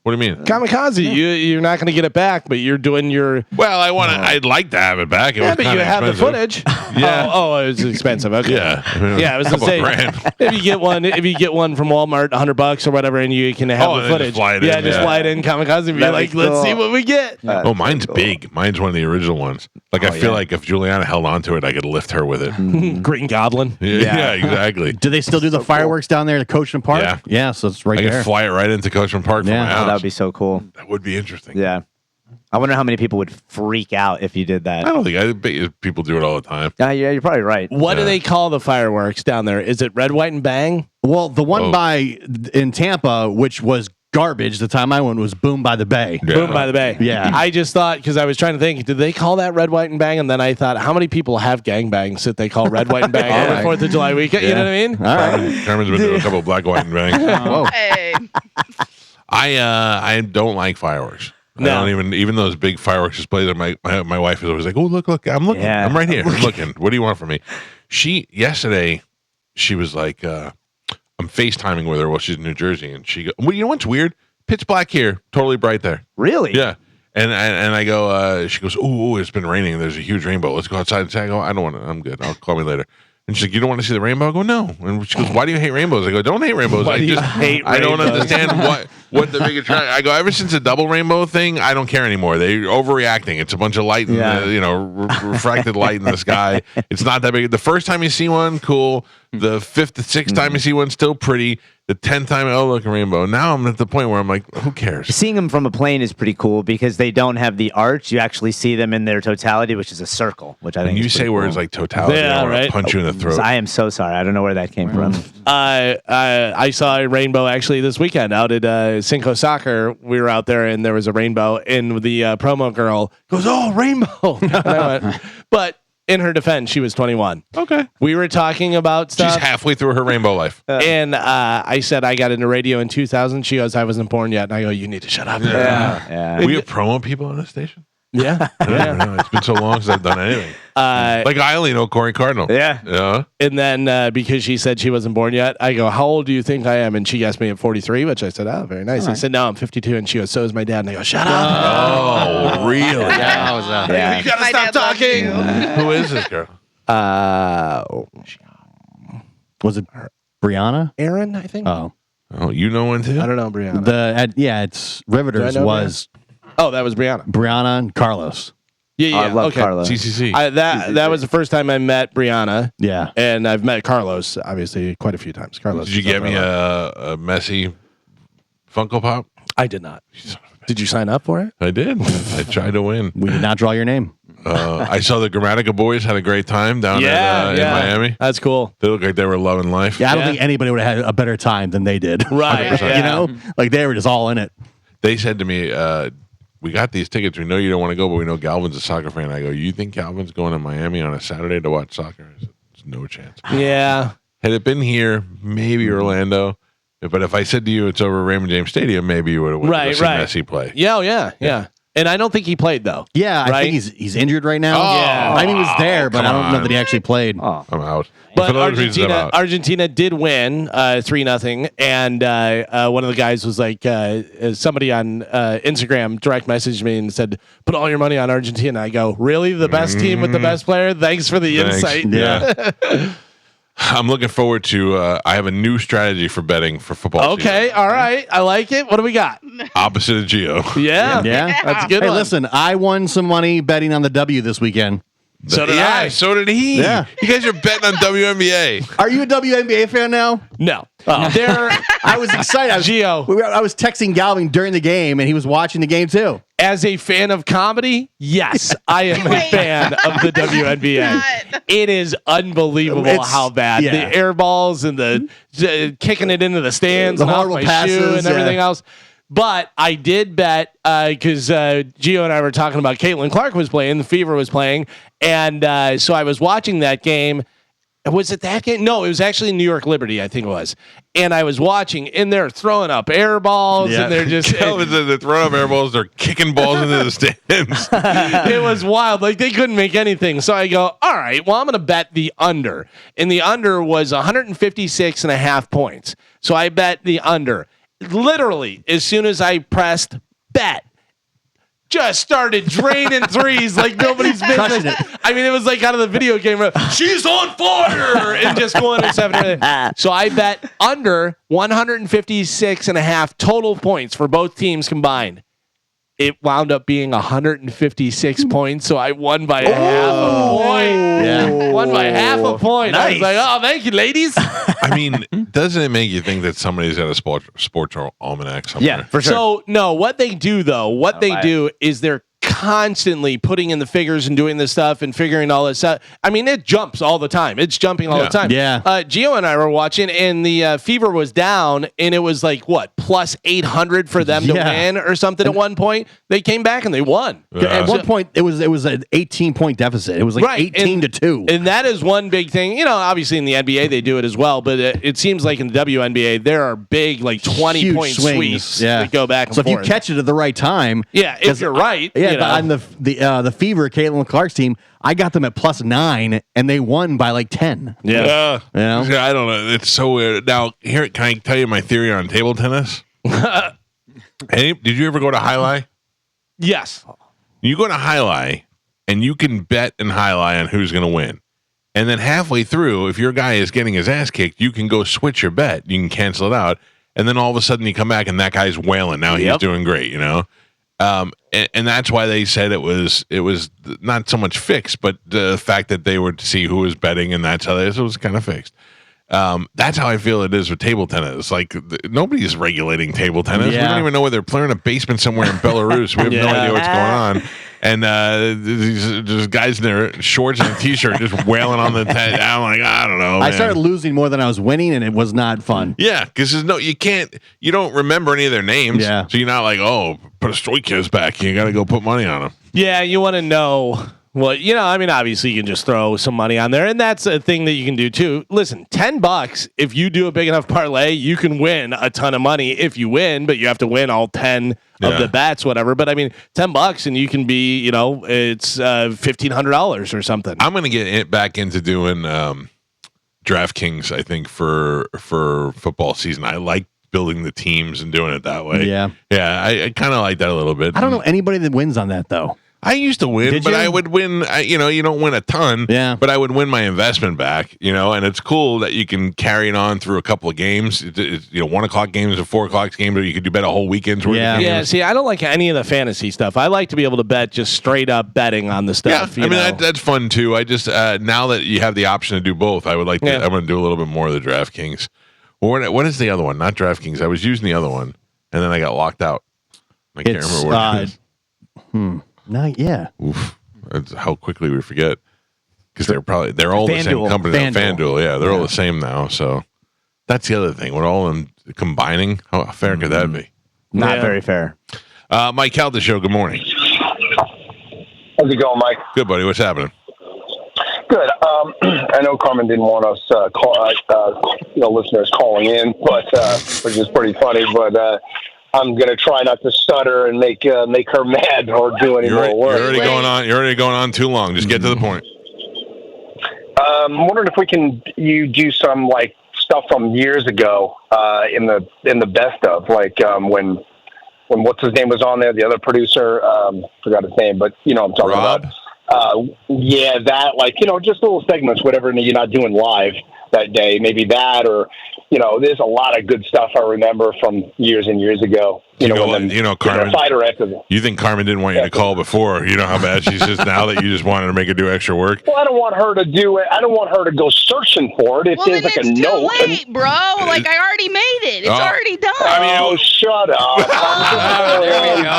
What do you mean? Kamikaze. You're not going to get it back, but you're doing your. Well, I'd like to have it back. It Yeah, was but you kinda have the expensive. footage. Yeah. Oh, it was expensive. Okay. Yeah. I mean, Yeah, I was a gonna couple say grand. if you get one from Walmart, $100 or whatever, and you can have Oh, the and then footage. just fly it yeah, in, just yeah. fly it in Kamikaze. Be That'd like, be let's cool. see what we get. Oh, mine's big. Mine's one of the original ones. Like I feel yeah. like if Juliana held onto it, I could lift her with it. Green Goblin. Yeah, exactly. Do they still do the fireworks down there at Coachman Park? Yeah. Yeah, so it's right I there. could fly it right into Coachman Park from Yeah. my Oh, house. That would be so cool. That would be interesting. Yeah. I wonder how many people would freak out if you did that. I don't think I bet people do it all the time. Yeah, you're probably right. What do Yeah. they call the fireworks down there? Is it red, white, and bang? Well, the one Oh. in Tampa, which was garbage the time I went, was Boom by the Bay. Yeah. Boom by the Bay. Yeah. I just thought, because I was trying to think, did they call that red, white, and bang? And then I thought, how many people have gangbangs that they call red, white, and bang on the 4th of July weekend? You know what I mean? All right. Carmen's been doing a couple of black, white, and bang. Whoa. Hey. I don't like fireworks. No. I don't even those big fireworks displays. My wife is always like, "Oh, look! I'm looking. Yeah. I'm right here. I'm looking. What do you want from me?" Yesterday, she was like, "I'm FaceTiming with her while she's in New Jersey," and she go, "Well, you know what's weird? Pitch black here, totally bright there." Really? Yeah. And I go, she goes, "Ooh, it's been raining. There's a huge rainbow. Let's go outside and say." I go, "I don't want to. I'm good. I'll call me later." And she's like, "You don't want to see the rainbow?" I go, "No." And she goes, "Why do you hate rainbows?" I go, "Don't hate rainbows. Why I do you just hate I don't rainbows?" understand what the big attraction." I go, "Ever since the double rainbow thing, I don't care anymore. They're overreacting. It's a bunch of light, in Yeah. the, refracted light in the sky. It's not that big. The first time you see one, cool. The fifth, the sixth time I see one, still pretty. The 10th time, oh, look, a rainbow. Now I'm at the point where I'm like, who cares? Seeing them from a plane is pretty cool because they don't have the arch. You actually see them in their totality, which is a circle, which I think When you is say pretty words cool. like totality, Yeah, I want right. to punch you in the throat. I am so sorry. I don't know where that came from. I saw a rainbow actually this weekend out at Cinco Soccer. We were out there and there was a rainbow, and the promo girl goes, "Oh, rainbow!" And I went, but in her defense, she was 21. Okay. We were talking about stuff. She's halfway through her rainbow life. And I said I got into radio in 2000. She goes, I wasn't born yet. And I go, you need to shut up. Yeah. We have promo people on the station? Yeah. I don't know. It's been so long since I've done anything. Like I only know Corey Cardinal. Yeah. Yeah. And then because she said she wasn't born yet, I go, how old do you think I am? And she guessed me at 43, which I said, oh, very nice. I said, no, I'm 52. And she goes, so is my dad. And I go, shut up. Oh, really? Yeah. You got to My stop dad loves talking. you. Who is this girl? Was it Brianna? Aaron, I think. Oh, Oh, you know one too? I don't know, Brianna. it's Riveters Do I know was Oh, that was Brianna. Brianna and Carlos. Yeah, I love okay. Carlos. CCC. That was the first time I met Brianna, Yeah. and I've met Carlos obviously quite a few times. Carlos, Did you get me a messy Funko Pop? I did not. Did you sign up for it? I did. I tried to win. We did not draw your name. I saw the Grammatica boys had a great time down in Miami. That's cool. They looked like they were loving life. Yeah, I don't Yeah. think anybody would have had a better time than they did. Right, 100%. yeah. You know, like they were just all in it. They said to me, we got these tickets. We know you don't want to go, but we know Galvin's a soccer fan. I go, you think Galvin's going to Miami on a Saturday to watch soccer? I said, there's no chance. Yeah. Had it been here, maybe Orlando. But if I said to you it's over Raymond James Stadium, maybe you would have went Right, to see right. Messi play. Yeah. And I don't think he played though. Yeah, I Right? think he's injured right now. Oh, Yeah. I mean, he was there, but I come don't know on. that he actually played. Oh. I'm out. But For those reasons, I'm out. Argentina did win 3-0, and one of the guys was like, somebody on Instagram direct messaged me and said, "Put all your money on Argentina." I go, "Really? The best team with the best player? Thanks for the Thanks. insight." Yeah. I'm looking forward to. I have a new strategy for betting for football. Okay, season. all right, I like it. What do we got? Opposite of Geo. Yeah, Yeah. that's a good. Hey, one. listen, I won some money betting on the W this weekend. So did I. So did he. Yeah. You guys are betting on WNBA. Are you a WNBA fan now? No, There, I was excited. I was texting Galvin during the game, and he was watching the game too. as a fan of comedy, yes, I am a Wait. fan of the WNBA. God. It is unbelievable It's- how bad yeah. the air balls and the kicking it into the stands The and off horrible my passes, shoe and yeah. everything else. But I did bet because Gio and I were talking about Caitlin Clark was playing, the Fever was playing, and so I was watching that game. Was it that game? No, it was actually New York Liberty, I think it was. And I was watching, and they're throwing up air balls, Yeah. and they're just. They're throwing up air balls. They're kicking balls into the stands. It was wild. Like they couldn't make anything. So I go, all right, well, I'm going to bet the under. And the under was 156.5 points. So I bet the under. Literally, as soon as I pressed bet, just started draining threes like nobody's Crushing business. it. I mean, it was like out of the video game. She's on fire! And just going to 7. So I bet under 156.5 total points for both teams combined. It wound up being 156 points, so I won by a half a point. Yeah. Won by half a point. I was like, oh, thank you, ladies. I mean, doesn't it make you think that somebody's got a sports almanac somewhere? Yeah, for sure. So, no, what they do, though, is they're constantly putting in the figures and doing this stuff and figuring all this out. I mean, it jumps all the time. It's jumping all the time. Yeah. Gio and I were watching, and the Fever was down, and it was like, what, plus 800 for them to Yeah. win or something at one point. They came back and they won. At one point, it was an 18-point deficit. It was like Right, 18 to 2. And that is one big thing. You know, obviously in the NBA they do it as well, but it seems like in the WNBA there are big, like 20-point Huge sweeps Yeah. that go back and so forth. if you catch it at the right time, yeah, if you're right. yeah. you But know. on the Fever, Caitlin Clark's team, I got them at +9, and they won by like 10. Yeah. Yeah. Yeah, I don't know. It's so weird. Now, here, can I tell you my theory on table tennis? Did you ever go to Highlight? Yes. You go to Highlight, and you can bet in Highlight on who's going to win. And then halfway through, if your guy is getting his ass kicked, you can go switch your bet. You can cancel it out. And then all of a sudden you come back and that guy's wailing. Now he's doing great, you know? And that's why they said it was not so much fixed, but the fact that they would see who was betting, and that's how it was kind of fixed. That's how I feel it is with table tennis. Like nobody's regulating table tennis. We don't even know where they're playing in a basement somewhere in Belarus. We have no idea what's going on. And there's guys in their shorts and a t-shirt just wailing on the tent. I'm like, I don't know. I man. started losing more than I was winning, and it was not fun. Yeah, because you don't remember any of their names. Yeah. So you're not like, oh, put a Stoikos back. You got to go put money on them. Yeah, you want to know. Well, obviously you can just throw some money on there, and that's a thing that you can do too. Listen, $10, if you do a big enough parlay, you can win a ton of money if you win, but you have to win all 10 of the bets, whatever. But $10 and you can be, it's $1,500 or something. I'm going to get back into doing DraftKings, I think, for football season. I like building the teams and doing it that way. Yeah. Yeah, I kind of like that a little bit. I don't know anybody that wins on that, though. I used to win, Did but you? I would win. You don't win a ton, but I would win my investment back. And it's cool that you can carry it on through a couple of games. 1 o'clock games or 4 o'clock games, or you could do bet a whole weekend's worth of games. Yeah, see, I don't like any of the fantasy stuff. I like to be able to bet just straight up betting on the stuff. Yeah, that's fun too. I just now that you have the option to do both, I would like to. I'm going to do a little bit more of the DraftKings. What is the other one? Not DraftKings. I was using the other one, and then I got locked out. I can't remember what it is. Oof. That's how quickly we forget, because they're all the same company. FanDuel, yeah, they're all the same now. So that's the other thing. With all of them combining, how fair could that be? Not very fair. Mike Calta Show. Good morning. How's it going, Mike? Good, buddy. What's happening? Good. I know Carmen didn't want us listeners calling in, but which is pretty funny. But I'm gonna try not to stutter and make her mad or do any more work. You're already going on too long. Just get to the point. I'm wondering if you do some like stuff from years ago in the best of, like when what's his name was on there, the other producer, forgot his name, but I'm talking Rob? about. That, like, just little segments, whatever you're not doing live that day, maybe that, or, there's a lot of good stuff I remember from years and years ago. Carmen, fighter after the, you think Carmen didn't want you to call before? You know how bad she's just now that you just wanted to make her do extra work? Well, I don't want her to do it. I don't want her to go searching for it. If there's like a note. Too late, bro. Like, I already made it. It's already done. Shut up.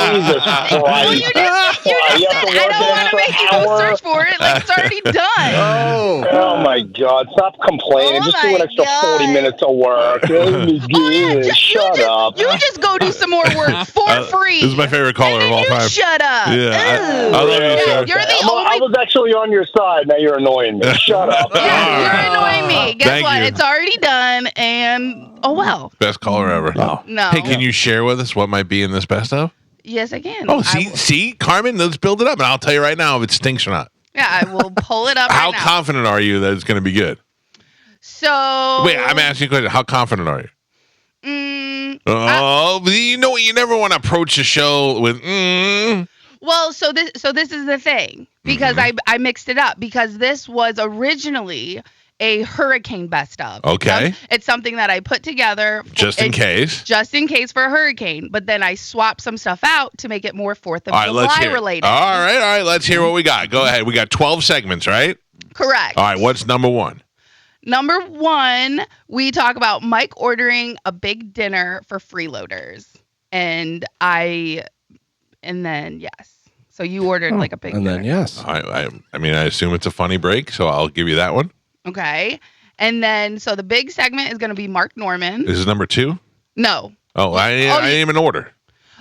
Jesus Christ. Well, you just said, I don't want to make you go search for it. Like, it's already done. Oh my God. Stop complaining. Just do an extra 40 minutes of work. Shut up. You just go do some more work for free. This is my favorite caller of all time. Shut up. Yeah, I love you, sir. You're the only. I was actually on your side. Now you're annoying me. Shut up. Yeah, you're annoying me. Guess Thank what? you. It's already done, and well. Best caller ever. No. Hey, can you share with us what might be in this best of? Yes, I can. Oh, see, Carmen, let's build it up, and I'll tell you right now if it stinks or not. Yeah, I will pull it up. How right now. confident are you that it's going to be good? So. Wait, I'm asking you a question. How confident are you? You never want to approach a show with. Well, so this is the thing, because I mixed it up, because this was originally a hurricane best of. Okay. It's something that I put together Just in case for a hurricane, but then I swapped some stuff out to make it more 4th of July related. All right. Let's hear what we got. Go ahead. We got 12 segments, right? Correct. All right. What's number one? Number one, we talk about Mike ordering a big dinner for freeloaders. And then, yes. So you ordered like a big dinner. Then, yes. I assume it's a funny break, so I'll give you that one. Okay. And then, so the big segment is going to be Mark Norman. This is number 2? No. Oh, I didn't even order.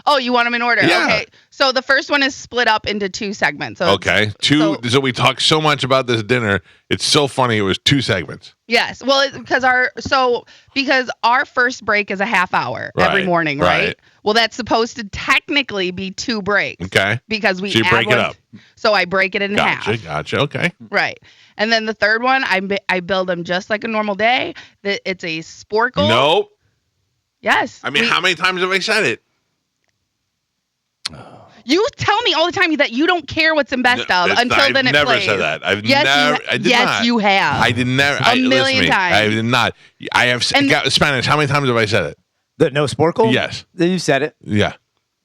Oh, you want them in order? Yeah. Okay. So the first one is split up into 2 segments. So Okay. So we talked so much about this dinner. It's so funny. It was 2 segments. Yes. Well, because our first break is a half hour every morning, right? Well, that's supposed to technically be 2 breaks. Okay. Because So you break it up. So I break it in half. Gotcha. Okay. Right. And then the third one, I build them just like a normal day. It's a sporkle. Nope. Yes. How many times have I said it? You tell me all the time that you don't care what's in best of until then it plays. I've never said that. I did not. Yes, you have. I did never. A million times. I did not. I have Spanish. How many times have I said it? The no sporkle? Yes. You said it. Yeah.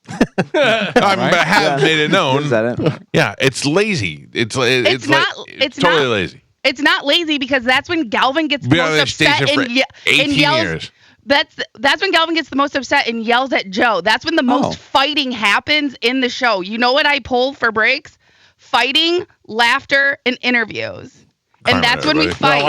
I have made it known. You said it. Yeah, it's lazy. It's totally lazy. It's not lazy because that's when Galvin gets Been on most this station upset for and 18 yells. years. That's when Galvin gets the most upset and yells at Joe. That's when the most fighting happens in the show. You know what I pull for breaks? Fighting, laughter, and interviews. And that's when we fight. You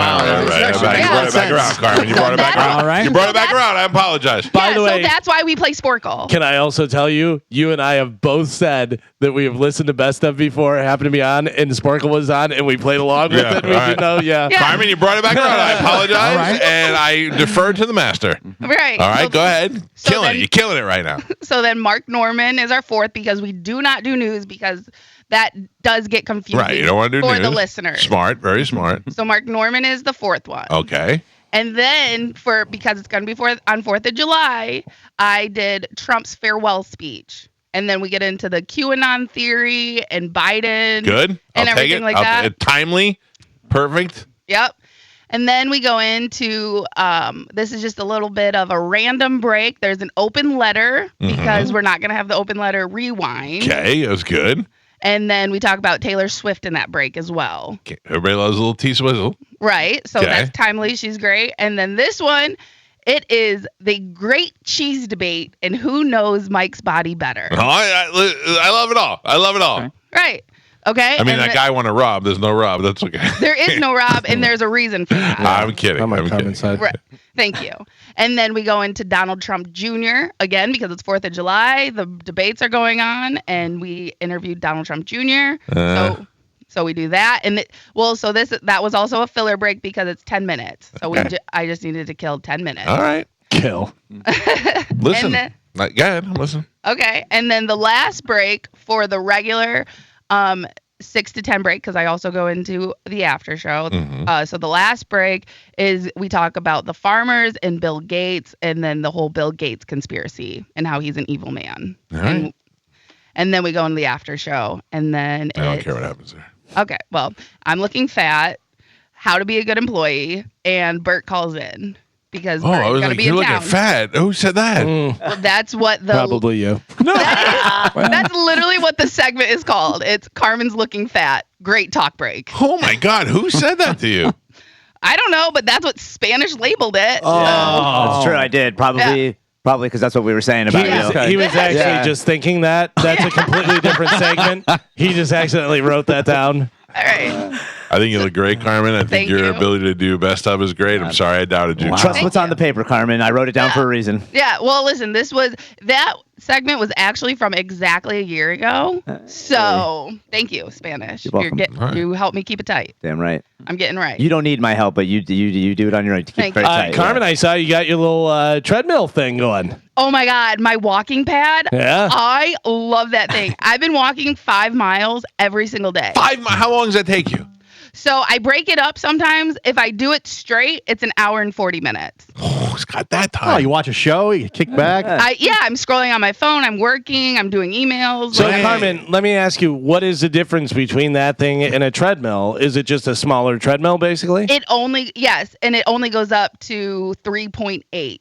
brought it back around, Carmen. You brought it back around. All right. You brought it back around. I apologize. By the way, so that's why we play Sporkle. can I also tell you, you and I have both said that we have listened to Best Of before it happened to be on, and Sparkle was on, and we played along with it. We didn't know, Yeah. Carmen, you brought it back around. I apologize, and I deferred to the master. Right. All right, So- go ahead. so Killing then- it. You're killing it right now. So then Mark Norman is our fourth because we do not do news because that does get confusing Right, you don't want to do for news. the listeners. Smart, very smart. So Mark Norman is the fourth one. Okay. And then because it's going to be on 4th of July, I did Trump's farewell speech. And then we get into the QAnon theory and Biden. Good. And I'll take everything it. like that. Timely. Perfect. Yep. And then we go into this is just a little bit of a random break. There's an open letter because we're not going to have the open letter rewind. Okay, that was good. And then we talk about Taylor Swift in that break as well. Okay. Everybody loves a little T-Swizzle. Right. So Okay. that's timely. She's great. And then this one, it is the great cheese debate and who knows Mike's body better. Oh, I love it all. I love it all. Okay. Right. Okay. I mean, And that guy wanted Rob. There's no Rob. That's okay. there is no Rob, and there's a reason for that. I'm kidding. I'm on I'm Carmen's kidding. side. Right. Thank you. And then we go into Donald Trump Jr. again because it's 4th of July. The debates are going on, and we interviewed Donald Trump Jr. So we do that, and that was also a filler break because it's 10 minutes. So I just needed to kill 10 minutes. All right. Kill. Listen. then- Go ahead. Listen. Okay, and then the last break for the regular 6 to 10 break because I also go into the after show. So the last break is we talk about the farmers and Bill Gates and then the whole Bill Gates conspiracy and how he's an evil man. All right. And then we go into the after show and then I don't care what happens there. Okay, well, I'm looking fat, how to be a good employee, and Bert calls in because Oh, I Bert's was gonna like, be you're in looking town. fat. Who said that? Well, that's what the Probably you. That's literally what the segment is called. It's Carmen's looking fat. Great talk break. Oh my God, who said that to you? I don't know, but that's what Spanish labeled it. That's true. I did probably because that's what we were saying about you. He was actually just thinking that. That's a completely different segment. He just accidentally wrote that down. All right. I think you look great, Carmen. I think Thank your you. ability to do best of is great. I'm sorry I doubted you. Trust what's on the paper, Carmen. I wrote it down for a reason. Yeah. Well, listen, that segment was actually from exactly a year ago. So thank you, Spanish. You're welcome. You helped me keep it tight. Damn right. I'm getting right. You don't need my help, but you do it on your own to keep Thank very you. tight. Carmen, I saw you got your little treadmill thing going. Oh my God, my walking pad. Yeah. I love that thing. I've been walking 5 miles every single day. 5 miles. How long does that take you? So I break it up sometimes. If I do it straight, it's an hour and 40 minutes. Oh, it's got that Oh, time. you watch a show, you kick back. I'm scrolling on my phone. I'm working. I'm doing emails. So, like, Carmen, let me ask you, what is the difference between that thing and a treadmill? Is it just a smaller treadmill, basically? it only goes up to 3.8.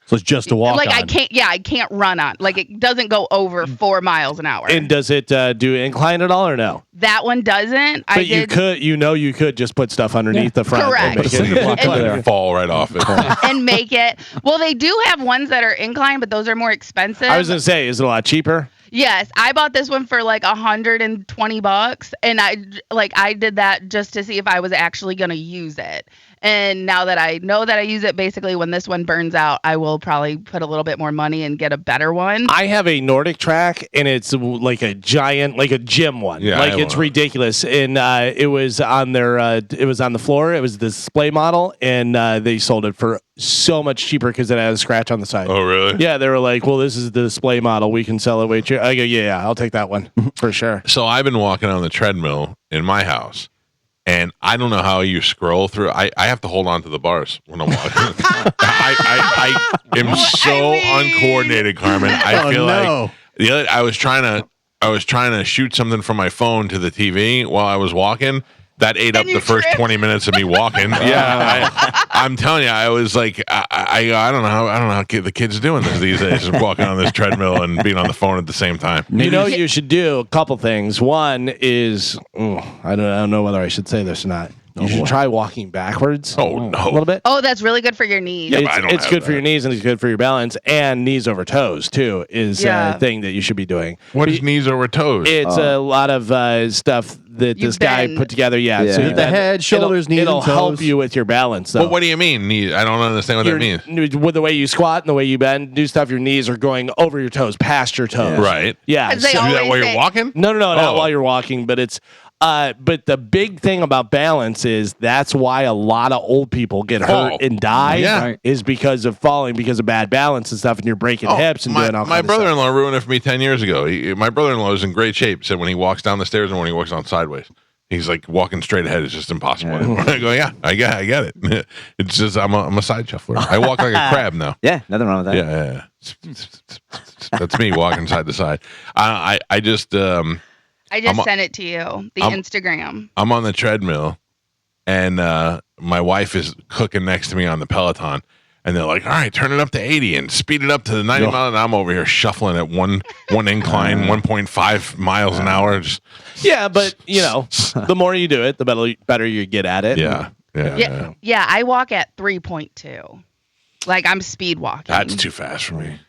So it's just to walk Like on. I can't run on. Like it doesn't go over 4 miles an hour. And does it do incline at all or no? That one doesn't. But you could just put stuff underneath the front. Correct. And make Put a cinder it block And- there. Fall right off it. and make it. Well, they do have ones that are incline, but those are more expensive. I was going to say, is it a lot cheaper? Yes, I bought this one for like $120, and I did that just to see if I was actually gonna use it. And now that I know that I use it, basically when this one burns out, I will probably put a little bit more money and get a better one. I have a Nordic track, and it's like a giant, like a gym one. Yeah, I like have it's one. ridiculous. And it was on it was on the floor. It was the display model, and they sold it for so much cheaper because it had a scratch on the side. Oh, really? Yeah, they were like, "Well, this is the display model. We can sell it way cheaper." I go, "Yeah, I'll take that one for sure." So I've been walking on the treadmill in my house, and I don't know how you scroll through. I have to hold on to the bars when I'm walking. I am so uncoordinated, Carmen. I feel like I was trying to shoot something from my phone to the TV while I was walking. That ate up the first 20 minutes of me walking. Yeah, I'm telling you, I was like, I don't know how the kids doing this these days, just walking on this treadmill and being on the phone at the same time. You know, you should do a couple things. One is, I don't know whether I should say this or not. You should try walking backwards. Oh, no. A little bit. Oh, that's really good for your knees. Yeah, but I It's, don't it's have good for that. your knees and it's good for your balance, and knees over toes too is Yeah. a thing that you should be doing. What is knees over toes? It's a lot of stuff that You this guy bend. put together. Yeah, Yeah. so you The bend. head, shoulders, knees, It'll and help toes. you with your balance. Though. Well, what do you mean? Knee? I don't understand what that means. With the way you squat and the way you bend, do stuff. Your knees are going over your toes, past your toes. Right. Yeah. 'Cause they You do that always while you're say- walking? No, not Oh. while you're walking, but it's. But the big thing about balance is that's why a lot of old people get Fall. hurt and die. Yeah. Right. Is because of falling, because of bad balance and stuff, and you're breaking hips and my, doing all my kinds of stuff. brother-in-law ruined it for me 10 years ago. My brother-in-law is in great shape. Said when he walks down the stairs and when he walks down sideways, he's like walking straight ahead is just impossible. I go, yeah, I get it. It's just I'm a side shuffler. I walk like a crab now. Yeah, nothing wrong with that. Yeah. That's me walking side to side. I just I just I'm- sent it to you, the I'm- Instagram. I'm on the treadmill, and my wife is cooking next to me on the Peloton, and they're like, "All right, turn it up to 80 and speed it up to the 90 mile." And I'm over here shuffling at one incline, 1.5 miles an hour. Just, Yeah, but the more you do it, the better you get at it. yeah. Yeah, I walk at 3.2. Like I'm speed walking. That's too fast for me.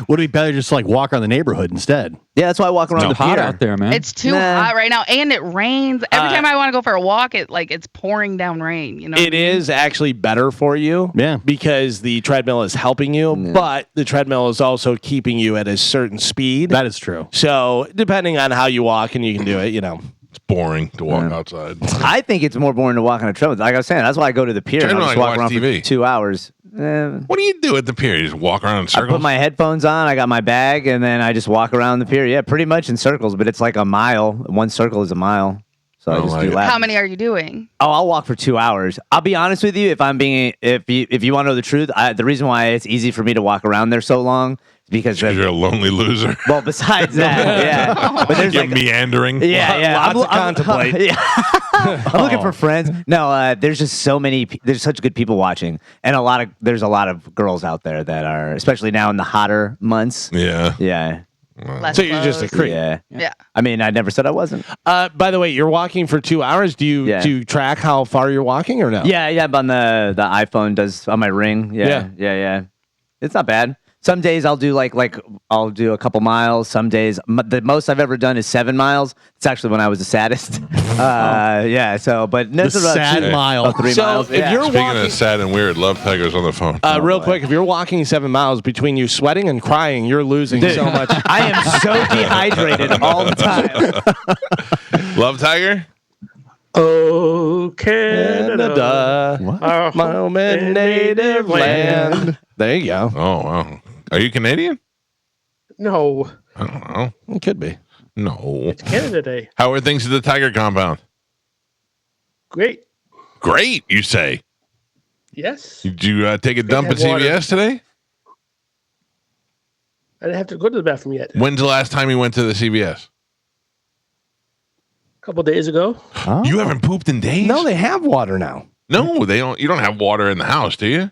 Would it be better just to, like walk around the neighborhood instead? Yeah, that's why I walk around the It's hot pier. out there, man. It's too Nah. hot right now, and it rains. Every time I want to go for a walk, it's pouring down rain. You know, It is actually better for you. Yeah. Because the treadmill is helping you, but the treadmill is also keeping you at a certain speed. That is true. So depending on how you walk and you can do it, It's boring to walk outside. I think it's more boring to walk on a treadmill. Like I was saying, that's why I go to the pier and Treadmill, I'll just I walk watch around TV. for 2 hours. What do you do at the pier? You just walk around in I circles? put my headphones on, I got my bag, and then I just walk around the pier. Yeah, pretty much in circles, but it's like a mile. One circle is a mile. So I Oh, just like do it. laps. how many are you doing? Oh, I'll walk for 2 hours. I'll be honest with you. If you want to know the truth, the reason why it's easy for me to walk around there so long is because Because you're a lonely loser. well, besides that, yeah. But there's You're like meandering. Lots I'm, to contemplate. Yeah. I'm looking for friends. No, there's just so many. There's such good people watching, and there's a lot of girls out there that are, especially now in the hotter months. Yeah. Yeah, Less So you're just a clothes. creep. yeah. I mean, I never said I wasn't. By the way, you're walking for 2 hours. Do you track how far you're walking or no? Yeah. But on the iPhone does on my ring. Yeah. It's not bad. Some days I'll do like I'll do a couple miles. Some days the most I've ever done is 7 miles. It's actually when I was the saddest. Yeah. So, but The that's about sad two- mile. about 3 So miles. if Yeah. you're Speaking walking, of sad and weird, Love Tiger's on the phone. real quick, if you're walking 7 miles between you sweating and crying, you're losing so much. I am so dehydrated all the time. Love Tiger? Oh, Canada. Canada, Our my home and native land. There you go. Oh, wow. Are you Canadian? No, I don't know. It could be. No. Canada Day. How are things at the Tiger compound? Great. Great, you say. Yes. Did you take a dump at have water. CVS today? I didn't have to go to the bathroom yet. A When's the last time you went to the CVS? couple days ago. You haven't pooped in days? No, they have water now. No, they don't. You don't have water in the house, do you?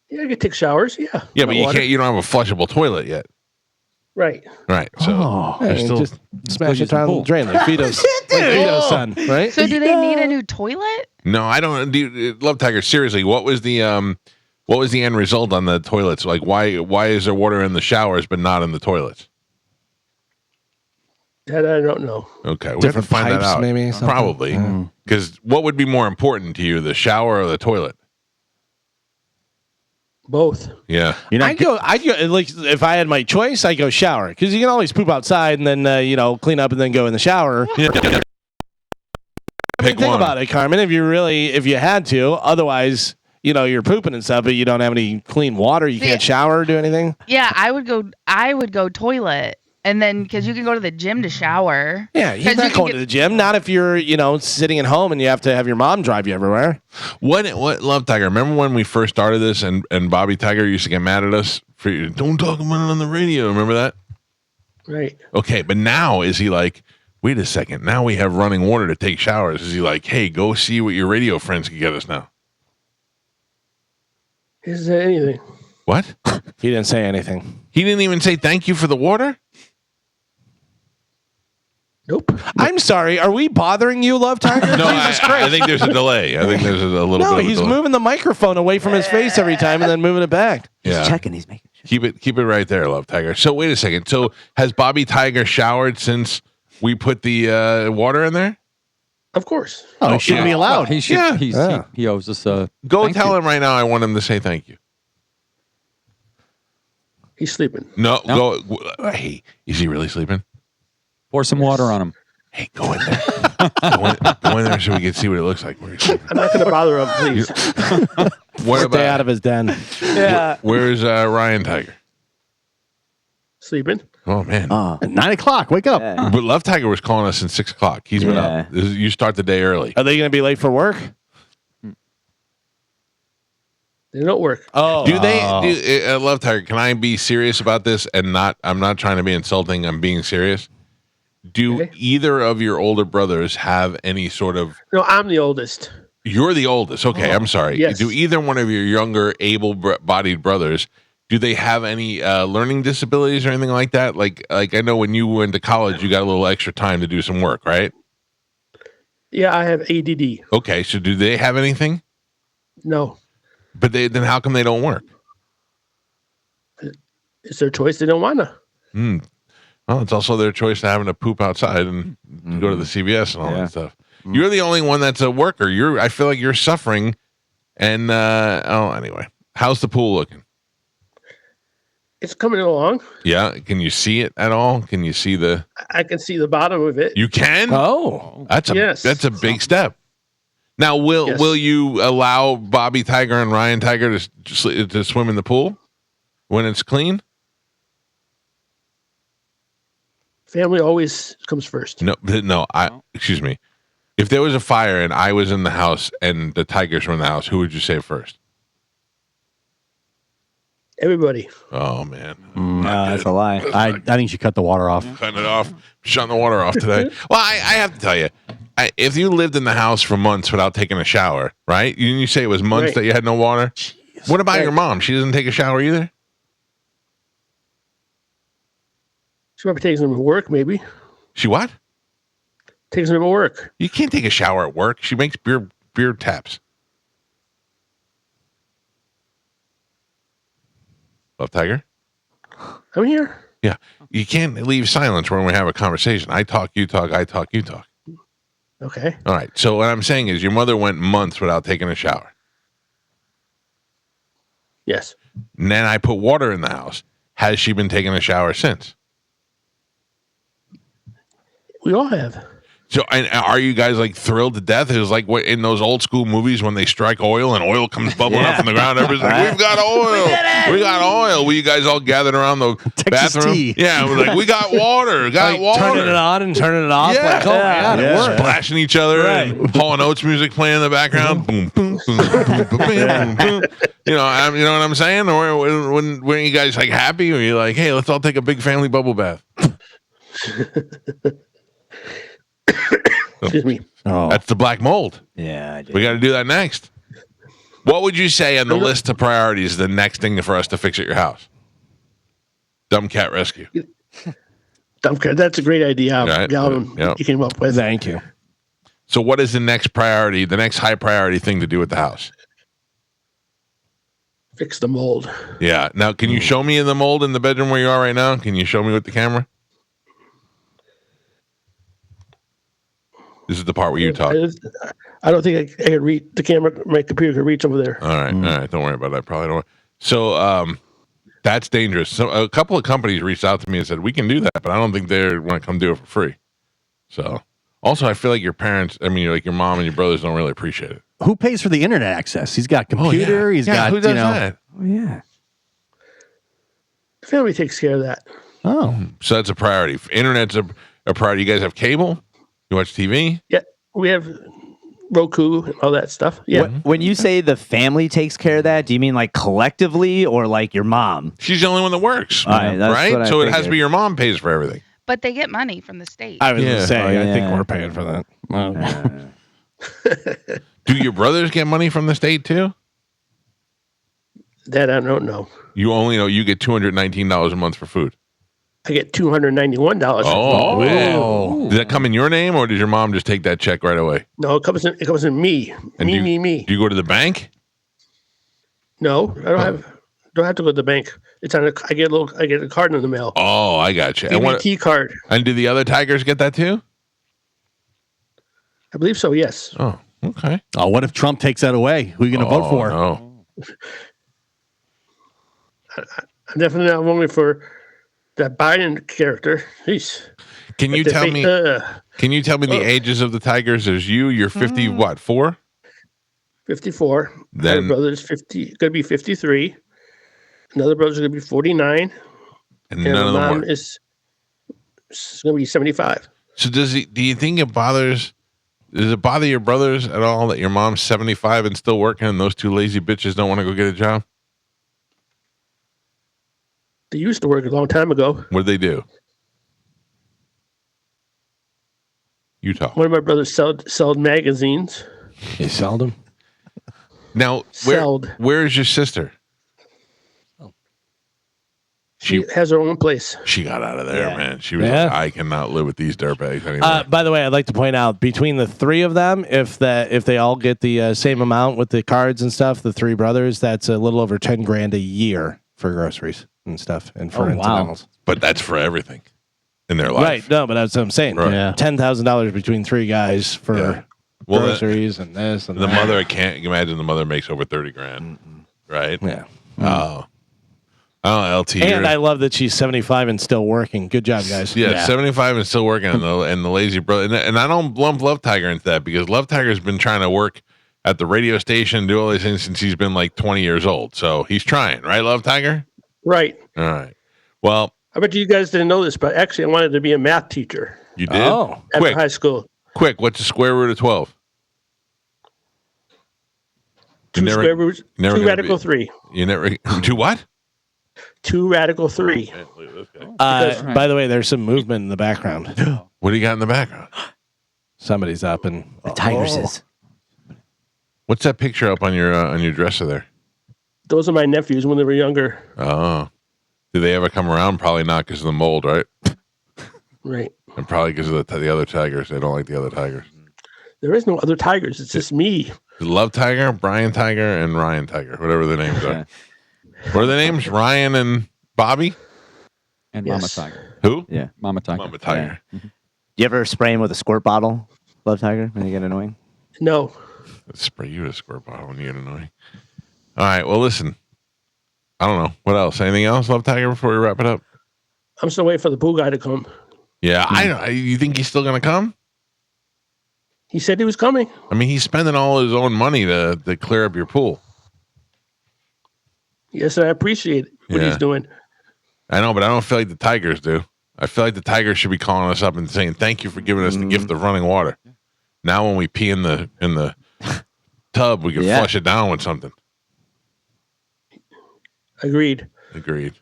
Yeah, I could take showers. Yeah. Yeah, but you Water. can't. You don't have a flushable toilet yet, Right. right? So Hey, there's still. just smash use it the down the pool. drain like Vito's, Vito's son, right? So do they need a new toilet? No, I don't. Love Tiger. Seriously, what was the end result on the toilets? Like, why is there water in the showers but not in the toilets? That I don't know. Okay, we Different have to find that pipes, out. maybe, something? Probably, because what would be more important to you, the shower or the toilet? Both. Yeah, I'd go like if I had my choice, I'd go shower because you can always poop outside and then clean up and then go in the shower. Pick Think one. about it, Carmen. If you had to, otherwise, you're pooping and stuff, but you don't have any clean water. You can't shower or do anything. Yeah, I would go toilet, and then because you can go to the gym to shower. Yeah, you're 'Cause not you can going get- to the gym. Not if you're sitting at home and you have to have your mom drive you everywhere. What Love Tiger? Remember when we first started this and Bobby Tiger used to get mad at us for don't talk about it on the radio. Remember that? Right. Okay, but now is he like, wait a second, now we have running water to take showers. Is he like, hey, go see what your radio friends can get us now? He doesn't say anything. What? He didn't say anything. He didn't even say thank you for the water? Nope. I'm sorry. Are we bothering you, Love Tiger? No, Jesus I Christ. think there's a delay. I think there's a little No, bit of he's a delay. moving the microphone away from his face every time and then moving it back. He's Yeah. checking. He's making sure. Keep it right there, Love Tiger. So wait a second. So has Bobby Tiger showered since we put the water in there? Of course. Oh, he shouldn't be allowed. He should. Yeah. He owes us a. Go thank tell you. him right now. I want him to say thank you. He's sleeping. No, No. go. Hey, is he really sleeping? Pour some water on him. Hey, go in there. Go in there so we can see what it looks like. Where he's sleeping. I'm not going to bother him, please. What Stay out about? of his den. Yeah. Where's Ryan Tiger? Sleeping. Oh man. At 9 o'clock, wake up. Yeah. But Love Tiger was calling us since 6 o'clock. He's been Yeah. up. You start the day early. Are they going to be late for work? They don't work. Oh. Do they? Love Tiger, can I be serious about this and not? I'm not trying to be insulting. I'm being serious. Do Okay. either of your older brothers have any sort of? No, I'm the oldest. You're the oldest. Okay, I'm sorry. Yes. Do either one of your younger, able-bodied brothers? Do they have any learning disabilities or anything like that? Like I know when you went to college, you got a little extra time to do some work, right? Yeah, I have ADD. Okay, so do they have anything? No, But then how come they don't work? it's their choice. They don't want to. Well, it's also their choice to having to poop outside and go to the CVS and all Yeah. that stuff. You're the only one that's a worker. I feel like you're suffering. And anyway, how's the pool looking? It's coming along. Yeah, can you see it at all? Can you see the? I can see the bottom of it. You can. Oh. That's a Yes. that's a big step. Now, Yes. will you allow Bobby Tiger and Ryan Tiger to swim in the pool when it's clean? Family always comes first. No. Excuse me. If there was a fire and I was in the house and the Tigers were in the house, who would you save first? Everybody. Oh man, No, that's a lie. I think you should cut the water off. cutting it off, shutting the water off today. Well, I have to tell you, if you lived in the house for months without taking a shower, right? You say it was months Right. that you had no water. What about your mom? She doesn't take a shower either. She might be taking them to work, maybe. She what? Takes them to work. You can't take a shower at work. She makes beer taps. Love Tiger? I'm here. Yeah. You can't leave silence when we have a conversation. I talk, you talk, I talk, you talk. Okay. All right. So what I'm saying is your mother went months without taking a shower. Yes. And then I put water in the house. Has she been taking a shower since? We all have. So, and are you guys like thrilled to death? It was like what in those old school movies when they strike oil and oil comes bubbling up from the ground. Everybody's like, "We've got oil! We got oil!" We you guys all gathered around the Texas bathroom. tea. Yeah, we're like, "We got water! Got Like water!" turning it on and turning it off. Yeah. Like, oh, man, it Yeah. works. Splashing each other and Hall & Oates music playing in the background. Boom, boom, boom, boom, boom, boom, boom. You know what I'm saying? Or when you guys like happy, or you like, "Hey, let's all take a big family bubble bath." Excuse me. Oh, That's the black mold. Yeah, I do. We got to do that next. What would you say on the list of priorities? The next thing for us to fix at your house? Dumb cat rescue. Dump car. That's a great idea, Right. Galvin. Yep. You came up with. Thank you. So, what is the next priority? The next high priority thing to do with the house? Fix the mold. Yeah. Now, can you show me in the mold in the bedroom where you are right now? Can you show me with the camera? This is the part where you talk. I don't think I could reach the camera. My computer could reach over there. All right. All right. Don't worry about that. Probably don't. So, that's dangerous. So, a couple of companies reached out to me and said, we can do that, but I don't think they want to come do it for free. So, also, I feel like your parents, like your mom and your brothers don't really appreciate it. who pays for the internet access? He's got computer. He's got who does that? Oh, yeah. The family takes care of that. Oh, So that's a priority. Internet's a priority. You guys have cable? You watch TV? Yeah, we have Roku and all that stuff. Yeah, When you say the family takes care of that, do you mean like collectively or like your mom? She's the only one that works, All right, that's what right? I So it has to figured. be your mom pays for everything. But they get money from the state. I was Yeah. going to say, Oh, I think yeah. we're paying for that. Well, Do your brothers get money from the state too? that I don't know. You only know you get $219 a month for food. I get $291. Oh, man. Whoa. Did that come in your name, or did your mom just take that check right away? No, it comes in me. And Me. Do you go to the bank? No, I don't have to go to the bank. It's on I get a card in the mail. Oh, I got you. DBT card. And do the other Tigers get that too? I believe so, yes. Oh, okay. Oh, what if Trump takes that away? Who are you going to vote for? No. I'm definitely not voting for that Biden character. Jeez. Can you tell me? Can you tell me the ages of the Tigers? There's you're 50. What 4? 54. Then my brother's 50. Going to be 53. Another brother's going to be 49. and none of my them mom work. is going to be 75. So do you think it bothers? Does it bother your brothers at all that your mom's 75 and still working, and those two lazy bitches don't want to go get a job? They used to work a long time ago. What did they do? Utah. One of my brothers sold magazines. You sold them? Now, where is your sister? She has her own place. She got out of there, Yeah. man. She was Yeah. like, I cannot live with these dirtbags anymore. By the way, I'd like to point out between the three of them, if they all get the same amount with the cards and stuff, the three brothers, that's a little over $10,000 a year for groceries and stuff and for incidentals. But that's for everything in their life. Right? No, but that's what I'm saying. Right. Yeah. $10,000 between three guys for Yeah. Well, groceries and this and The that. mother, I can't imagine the mother makes over 30 grand, right? Yeah. Oh, LT. And I love that she's 75 and still working. Good job, guys. Yeah, 75 and still working, and the lazy brother. And I don't lump Love Tiger into that because Love Tiger's been trying to work at the radio station, do all these things since he's been like 20 years old. So he's trying, right, Love Tiger? Right. All right. Well, I bet you guys didn't know this, but actually I wanted to be a math teacher you did? Oh. after high school. Quick, what's the square root of 12? Two square roots, never 2 gonna radical be- 3. You never do what? 2 radical 3. By the way, there's some movement in the background. What do you got in the background? Somebody's up and The Tigers is. What's that picture up on your dresser there? Those are my nephews when they were younger. Oh, do they ever come around? Probably not because of the mold, right? Right. And probably because of the other Tigers. They don't like the other Tigers. There is no other Tigers. It's just me. Love Tiger, Brian Tiger, and Ryan Tiger, whatever the names are. What are the names? Ryan and Bobby? And Yes. Mama Tiger. Who? Yeah. Mama Tiger. Mama Tiger. You ever spray him with a squirt bottle, Love Tiger, when you get annoying? No. Let's spray you with a squirt bottle when you get annoying. All right. Well, listen. I don't know. What else? Anything else, Love Tiger, before we wrap it up? I'm still waiting for the pool guy to come. Yeah. You think he's still going to come? He said he was coming. I mean, he's spending all his own money to clear up your pool. Yes, I appreciate what Yeah. he's doing. I know, but I don't feel like the Tigers do. I feel like the Tigers should be calling us up and saying, thank you for giving us the gift of running water. Now when we pee in the tub, we can Yeah. flush it down with something. Agreed. Agreed.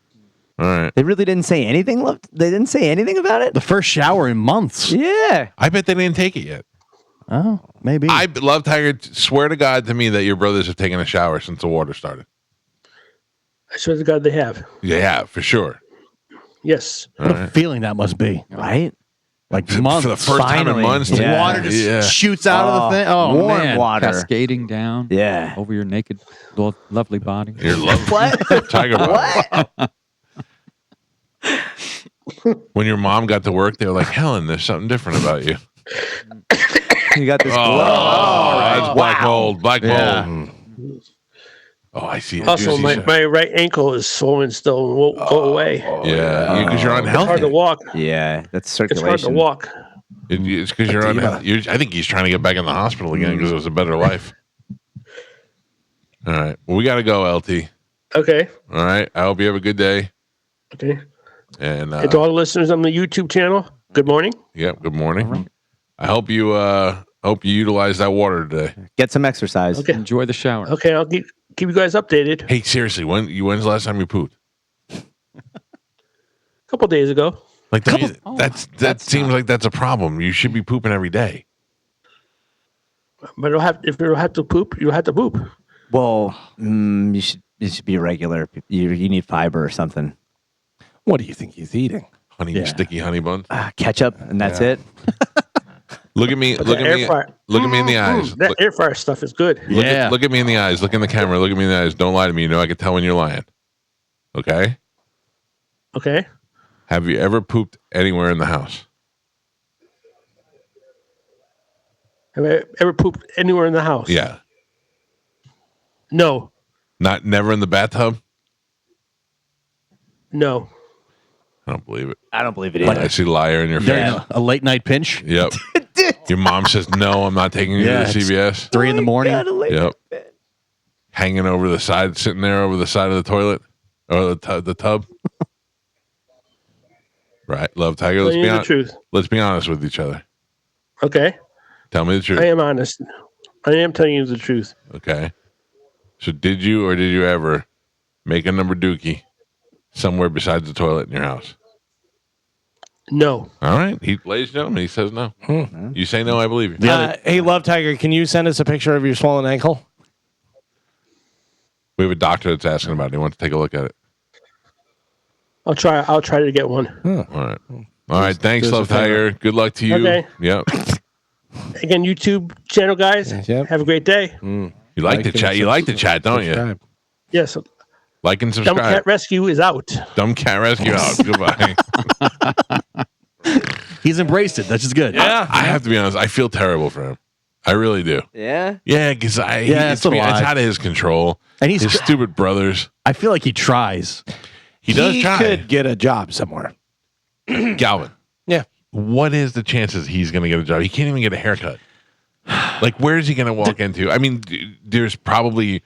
All right. They really didn't say anything. They didn't say anything about it. The first shower in months. Yeah. I bet they didn't take it yet. Oh, maybe. I love Tiger. Swear to God to me that your brothers have taken a shower since the water started. I swear to God they have. Yeah, for sure. Yes. What a feeling that must be. Right? Like months. For the first time in Finally. months. Yeah. Water just shoots out of the thing. Oh, warm man. water. Cascading down Yeah. over your naked, lovely body. Your love What? Tiger body. When your mom got to work, they were like, Helen, there's something different about you. You got this Oh, glow. that's black mold. Black Yeah. mold. Oh, I see. Also, You see my, some- my right ankle is swollen still. Won't go away. yeah, because you're It's unhealthy. hard to walk. Yeah, that's It's hard circulation. to walk. It's because you're unhealthy. I think he's trying to get back in the hospital again because it was a better life. All right. Well, we got to go, LT. Okay. All right. I hope you have a good day. Okay. And And to all the listeners on the YouTube channel, good morning. yep, good morning. I hope you utilize that water today. Get some exercise. Okay. Enjoy the shower. Okay, I'll keep you guys updated. Hey, seriously, when's the last time you pooped? A couple days ago. Like that seems like that's a problem. You should be pooping every day. But if you don't have to poop, you have to poop. Well, you should be regular. You need fiber or something. what do you think he's eating? sticky honey buns. Ketchup, and that's it. Look at me. Look at me. Look at me in the eyes. That air fryer stuff is good. Look at me in the eyes. Look in the camera. Look at me in the eyes. Don't lie to me. You know I can tell when you're lying. Okay? Okay. Have you ever pooped anywhere in the house? Have I ever pooped anywhere in the house? Yeah. No. Never in the bathtub? No. I don't believe it. I don't believe it either. I see liar in your face. During a late night pinch. Yep. Your mom says, no, I'm not taking you to it's CVS. 3 in the morning. Yep. Hanging over the side, sitting there over the side of the toilet or the tub. Right. Love Tiger. Telling you the truth. Let's be honest with each other. Okay. Tell me the truth. I am honest. I am telling you the truth. Okay. So did you or did you ever make a number dookie somewhere besides the toilet in your house? No. All right. Ladies and gentlemen, he says no. You say no, I believe you. Hey, Love Tiger, can you send us a picture of your swollen ankle? We have a doctor that's asking about it. He wants to take a look at it. I'll try to get one. All right. All right. Thanks, Love Tiger. Good luck to you. Okay. Yep. Again, YouTube channel guys. Yep. Have a great day. You like the chat. You like the chat, don't you? Yes. Like and Dumb subscribe. Cat Rescue is out. Dumb Cat Rescue out. Goodbye. He's embraced it. That's just good. Yeah. I have to be honest. I feel terrible for him. I really do. Yeah. Yeah, because it's so do I. out of his control. And he's his stupid brothers. I feel like he tries. He does He try. could get a job somewhere. Galvin. Yeah. What is the chances he's going to get a job? He can't even get a haircut. Like, where is he going to walk into? I mean, there's probably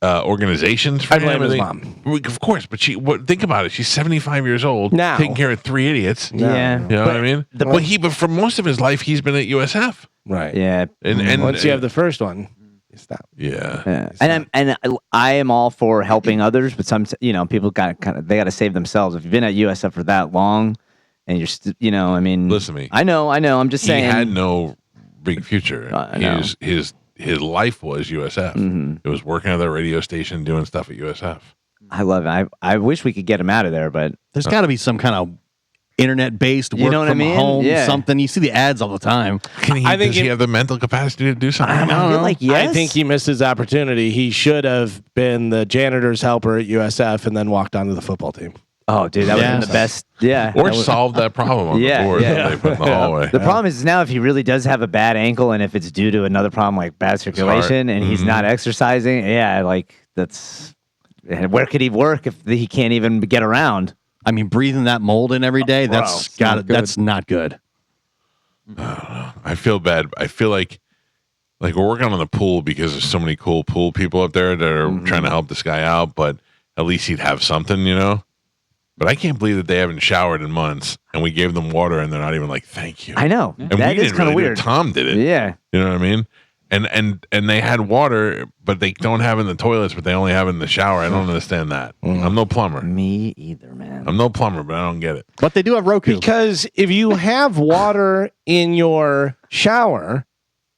organizations for I blame him. his They- mom. Of course, but think about it. She's 75 years old, Now. taking care of 3 idiots. Yeah. You know what I mean? But for most of his life, he's been at USF. Right. Yeah. And Once you have the first one, you stop. yeah. Yeah. And I am all for helping others, but some people got to save themselves. If you've been at USF for that long, and you're I mean, Listen to me. I know. I'm just He saying. had no big future. I know. His life was USF. Mm-hmm. It was working at that radio station, doing stuff at USF. I love it. I wish we could get him out of there, but There's got to be some kind of internet-based work You know what I from mean? home, Yeah. something. You see the ads all the time. Does he have the mental capacity to do something? I feel like yes. I think he missed his opportunity. He should have been the janitor's helper at USF and then walked onto the football team. Oh, dude, that would have been the best. Yeah. Or solve that problem on Yeah, the board yeah. that they put in the hallway. The problem is now if he really does have a bad ankle and if it's due to another problem like bad circulation and he's not exercising, that's where could he work if he can't even get around? I mean, breathing that mold in every day, Gross. that's not good. I feel bad. I feel like we're working on the pool because there's so many cool pool people up there that are trying to help this guy out, but at least he'd have something, But I can't believe that they haven't showered in months, and we gave them water, and they're not even like, "Thank you." I know. And That we is didn't kind of really do it. weird. Tom did it. Yeah. You know what I mean? And they had water, but they don't have it in the toilets, but they only have it in the shower. I don't understand that. I'm no plumber. Me either, man. I'm no plumber, but I don't get it. But they do have Roku. Because if you have water in your shower,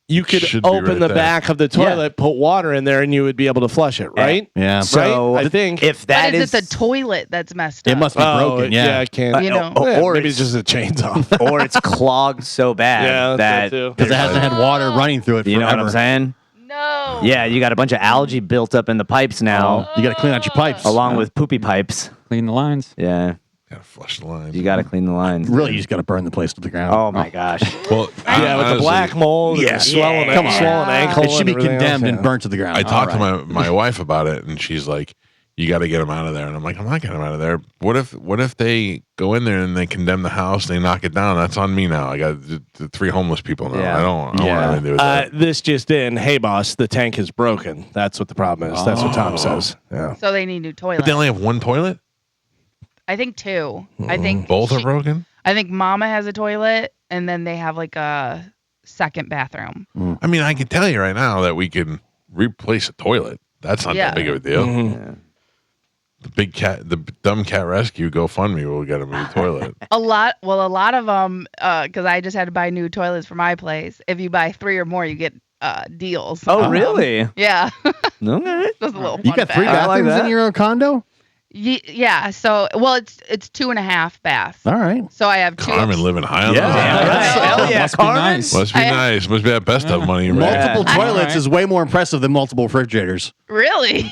you could Should be open right the there. back of the toilet, put water in there, and you would be able to flush it, right? Yeah. So Right? I think. if that But is it the toilet that's messed up? It must be broken. Yeah. I can't. You know. or maybe it's just the chains off. or it's clogged so bad Yeah, that too. Because it hasn't had water running through it you know forever. what I'm saying? No. Yeah, you got a bunch of algae built up in the pipes now, You got to clean out your pipes. along with poopy pipes. Clean the lines. Yeah, Gotta flush the lines. you got to clean the lines. Really, you just got to burn the place to the ground. Oh my gosh. Well, Yeah, with the black mold, and Yeah. the swollen, Yeah. Come on. swollen ankle. It should and be everything condemned else, and yeah. burnt to the ground. I talked All to my wife about it, and she's like, "You got to get him out of there." And I'm like, "I'm not getting him out of there. What if they go in there and they condemn the house, they knock it down? That's on me now. I got the 3 homeless people now. Yeah. I don't want anything to do with that." This just in. Hey, boss, the tank is broken. That's what the problem is. That's what Tom says. Yeah. So they need new But toilets. they only have one toilet. I think 2. I think Both are broken. I think Mama has a toilet, and then they have like a second bathroom. I mean, I can tell you right now that we can replace a toilet. That's not Yeah. that big of a deal. Mm-hmm. The dumb cat rescue GoFundMe will get him a new toilet. A lot of them, because I just had to buy new toilets for my place. If you buy 3 or more, you get deals. Oh, really? Yeah. Okay. Just a little. You fun got 3 fact. I like bathrooms that. in your condo? Yeah. So, well, it's 2.5 baths. All right. So I have two. Carmen living high on the hog. Hell yeah, Must be Carmen. nice. Must be nice. Must be that best of money. You made. Multiple Yeah. toilets Alright. is way more impressive than multiple refrigerators. Really?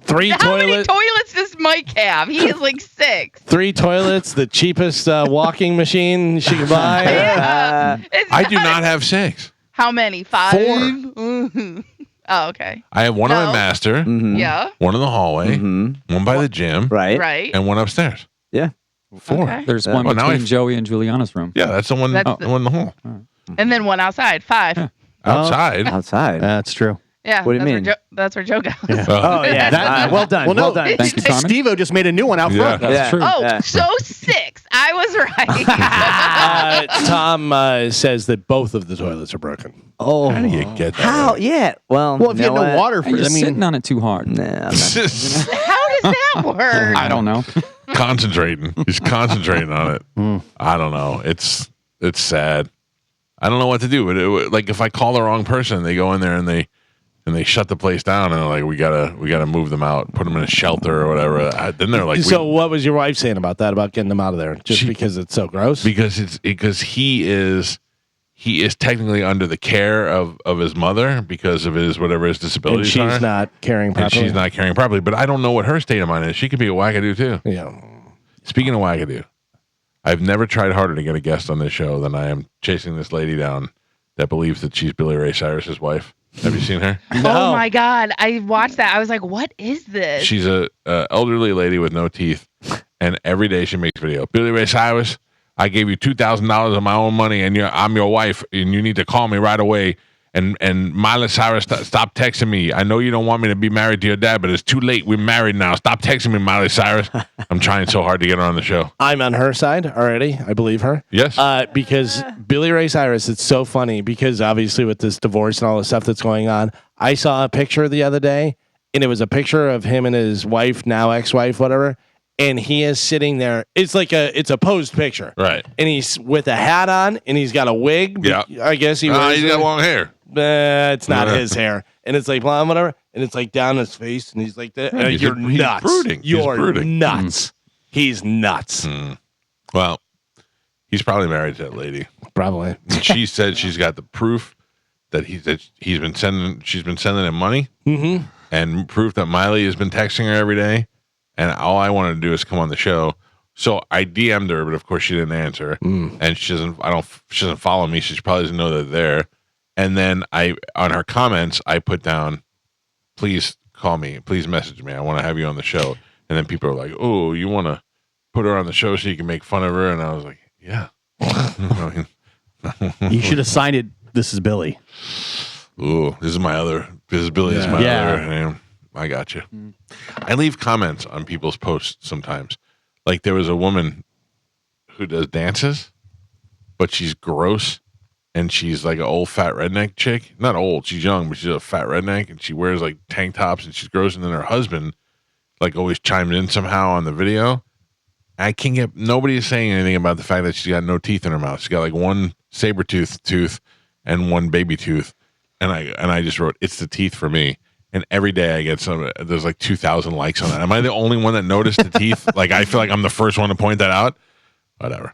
3 How many toilets. toilets does Mike have? He has like 6. 3 toilets, the cheapest walking machine she could buy. I do not have 6. How many? 5? 4. Mhm. Oh, okay. I have one in No. my master, Yeah. one in the hallway, Mhm. one by the gym, Right. Right. and one upstairs. Yeah. 4. Okay. There's one Well, now between I- Joey and Juliana's room. Yeah, that's the one. That's The one in the hall. And then one outside. 5. Outside. Outside. That's true. Yeah. What do you that's mean? That's where Joe goes. Oh yeah. That- well done. Well, no, well done. Thank you, Carmen. Steve-O just made a new one out Yeah. front. That's Yeah. true. Oh, Yeah. so 6. I was right. Tom says that both of the toilets are broken. Oh. How do you get that? How? Yeah. Well. Well, if you had no what? water for, You're I mean, sitting on it too hard. Nah, I'm not- How does that work? I don't know. Concentrating. He's concentrating on it. I don't know. It's sad. I don't know what to do. But like if I call the wrong person, they go in there and they shut the place down and they're like, we gotta move them out, put them in a shelter or whatever. Then they're like, So what was your wife saying about that? About getting them out of there? Just because it's so gross? because he is technically under the care of his mother because of his whatever his And disabilities she's are. not caring And properly. she's not caring properly. But I don't know what her state of mind is. She could be a wackadoo too. Yeah. Speaking of wackadoo, I've never tried harder to get a guest on this show than I am chasing this lady down that believes that she's Billy Ray Cyrus's wife. Have you seen her? Oh my God. I watched that. I was like, what is this? She's a elderly lady with no teeth, and every day she makes video. Billy Ray Cyrus, I gave you $2,000 of my own money, and I'm your wife, and you need to call me right away. And Miley Cyrus, stop texting me. I know you don't want me to be married to your dad, but it's too late. We're married now. Stop texting me, Miley Cyrus. I'm trying so hard to get her on the show. I'm on her side already. I believe her. Yes. Because Billy Ray Cyrus, it's so funny because obviously with this divorce and all the stuff that's going on, I saw a picture the other day and it was a picture of him and his wife, now ex-wife, whatever. And he is sitting there. It's a posed picture. Right. And he's with a hat on and he's got a wig. Yeah. I guess he wears he's got long hair. it's not Yeah. his hair. And it's like blonde, whatever. And it's like down his face. And he's like, he's you're he's nuts. brooding. He's You're brooding. nuts. He's nuts. Well, he's probably married to that lady. Probably. And she said she's got the proof that she's been sending him money, and proof that Miley has been texting her every day. And all I wanted to do is come on the show. So I DM'd her, but of course she didn't answer. And she doesn't follow me. She probably doesn't know that they're there. And then on her comments, I put down, please call me, please message me. I want to have you on the show. And then people are like, oh, you want to put her on the show so you can make fun of her? And I was like, yeah. You should have signed it. This is Billy. Ooh, this is Billy. This is my Yeah. other name. I got you. I leave comments on people's posts sometimes. Like there was a woman who does dances, but she's gross and she's like an old fat redneck chick. Not old, she's young, but she's a fat redneck and she wears like tank tops and she's gross. And then her husband like always chimed in somehow on the video. I can't get, nobody is saying anything about the fact that she's got no teeth in her mouth. She's got like one saber tooth and one baby tooth. And I just wrote, it's the teeth for me. And every day I get there's like 2,000 likes on that. Am I the only one that noticed the teeth? Like, I feel like I'm the first one to point that out. Whatever.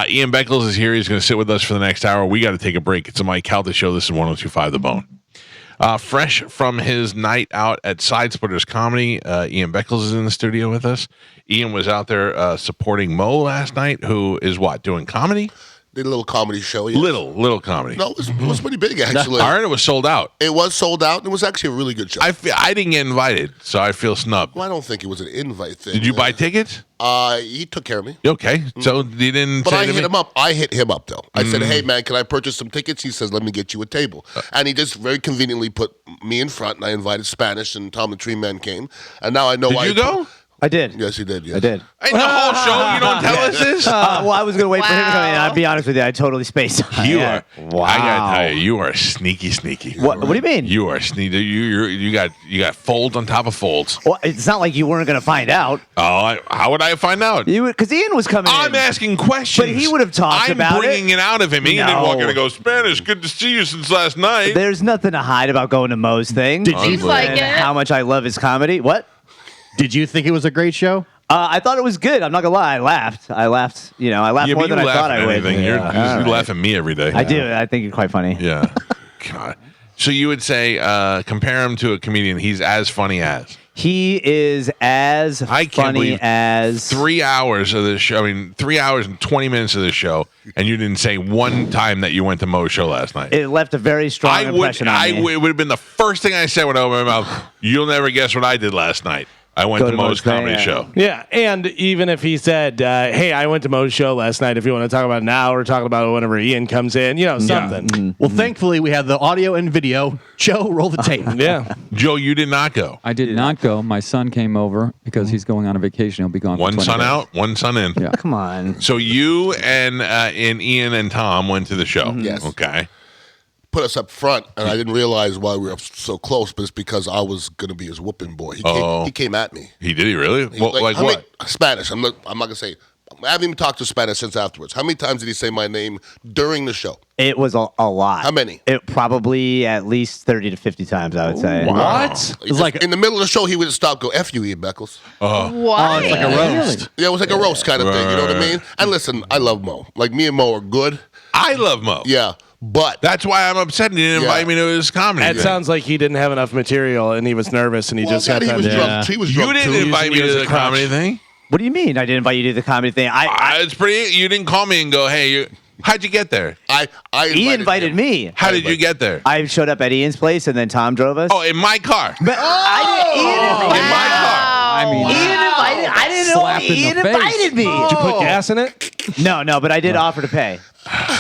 Ian Beckles is here. He's going to sit with us for the next hour. We got to take a break. It's a Mike Calta Show. This is 102.5 The Bone. Fresh from his night out at Side Splitters Comedy, Ian Beckles is in the studio with us. Ian was out there supporting Mo last night, who is what, doing comedy? Did a little comedy show. Yeah. Little comedy. No, it was pretty big, actually. I heard it was sold out. It was sold out, and it was actually a really good show. I didn't get invited, so I feel snubbed. Well, I don't think it was an invite thing. Did you buy tickets? He took care of me. Okay, so you didn't But say I to hit me? him up. I hit him up, though. I said, hey, man, can I purchase some tickets? He says, let me get you a table. And he just very conveniently put me in front, and I invited Spanish, and Tom the Tree Man came. And now I know why. Did you go? I did. Yes, he did. Yes. I did. Hey, the whole show, you don't tell us this? Well, I was going to wait for him to come in. Wow. I'll be honest with you. I totally spaced on it. You Yeah. are. Wow. I gotta tell you, you are sneaky. What do you mean? You are sneaky. You got folds on top of folds. Well, it's not like you weren't going to find out. Oh, how would I find out? Because Ian was coming I'm in. asking questions. But he would have talked I'm about bringing it out of him. He didn't No. walk in and go, Spanish, good to see you since last night. There's nothing to hide about going to Mo's thing. Did Seems like it. How much I love his comedy. What? Did you think it was a great show? I thought it was good. I'm not gonna lie. I laughed. I laughed more than I thought I would. You laugh at me every day. I do. I think you're quite funny. Yeah. God. So you would say compare him to a comedian. He's as funny as. He is as I can't funny believe as 3 hours of this show. I mean, 3 hours and 20 minutes of this show, and you didn't say one time that you went to Mo's show last night. It left a very strong impression on me. It would have been the first thing I said when I opened my mouth. You'll never guess what I did last night. I went to Mo's comedy show. Yeah, and even if he said, hey, I went to Mo's show last night, if you want to talk about it now or talk about it whenever Ian comes in, something. Mm-hmm. Well, thankfully, we have the audio and video. Joe, roll the tape. Yeah. Joe, you did not go. I did not go. My son came over because he's going on a vacation. He'll be gone. One for 20 son days. out, one son in. Yeah. Come on. So you and Ian and Tom went to the show. Yes. Okay. Put us up front, and I didn't realize why we were so close, but it's because I was going to be his whooping boy. He came at me. He did. He really? Well, like how what? many- Spanish. I'm not going to say. I haven't even talked to Spanish since afterwards. How many times did he say my name during the show? It was a lot. How many? It probably at least 30 to 50 times, I would say. What? It's like in the middle of the show, he would stop, go, F you, Ian Beckles. What? It's like a roast. Yeah, it was like a roast kind of thing. You know what I mean? And listen, I love Mo. Like, me and Mo are good. I love Mo. Yeah, but That's why I'm upset he didn't invite me to his comedy. That thing. sounds like he didn't have enough material and he was nervous and he just got he time was to. drunk. He was You drunk didn't too. invite me Using it to as the a comedy crutch. thing. What do you mean? I didn't invite you to the comedy thing. It's pretty. You didn't call me and go, "Hey, how'd you get there? I He invited him. me. How did you get there?" I showed up at Ian's place and then Tom drove us. Oh, in my car. But In my car. I mean, I didn't know Slap in the Ian face. invited me. Did you put gas in it? No, but I did offer to pay.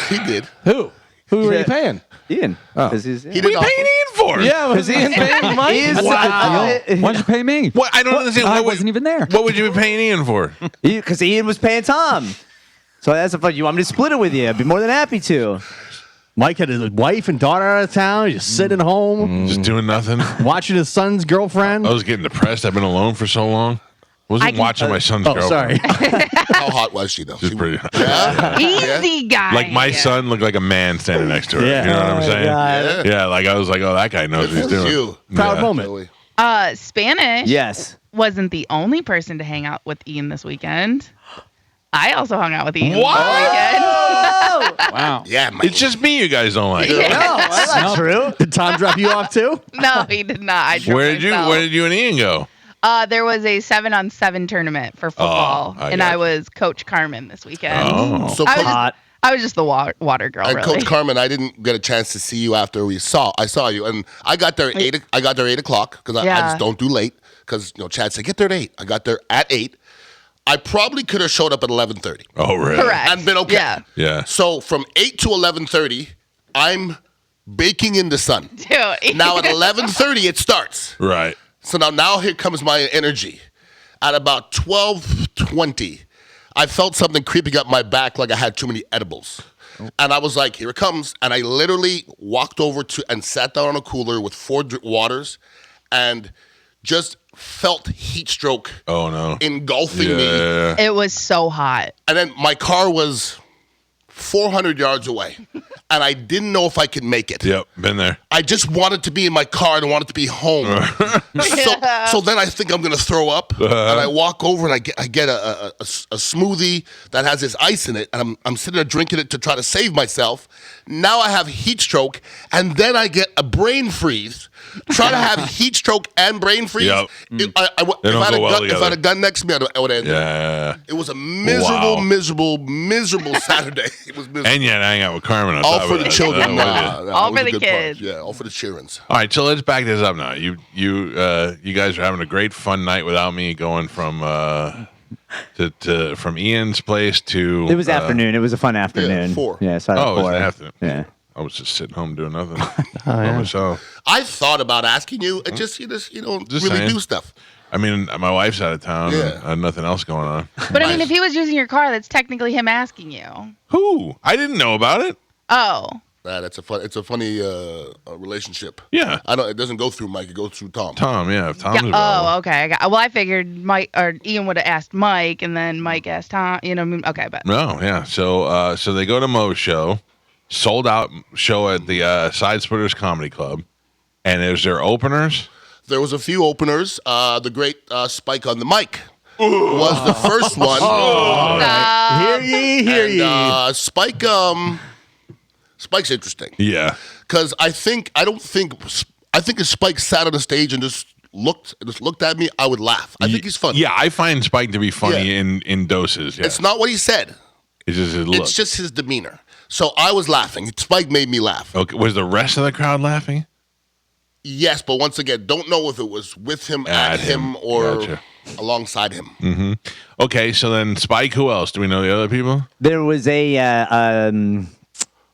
He did. Who? Who were you paying? Ian. Because he's He What are did you offer. paying Ian for? Yeah, was Ian paying Mike? Ian's- Why'd you pay me? What? I don't understand. I What wasn't even there. What would you be paying Ian for? Because Ian was paying Tom. So that's a fun. You want me to split it with you? I'd be more than happy to. Mike had his wife and daughter out of town. He's just sitting home, Just doing nothing. watching his son's girlfriend. I was getting depressed. I've been alone for so long. Wasn't watching my son's Oh, girlfriend. sorry. How hot was she, though? She's pretty hot. Yeah? Easy guy. Like my son looked like a man standing next to her. Yeah. You know what I'm saying? Yeah. Yeah, like I was like, oh, that guy knows what he's Good for doing. you. Proud Yeah. moment. Really. Spanish Yes. wasn't the only person to hang out with Ian this weekend. I also hung out with Ian What? this weekend. Wow. Yeah, man. It's just me you guys don't like. No, that's not true. Did Tom drop you off too? No, he did not. I drove Where did myself. you and Ian go? There was a 7-on-7 tournament for football, I and got I it. was Coach Carmen this weekend. Oh. So, I was, Coach, Hot. I was just the water girl, and really. Coach Carmen, I didn't get a chance to see you after I saw you, and I got there at 8. I got there at 8 o'clock because I Yeah. just don't do late. Because Chad said get there at 8. I got there at 8. I probably could have showed up at 11:30 Oh, really? Correct. and been okay. Yeah. Yeah. So from 8 to 11:30, I'm baking in the sun. Dude. Now at 11:30 it starts. Right. So now here comes my energy. At about 12:20, I felt something creeping up my back like I had too many edibles. And I was like, here it comes. And I literally walked over to and sat down on a cooler with 4 waters and just felt heat stroke Oh, no. engulfing me. Yeah. It was so hot. And then my car was 400 yards away. And I didn't know if I could make it. Yep. Been there. I just wanted to be in my car and I wanted to be home. So then I think I'm gonna throw up, and I walk over and I get a smoothie that has this ice in it, and I'm sitting there drinking it to try to save myself. Now I have heat stroke, and then I get a brain freeze. Try to have heat stroke and brain freeze. Yep. If They I don't had go well if I had a gun next to me, I would end. Yeah. It was a miserable, Wow. miserable Saturday. It was miserable. And you had to hang out with Carmen on All top for of the that. children. That was it. All it was for a the good part. kids. Yeah, all for the cheerings. All right, so let's back this up now. You guys are having a great fun night without me, going from from Ian's place to. It was afternoon. It was a fun afternoon. 4. Yeah, started Oh, at it was 4. an afternoon. Yeah. I was just sitting home doing nothing. By myself. I thought about asking you. It just you don't Just really saying. do stuff. I mean, my wife's out of town. Yeah. And I had nothing else going on. But I mean, if he was using your car, that's technically him asking you. Who? I didn't know about it. Oh. It's a funny relationship. Yeah. I don't. It doesn't go through Mike. It goes through Tom. Tom, yeah. If Tom's Yeah. available. Oh, okay. Well, I figured Mike or Ian would have asked Mike, and then Mike asked Tom. Okay, but No, yeah. So they go to Mo's show, sold out show at the Side Splitters Comedy Club, and there's their openers. There was a few openers. The great Spike on the mic was the first one. Hear ye, hear ye. Spike, Spike's interesting. Yeah. Because I think if Spike sat on the stage and just looked at me, I would laugh. I think he's funny. Yeah, I find Spike to be funny in doses. Yeah. It's not what he said. It's just his look. It's just his demeanor. So I was laughing. Spike made me laugh. Okay. Was the rest of the crowd laughing? Yes, but once again, don't know if it was with him, at him, or Gotcha. alongside him. Mm-hmm. Okay, so then Spike, who else? Do we know the other people? There was a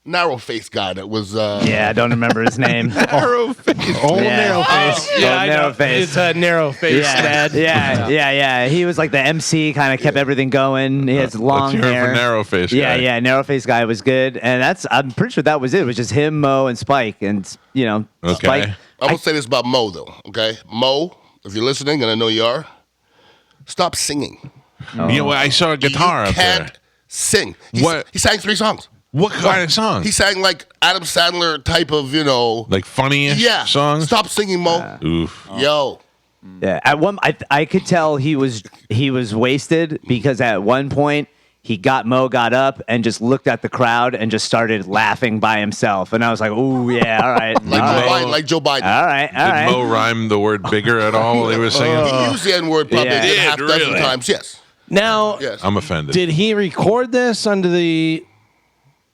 Narrow-faced guy that was... I don't remember his name. Narrow face. Old narrow face. Yeah, I know. narrow face. It's a narrow face dad. Yeah. He was like the MC, kind of kept everything going. He has long Let's hear it hair. for narrow face. Guy. Narrow face guy was good, and I'm pretty sure that was it. It was just him, Mo, and Spike, and Okay. Spike. I'm going to say this about Mo, though, okay? Mo, if you're listening, and I know you are, stop singing. You know what? I saw a guitar You up there. can't sing. What? He sang 3 songs. What kind of song? He sang like Adam Sandler type of, like funniest songs? Stop singing, Mo. Oof. Yo. Yeah, at one, I could tell he was wasted because at one point Mo got up and just looked at the crowd and just started laughing by himself, and I was like, "Ooh, yeah, all right, Like Joe Biden. all right." Did Mo rhyme the word bigger at all while he was singing? He used the N-word probably Yeah. a Did, half dozen really? times. Yes. Now, Yes. I'm offended. did he record this under the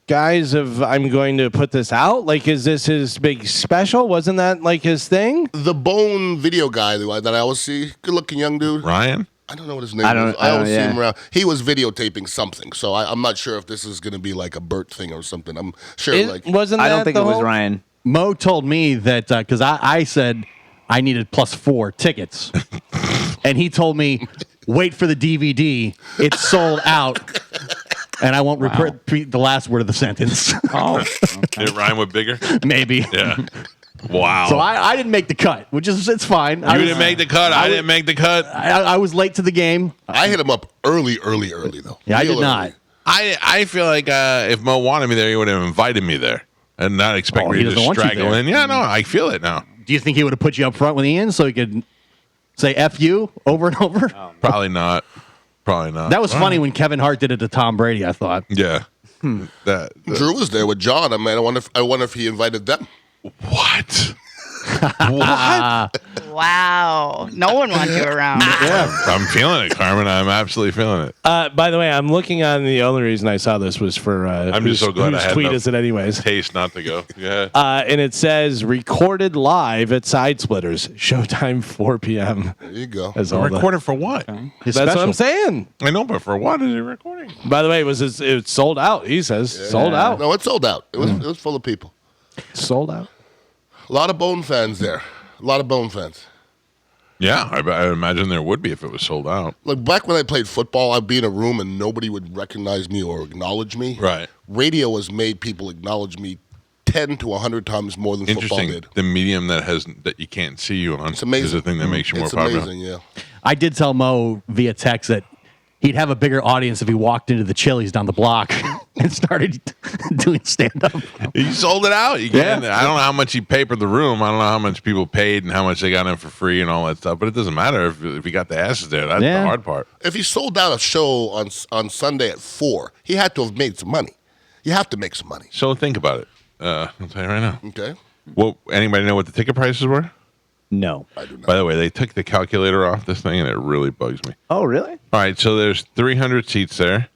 guise of I'm going to put this out? Like, is this his big special? Wasn't that like his thing? The Bone video guy that I always see, good-looking young dude. Ryan? I don't know what his name is. I always see him around. He was videotaping something, so I'm not sure if this is going to be like a Bert thing or something. I'm sure Wasn't I that don't think the it was whole- Ryan. Mo told me that because I said I needed +4 tickets, and he told me, "Wait for the DVD. It's sold out." And I won't repeat the last word of the sentence. Did it rhyme with bigger? Maybe. Yeah. Wow. So I didn't make the cut, which is it's fine. You didn't make the cut. I didn't make the cut. I was late to the game. I hit him up early though. Yeah, I Real did not. early. I feel like if Mo wanted me there, he would have invited me there and not expect me he to doesn't just want you straggle there. in. Yeah, no, I feel it now. Do you think he would have put you up front with Ian so he could say F you over and over? Probably not. Probably not. That was funny when Kevin Hart did it to Tom Brady, I thought. Yeah. That Drew was there with John. I mean, I wonder if he invited them. what? What? Wow. No one wants you around. I'm feeling it, Carmen. I'm absolutely feeling it. By the way, I'm looking on the only reason I saw this was for I'm just so glad I whose had tweet enough is it anyways? Taste not to go. Yeah. And it says recorded live at Side Splitters, showtime 4 p.m. There you go. As all the- Recorded for what? His That's special. what I'm saying. I know, but for what is he recording? By the way, it's sold out. He says sold out. No, it sold out. It was full of people. Sold out. A lot of Bone fans there. A lot of Bone fans. Yeah, I imagine there would be if it was sold out. Like back when I played football, I'd be in a room and nobody would recognize me or acknowledge me. Right. Radio has made people acknowledge me 10 to 100 times more than football Interesting. did. The medium that you can't see you on It's amazing. is the thing that makes you more It's popular. amazing, yeah. I did tell Mo via text that he'd have a bigger audience if he walked into the Chili's down the block and started doing stand-up. He sold it out. You can't, I don't know how much he paid for the room. I don't know how much people paid and how much they got in for free and all that stuff. But it doesn't matter if he got the asses there. That's the hard part. If he sold out a show on Sunday at 4, he had to have made some money. You have to make some money. So think about it. I'll tell you right now. Okay. Well, anybody know what the ticket prices were? No. I do not. By the way, they took the calculator off this thing, and it really bugs me. Oh, really? All right, so there's 300 seats there.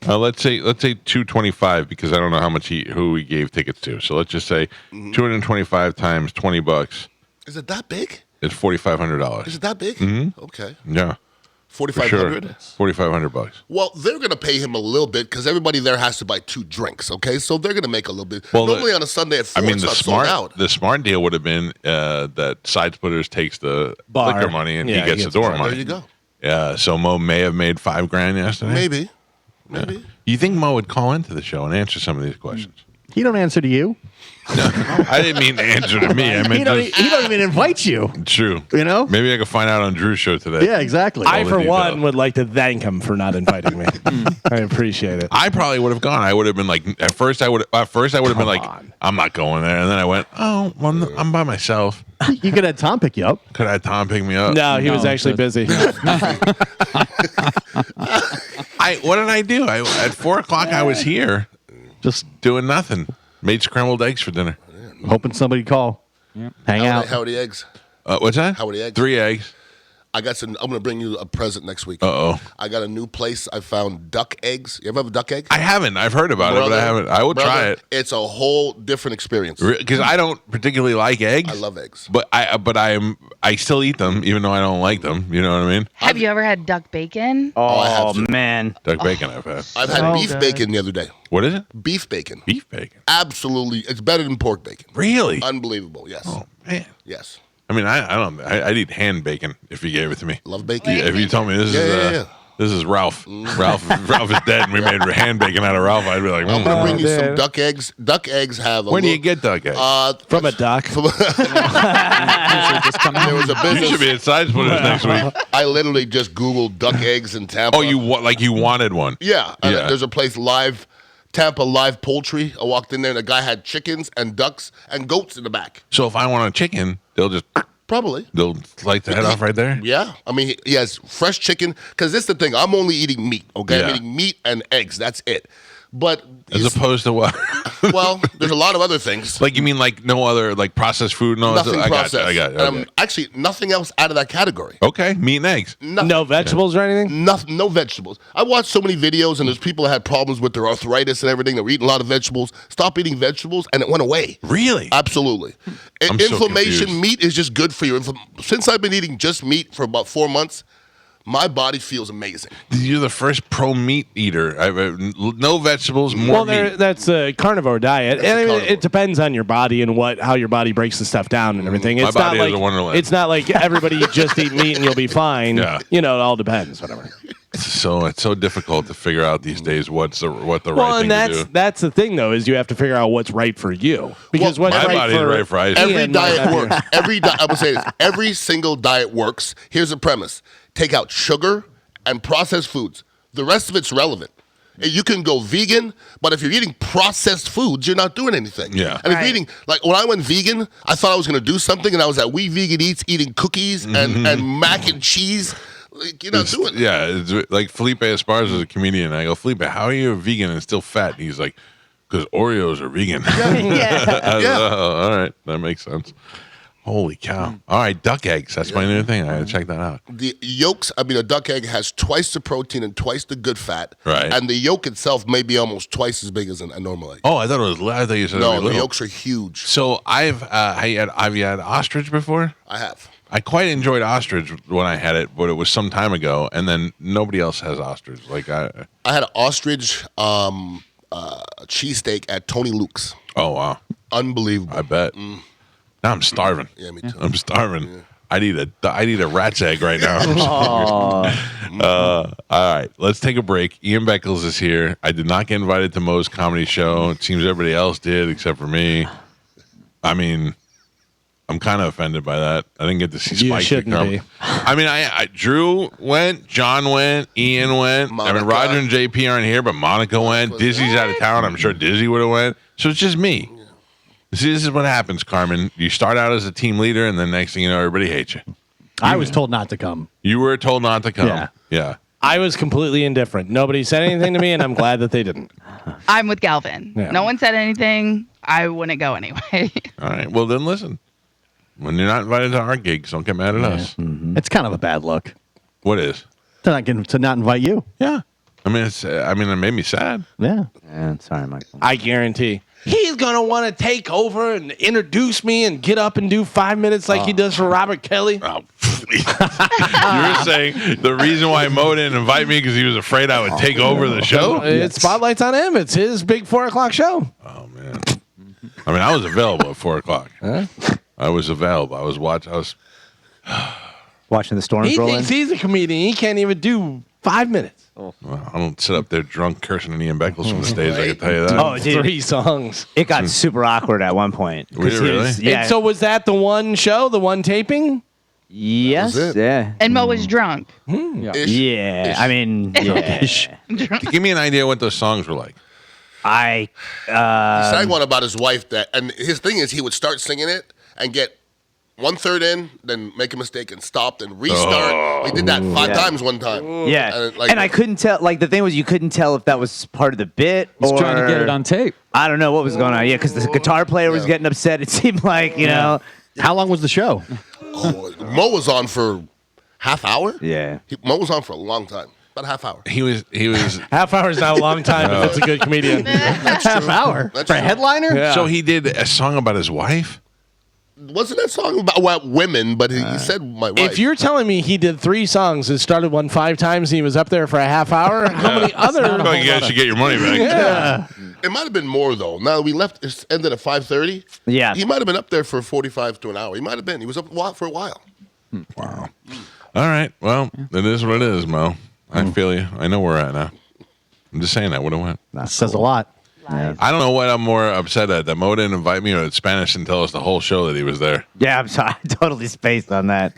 Let's say 225 because I don't know how much who he gave tickets to. So let's just say 225 times $20 Is it that big? is $4,500. Is it that big? Mm-hmm. Okay. Yeah, for sure. $4,500? $4,500. Well, they're going to pay him a little bit because everybody there has to buy 2 drinks, okay? So they're going to make a little bit. Well, Normally on a Sunday at 4, it's not sold out. the smart deal would have been that Side Splitters takes the Bar. liquor money and Yeah, he gets the door money. There you go. Yeah, so Mo may have made $5,000 yesterday. Maybe. You think Mo would call into the show and answer some of these questions? He don't answer to you. I didn't mean to answer to me. I meant He don't just even invite you. true. You know? Maybe I could find out on Drew's show today. Yeah, exactly. I, the for details. one, would like to thank him for not inviting me. I appreciate it. I probably would have gone. I would have been like, at first I would have been like, on. I'm not going there. And then I went, oh, well, I'm by myself. You could have Tom pick you up. Could I have Tom pick me up? No, he was actually busy. What did I do? At 4 o'clock, I was here, just doing nothing. Made scrambled eggs for dinner. Hoping somebody'd call. Hang out. How are the eggs? What's that? How are the eggs? 3 eggs. I got some. I'm going to bring you a present next week. Uh-oh. I got a new place. I found duck eggs. You ever have a duck egg? I haven't. I've heard about it, but I haven't. I will try it. It's a whole different experience. Because I don't particularly like eggs. I love eggs. But I still eat them, even though I don't like them. You know what I mean? Have you ever had duck bacon? I have to. Man. Duck bacon I've had. I've had beef bacon the other day. What is it? Beef bacon. Beef bacon. Absolutely. It's better than pork bacon. Really? Unbelievable. Yes. Oh, man. Yes. I mean, I'd eat hand bacon if you gave it to me. Love bacon. If you told me this is Ralph. Ralph is dead and we made hand bacon out of Ralph, I'd be like, I'm going to bring you some duck eggs. Duck eggs have Where do you get duck eggs? From a duck. There was a business. You should be at Side Splitters next week. I literally just Googled duck eggs in Tampa. Oh, you wanted one? Yeah. And there's a place Tampa Live Poultry. I walked in there and the guy had chickens and ducks and goats in the back. So if I want a chicken, they'll light the head off right there? Yeah. I mean, he has fresh chicken. Because this is the thing. I'm only eating meat, okay? Yeah. I'm eating meat and eggs. That's it. But As opposed to what? well, there's a lot of other things. Like you mean like no other like processed food? No, Nothing I processed. got it. Okay. Actually, nothing else out of that category. Okay, meat and eggs. No vegetables or anything? Nothing, no vegetables. I watched so many videos, and there's people that had problems with their arthritis and everything. They were eating a lot of vegetables. Stop eating vegetables, and it went away. Really? Absolutely. I'm so Inflammation, confused. meat is just good for you. Since I've been eating just meat for about 4 months, my body feels amazing. You're the first pro meat eater. No vegetables, more meat. That's a carnivore diet, and I mean, carnivore. it depends on your body and how your body breaks the stuff down and everything. My It's body not is like a wonderland. it's not like everybody just eat meat and you'll be fine. Yeah. You know, it all depends. Whatever. So it's so difficult to figure out these days what the Well, right thing and to do. that's the thing though, is you have to figure out what's right for you because Well, what's my body's right for ice. Every Ian might diet not be- works. I would say this. Every single diet works. Here's the premise. Take out sugar and processed foods. The rest of it's relevant. You can go vegan, but if you're eating processed foods, you're not doing anything. Yeah. And if you're eating, like when I went vegan, I thought I was going to do something, and I was at We Vegan Eats eating cookies and mac and cheese. Like, you're not doing it. Yeah, it's like Felipe Esparza is a comedian. I go, Felipe, how are you a vegan and still fat? He's like, because Oreos are vegan. I was, oh, all right, that makes sense. Holy cow. All right, duck eggs. That's my new thing. I gotta check that out. The yolks, a duck egg has twice the protein and twice the good fat. Right. And the yolk itself may be almost twice as big as a normal egg. Oh, I thought you said it No, was the little. yolks are huge. So have you had ostrich before? I have. I quite enjoyed ostrich when I had it, but it was some time ago, and then nobody else has ostrich. Like I had an ostrich cheesesteak at Tony Luke's. Oh wow, Unbelievable. I bet. Now I'm starving. Yeah, me too. I'm starving. Yeah. I need a rat's egg right now. All right, let's take a break. Ian Beckles is here. I did not get invited to Mo's comedy show. It seems everybody else did except for me. I mean, I'm kind of offended by that. I didn't get to see You Spike. shouldn't be. I mean, I Drew went, John went, Ian went. I mean, Monica. Roger and JP aren't here, but Monica went. Dizzy's out of town. I'm sure Dizzy would have went. So it's just me. See, this is what happens, Carmen. You start out as a team leader, and then next thing you know, everybody hates you. I was told not to come. You were told not to come. Yeah. I was completely indifferent. Nobody said anything to me, and I'm glad that they didn't. I'm with Galvin. Yeah. No one said anything. I wouldn't go anyway. All right. Well, then listen. When you're not invited to our gigs, don't get mad at us. It's kind of a bad look What is? to not invite you. Yeah. I mean, it made me sad. Yeah. Yeah, sorry, Michael. I guarantee. He's going to want to take over and introduce me and get up and do 5 minutes like he does for Robert Kelly. Oh, please. You were saying the reason why Mo didn't invite me because he was afraid I would take over the show? It's spotlights on him. It's his big 4 o'clock show. Oh, man. I mean, I was available at 4 o'clock. I was available. I was Watching the storms He roll in. thinks he's a comedian. He can't even do 5 minutes. Well, I don't sit up there drunk cursing at Ian Beckles from the stage. I can tell you that. Oh, dude. 3 songs. It got super awkward at one point. 'Cause Really? Yeah. And so was that the one show, the one taping? yes. That was it. Yeah. And Mo was drunk. Ish. Yeah. I mean, yeah. Give me an idea what those songs were like. I He sang one about his wife and his thing is he would start singing it and get 1/3 in, then make a mistake and stop, then restart. We did that 5 times one time. Yeah, And, and I couldn't tell. Like the thing was, you couldn't tell if that was part of the bit He's or trying to get it on tape. I don't know what was going on. Yeah, because the guitar player was getting upset. It seemed like you know. How long was the show? Mo was on for half hour. Yeah, Mo was on for a long time, about a half hour. He was Half hour is not a long time if it's a good comedian. Half hour That's for a true. headliner. Yeah. So he did a song about his wife. Wasn't that song about women? But he said my wife. If you're telling me he did 3 songs and started one 5 times and he was up there for a half hour, how many other? I feel like you guys should get your money back. Yeah. It might have been more though. Now we left. It ended at 5:30. Yeah. He might have been up there for 45 to an hour. He might have been. He was up for a while. Wow. All right. Well, it is what it is, Mo. I feel you. I know where we're at now. I'm just saying that would have went. That says a lot. I don't know what I'm more upset at. That Mo didn't invite me, or that Spanish didn't tell us the whole show that he was there. yeah. I'm sorry. I totally spaced on that.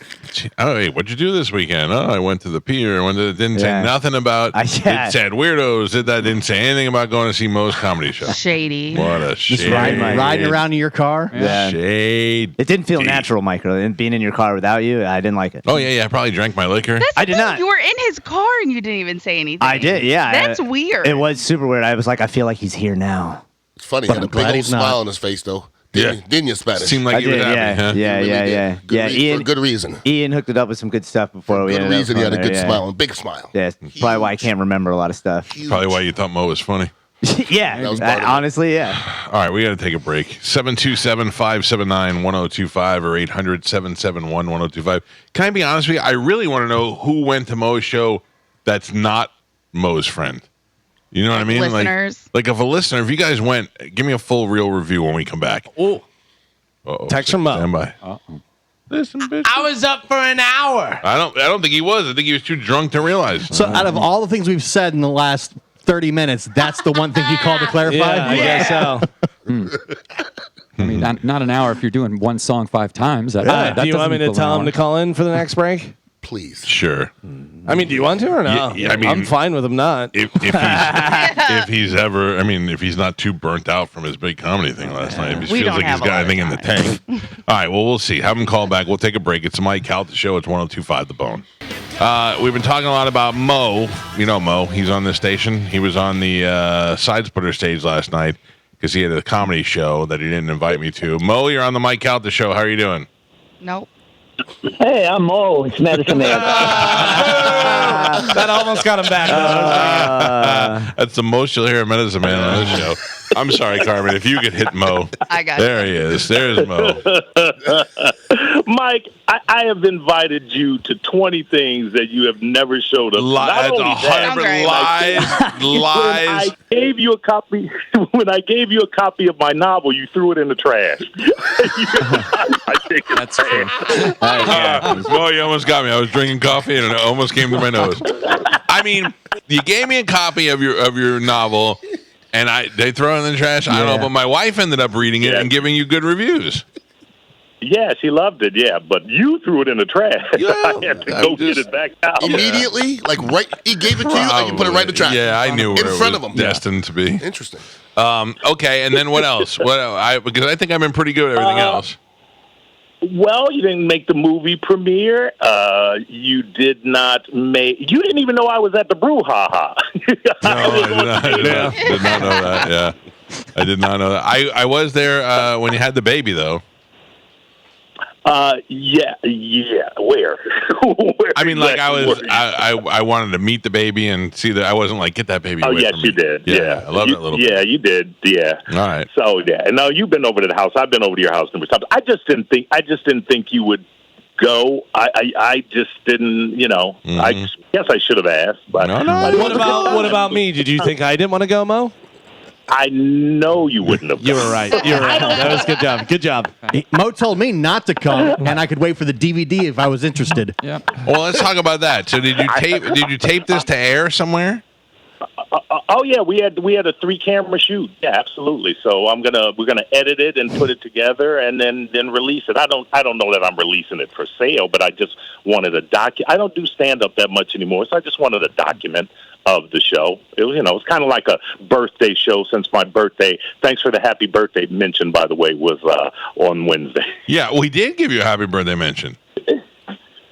Oh, hey, what'd you do this weekend? Oh, I went to the pier. It didn't say Yeah. nothing about. Yeah. It said weirdos. Didn't say anything about going to see Mo's comedy show. Shady. What a Just shade. riding around in your car. Yeah. Shade. It didn't feel natural, Michael. And being in your car without you, I didn't like it. Oh yeah. I probably drank my liquor. That's I did the thing, not. You were in his car and you didn't even say anything. I did. Yeah. That's weird. It was super weird. I was like, I feel like he's here now. It's funny. But He had I'm a big glad old he's not. smile on his face though. Yeah. Didn't you, Spanish? Seemed like I he was did. happy. Yeah. Huh? Yeah. Really Yeah. did. Yeah. Good Yeah. for Ian. good reason. Ian hooked it up with some good stuff before we Good ended up reason he had a on good there, smile, a big smile. Yeah, it's probably why I can't remember a lot of stuff. Probably why you thought Mo was funny. Yeah, That was part of it. honestly, yeah. All right, we got to take a break. 727-579-1025 or 800-771-1025. Can I be honest with you? I really want to know who went to Mo's show that's not Mo's friend. You know what I mean? Listeners. Like if a listener, if you guys went, give me a full real review when we come back. Oh, Uh-oh. Text from Mo. Stand by. Listen, bitch. I was up for an hour. I don't think he was. I think he was too drunk to realize. So out of all the things we've said in the last 30 minutes, that's the one thing he called to clarify. Yeah, I guess so. I mean, not an hour if you're doing one song 5 times. That Do you want me to doesn't tell equal him an to call in for the next break? Please. Sure. I mean, do you want to or no? Yeah, I mean- I'm fine with him not. If he's ever, I mean, if he's not too burnt out from his big comedy thing last night, if he We feels don't like he's have a got lot of anything in the tank. All right, well, we'll see. Have him call back. We'll take a break. It's the Mike Calta Show. It's 102.5 The Bone. We've been talking a lot about Mo. You know Mo. He's on this station. He was on the Side Splitter stage last night because he had a comedy show that he didn't invite me to. Mo, you're on the Mike Calta Show. How are you doing? Nope. Hey, I'm Mo. It's Medicine Man. That almost got him back. That's the most you'll hear of Medicine Man on this show. I'm sorry, Carmen. If you could hit Mo. I got There he is. There's Mo. Mike, I have invited you to 20 things that you have never showed us. Not That's only that, 100 lies. Lies. When I gave you a copy, of my novel, you threw it in the trash. That's true. Well, you almost got me. I was drinking coffee and it almost came to my nose. I mean, you gave me a copy of your novel, and they throw it in the trash. I don't know, but my wife ended up reading it and giving you good reviews. Yeah, she loved it. Yeah, but you threw it in the trash. I had to go get it back out. Immediately, like right, he gave it to you, and you put it right in the trash. Yeah, I knew in where it front was of him. destined to be. Interesting. Okay, and then what else? Because I think I've been pretty good at everything else. Well, you didn't make the movie premiere. You did not make. You didn't even know I was at the brouhaha. No, I did not know that. Yeah, I did not know that. I was there when you had the baby, though. Yeah. Where? Where I mean, like exactly were you? I wanted to meet the baby and see that. I wasn't like, get that baby Oh, away yes, from me. you did. Yeah, I love that little. Yeah, you did. Yeah. All right. So yeah, no, you've been over to the house. I've been over to your house numerous times. I just didn't think you would go. I just didn't. You know, I guess I should have asked. But No. What about me? Did you think I didn't want to go, Mo? I know you wouldn't have. You were right. You were right. That was good job. Good job. Mo told me not to come, and I could wait for the DVD if I was interested. Yeah. Well, let's talk about that. So, did you tape this to air somewhere? Oh yeah, we had a 3-camera shoot. Yeah, absolutely. So we're gonna edit it and put it together and then release it. I don't know that I'm releasing it for sale, but I just wanted a I don't do stand up that much anymore, so I just wanted to document of the show. It was, it's kind of like a birthday show since my birthday. Thanks for the happy birthday mention, by the way, was on Wednesday. Yeah, we did give you a happy birthday mention.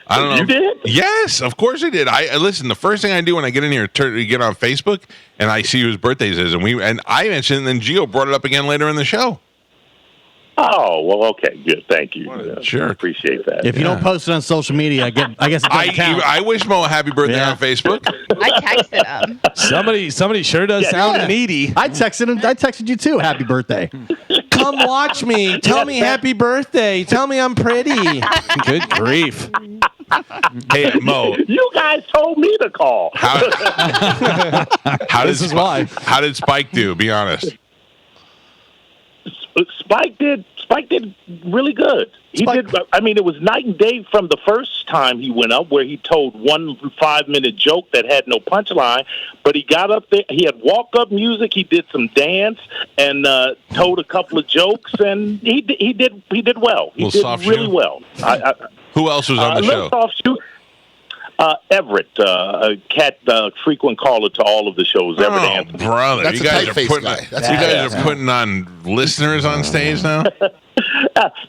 I don't know. You did? Yes, of course I did. I listen. The first thing I do when I get in here, get on Facebook, and I see whose birthdays is, and I mentioned, and then Gio brought it up again later in the show. Oh, well, okay, good. Thank you. Sure. Appreciate that. If you don't post it on social media, I guess it doesn't count. I wish Mo a happy birthday on Facebook. I texted him. Somebody sure does sound needy. I texted you too. Happy birthday. Come watch me. Tell me happy birthday. Tell me I'm pretty. Good grief. Hey, Mo. You guys told me to call. How did Spike do? Be honest. Spike did really good. He did. I mean, it was night and day from the first time he went up, where he told one 5-minute joke that had no punchline. But he got up there. He had walk-up music. He did some dance and told a couple of jokes, and he did well. He did really well. Who else was on the show? Soft shoe. Everett, Cat, frequent caller to all of the shows. Everett Anthony. Brother, That's you guys are putting guy. are putting on listeners on stage now.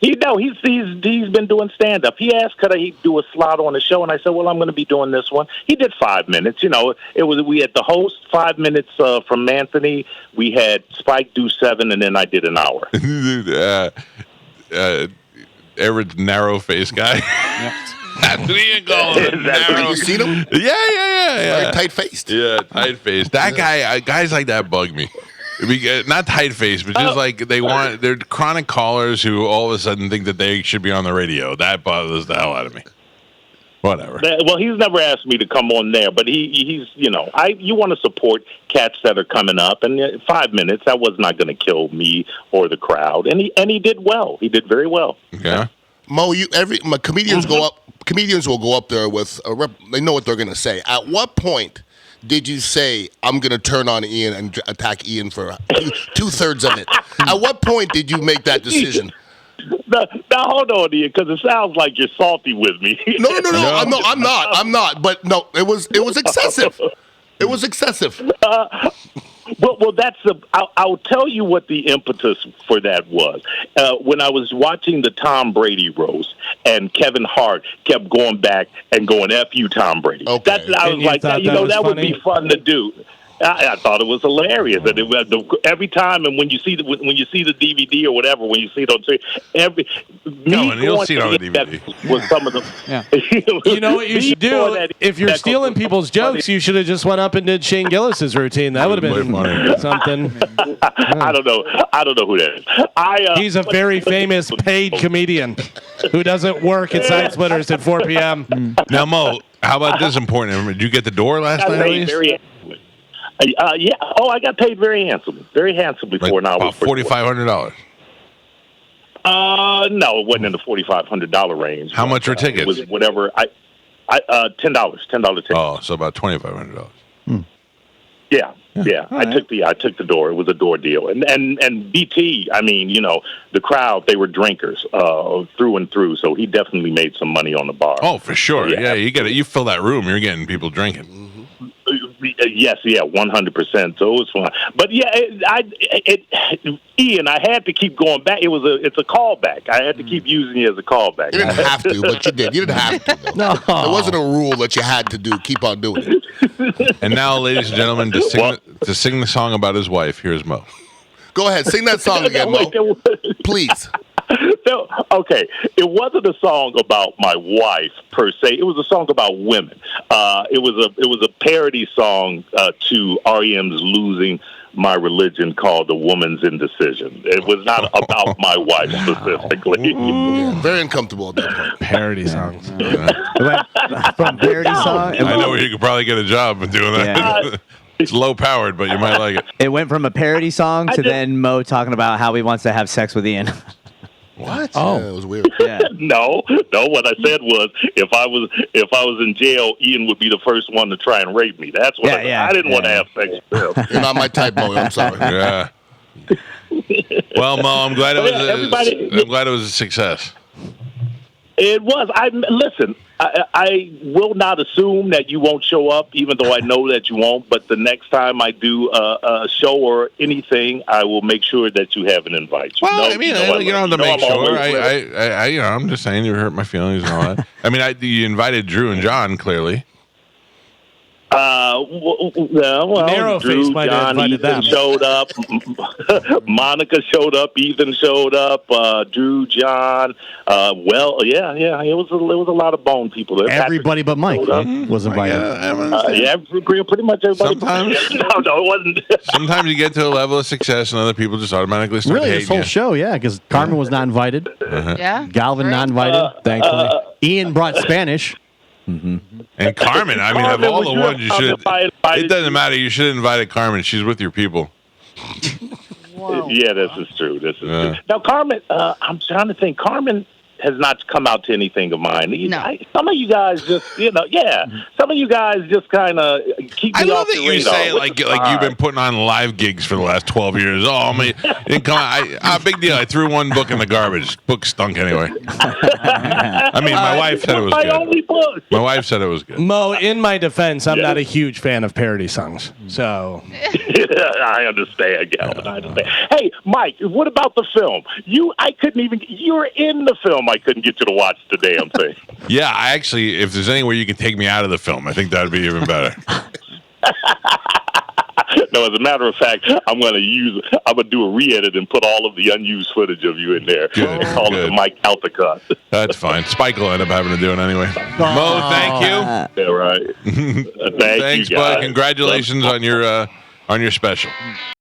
He's been doing stand up. He asked could he do a slot on the show, and I said, well, I'm going to be doing this one. He did 5 minutes. We had the host 5 minutes from Anthony. We had Spike do 7, and then I did an hour. Everett's narrow face guy. Anthony and narrow. You seen him? Yeah. Very tight-faced. Yeah, tight-faced. That guy, guys like that bug me. Not tight-faced, but just like they're chronic callers who all of a sudden think that they should be on the radio. That bothers the hell out of me. Whatever. Well, he's never asked me to come on there, but he's you want to support cats that are coming up, and 5 minutes, that was not going to kill me or the crowd, and he did well. He did very well. Yeah. Mo, comedians go up. Comedians will go up there with they know what they're going to say. At what point did you say, I'm going to turn on Ian and attack Ian for two-thirds of it? At what point did you make that decision? Now hold on, Ian, because it sounds like you're salty with me. No. I'm not. But no, it was excessive. It was excessive. Well, I'll tell you what the impetus for that was. When I was watching the Tom Brady roast, and Kevin Hart kept going back and going, F you, Tom Brady. Okay. I was like, that would be fun to do. I thought it was hilarious. And every time, and when you see the DVD or whatever, when you see it on you'll see it on the DVD. Was some of them. Yeah. You know what you should do? If you're stealing people's jokes, you should have just went up and did Shane Gillis's routine. That would have been something. I don't know who that is. He's a very famous paid comedian who doesn't work at Side Splitters at 4 p.m. Now, Mo, how about this important? Did you get the door last night, at least? Yeah. Oh, I got paid very handsomely for an hour. About $4,500. No, it wasn't in the $4,500 range. How much were tickets? It was whatever. $10 tickets. Oh, so about $2,500. Yeah. I took the door. It was a door deal, and BT. I mean, the crowd, they were drinkers through and through. So he definitely made some money on the bar. Oh, for sure. Yeah, you get it. You fill that room, you're getting people drinking. Yes, 100%. So it was fun. But Ian, I had to keep going back. It's a callback. I had to keep using it as a callback. You didn't have to, but you did. You didn't have to. Though. No, there wasn't a rule that you had to do. Keep on doing it. And now, ladies and gentlemen, to sing the song about his wife, here's Mo. Go ahead, sing that song again, Mo. Please. No, okay, it wasn't a song about my wife per se. It was a song about women. It was a parody song to REM's "Losing My Religion" called "The Woman's Indecision." It was not about my wife specifically. Yeah, very uncomfortable at that point. Parody songs. From parody song. I know where you could probably get a job doing that. Yeah. It's low powered, but you might like it. It went from a parody song to then Mo talking about how he wants to have sex with Ian. What? Oh, yeah, it was weird. Yeah. No. What I said was, if I was in jail, Ian would be the first one to try and rape me. That's what I didn't want to have sex with him. You're not my type, Mo. I'm sorry. Yeah. Well, Mo, I'm glad it was. I'm glad it was a success. It was. Listen. I will not assume that you won't show up, even though I know that you won't. But the next time I do a show or anything, I will make sure that you have an invite. Well, I mean, you don't have to make sure. I'm just saying you hurt my feelings and all that. I mean, you invited Drew and John clearly. Narrow Drew, face might have John, invited Ethan them. showed up. Monica showed up. Ethan showed up. Drew, John. It was a lot of bone people there. Everybody but Mike was invited. Pretty much everybody. Sometimes, no, it wasn't. Sometimes you get to a level of success and other people just automatically start Really, hating this whole you. show, yeah, because Carmen was not invited. Yeah. Galvin not invited, thankfully. Ian brought Spanish. And Carmen, I mean, of Carmen, all the ones you should, invited it doesn't matter. You should have invited Carmen. She's with your people. Yeah, this is true. True. Now, Carmen, I'm trying to think. Carmen has not come out to anything of mine. No. Some of you guys just, some of you guys just kind of keep me I love off that the you radar, say it which like is you've fine. been putting on live gigs for the last 12 years. Oh, I mean, didn't come out. Big deal. I threw one book in the garbage. Book stunk anyway. I mean, my wife said it was my good. only book. My wife said it was good. Mo, in my defense, I'm not a huge fan of parody songs. So I understand, Galvin. I understand. Hey, Mike, what about the film? You were in the film. I couldn't get you to watch the damn thing. Yeah, I actually, if there's any way you can take me out of the film, I think that would be even better. No, as a matter of fact, I'm going to do a re-edit and put all of the unused footage of you in there. Good, And call it good. the Mike Calta cut. That's fine. Spike will end up having to do it anyway. Mo, thank you. Yeah, right. Thanks, Thanks, you guys. bud. Congratulations on your special.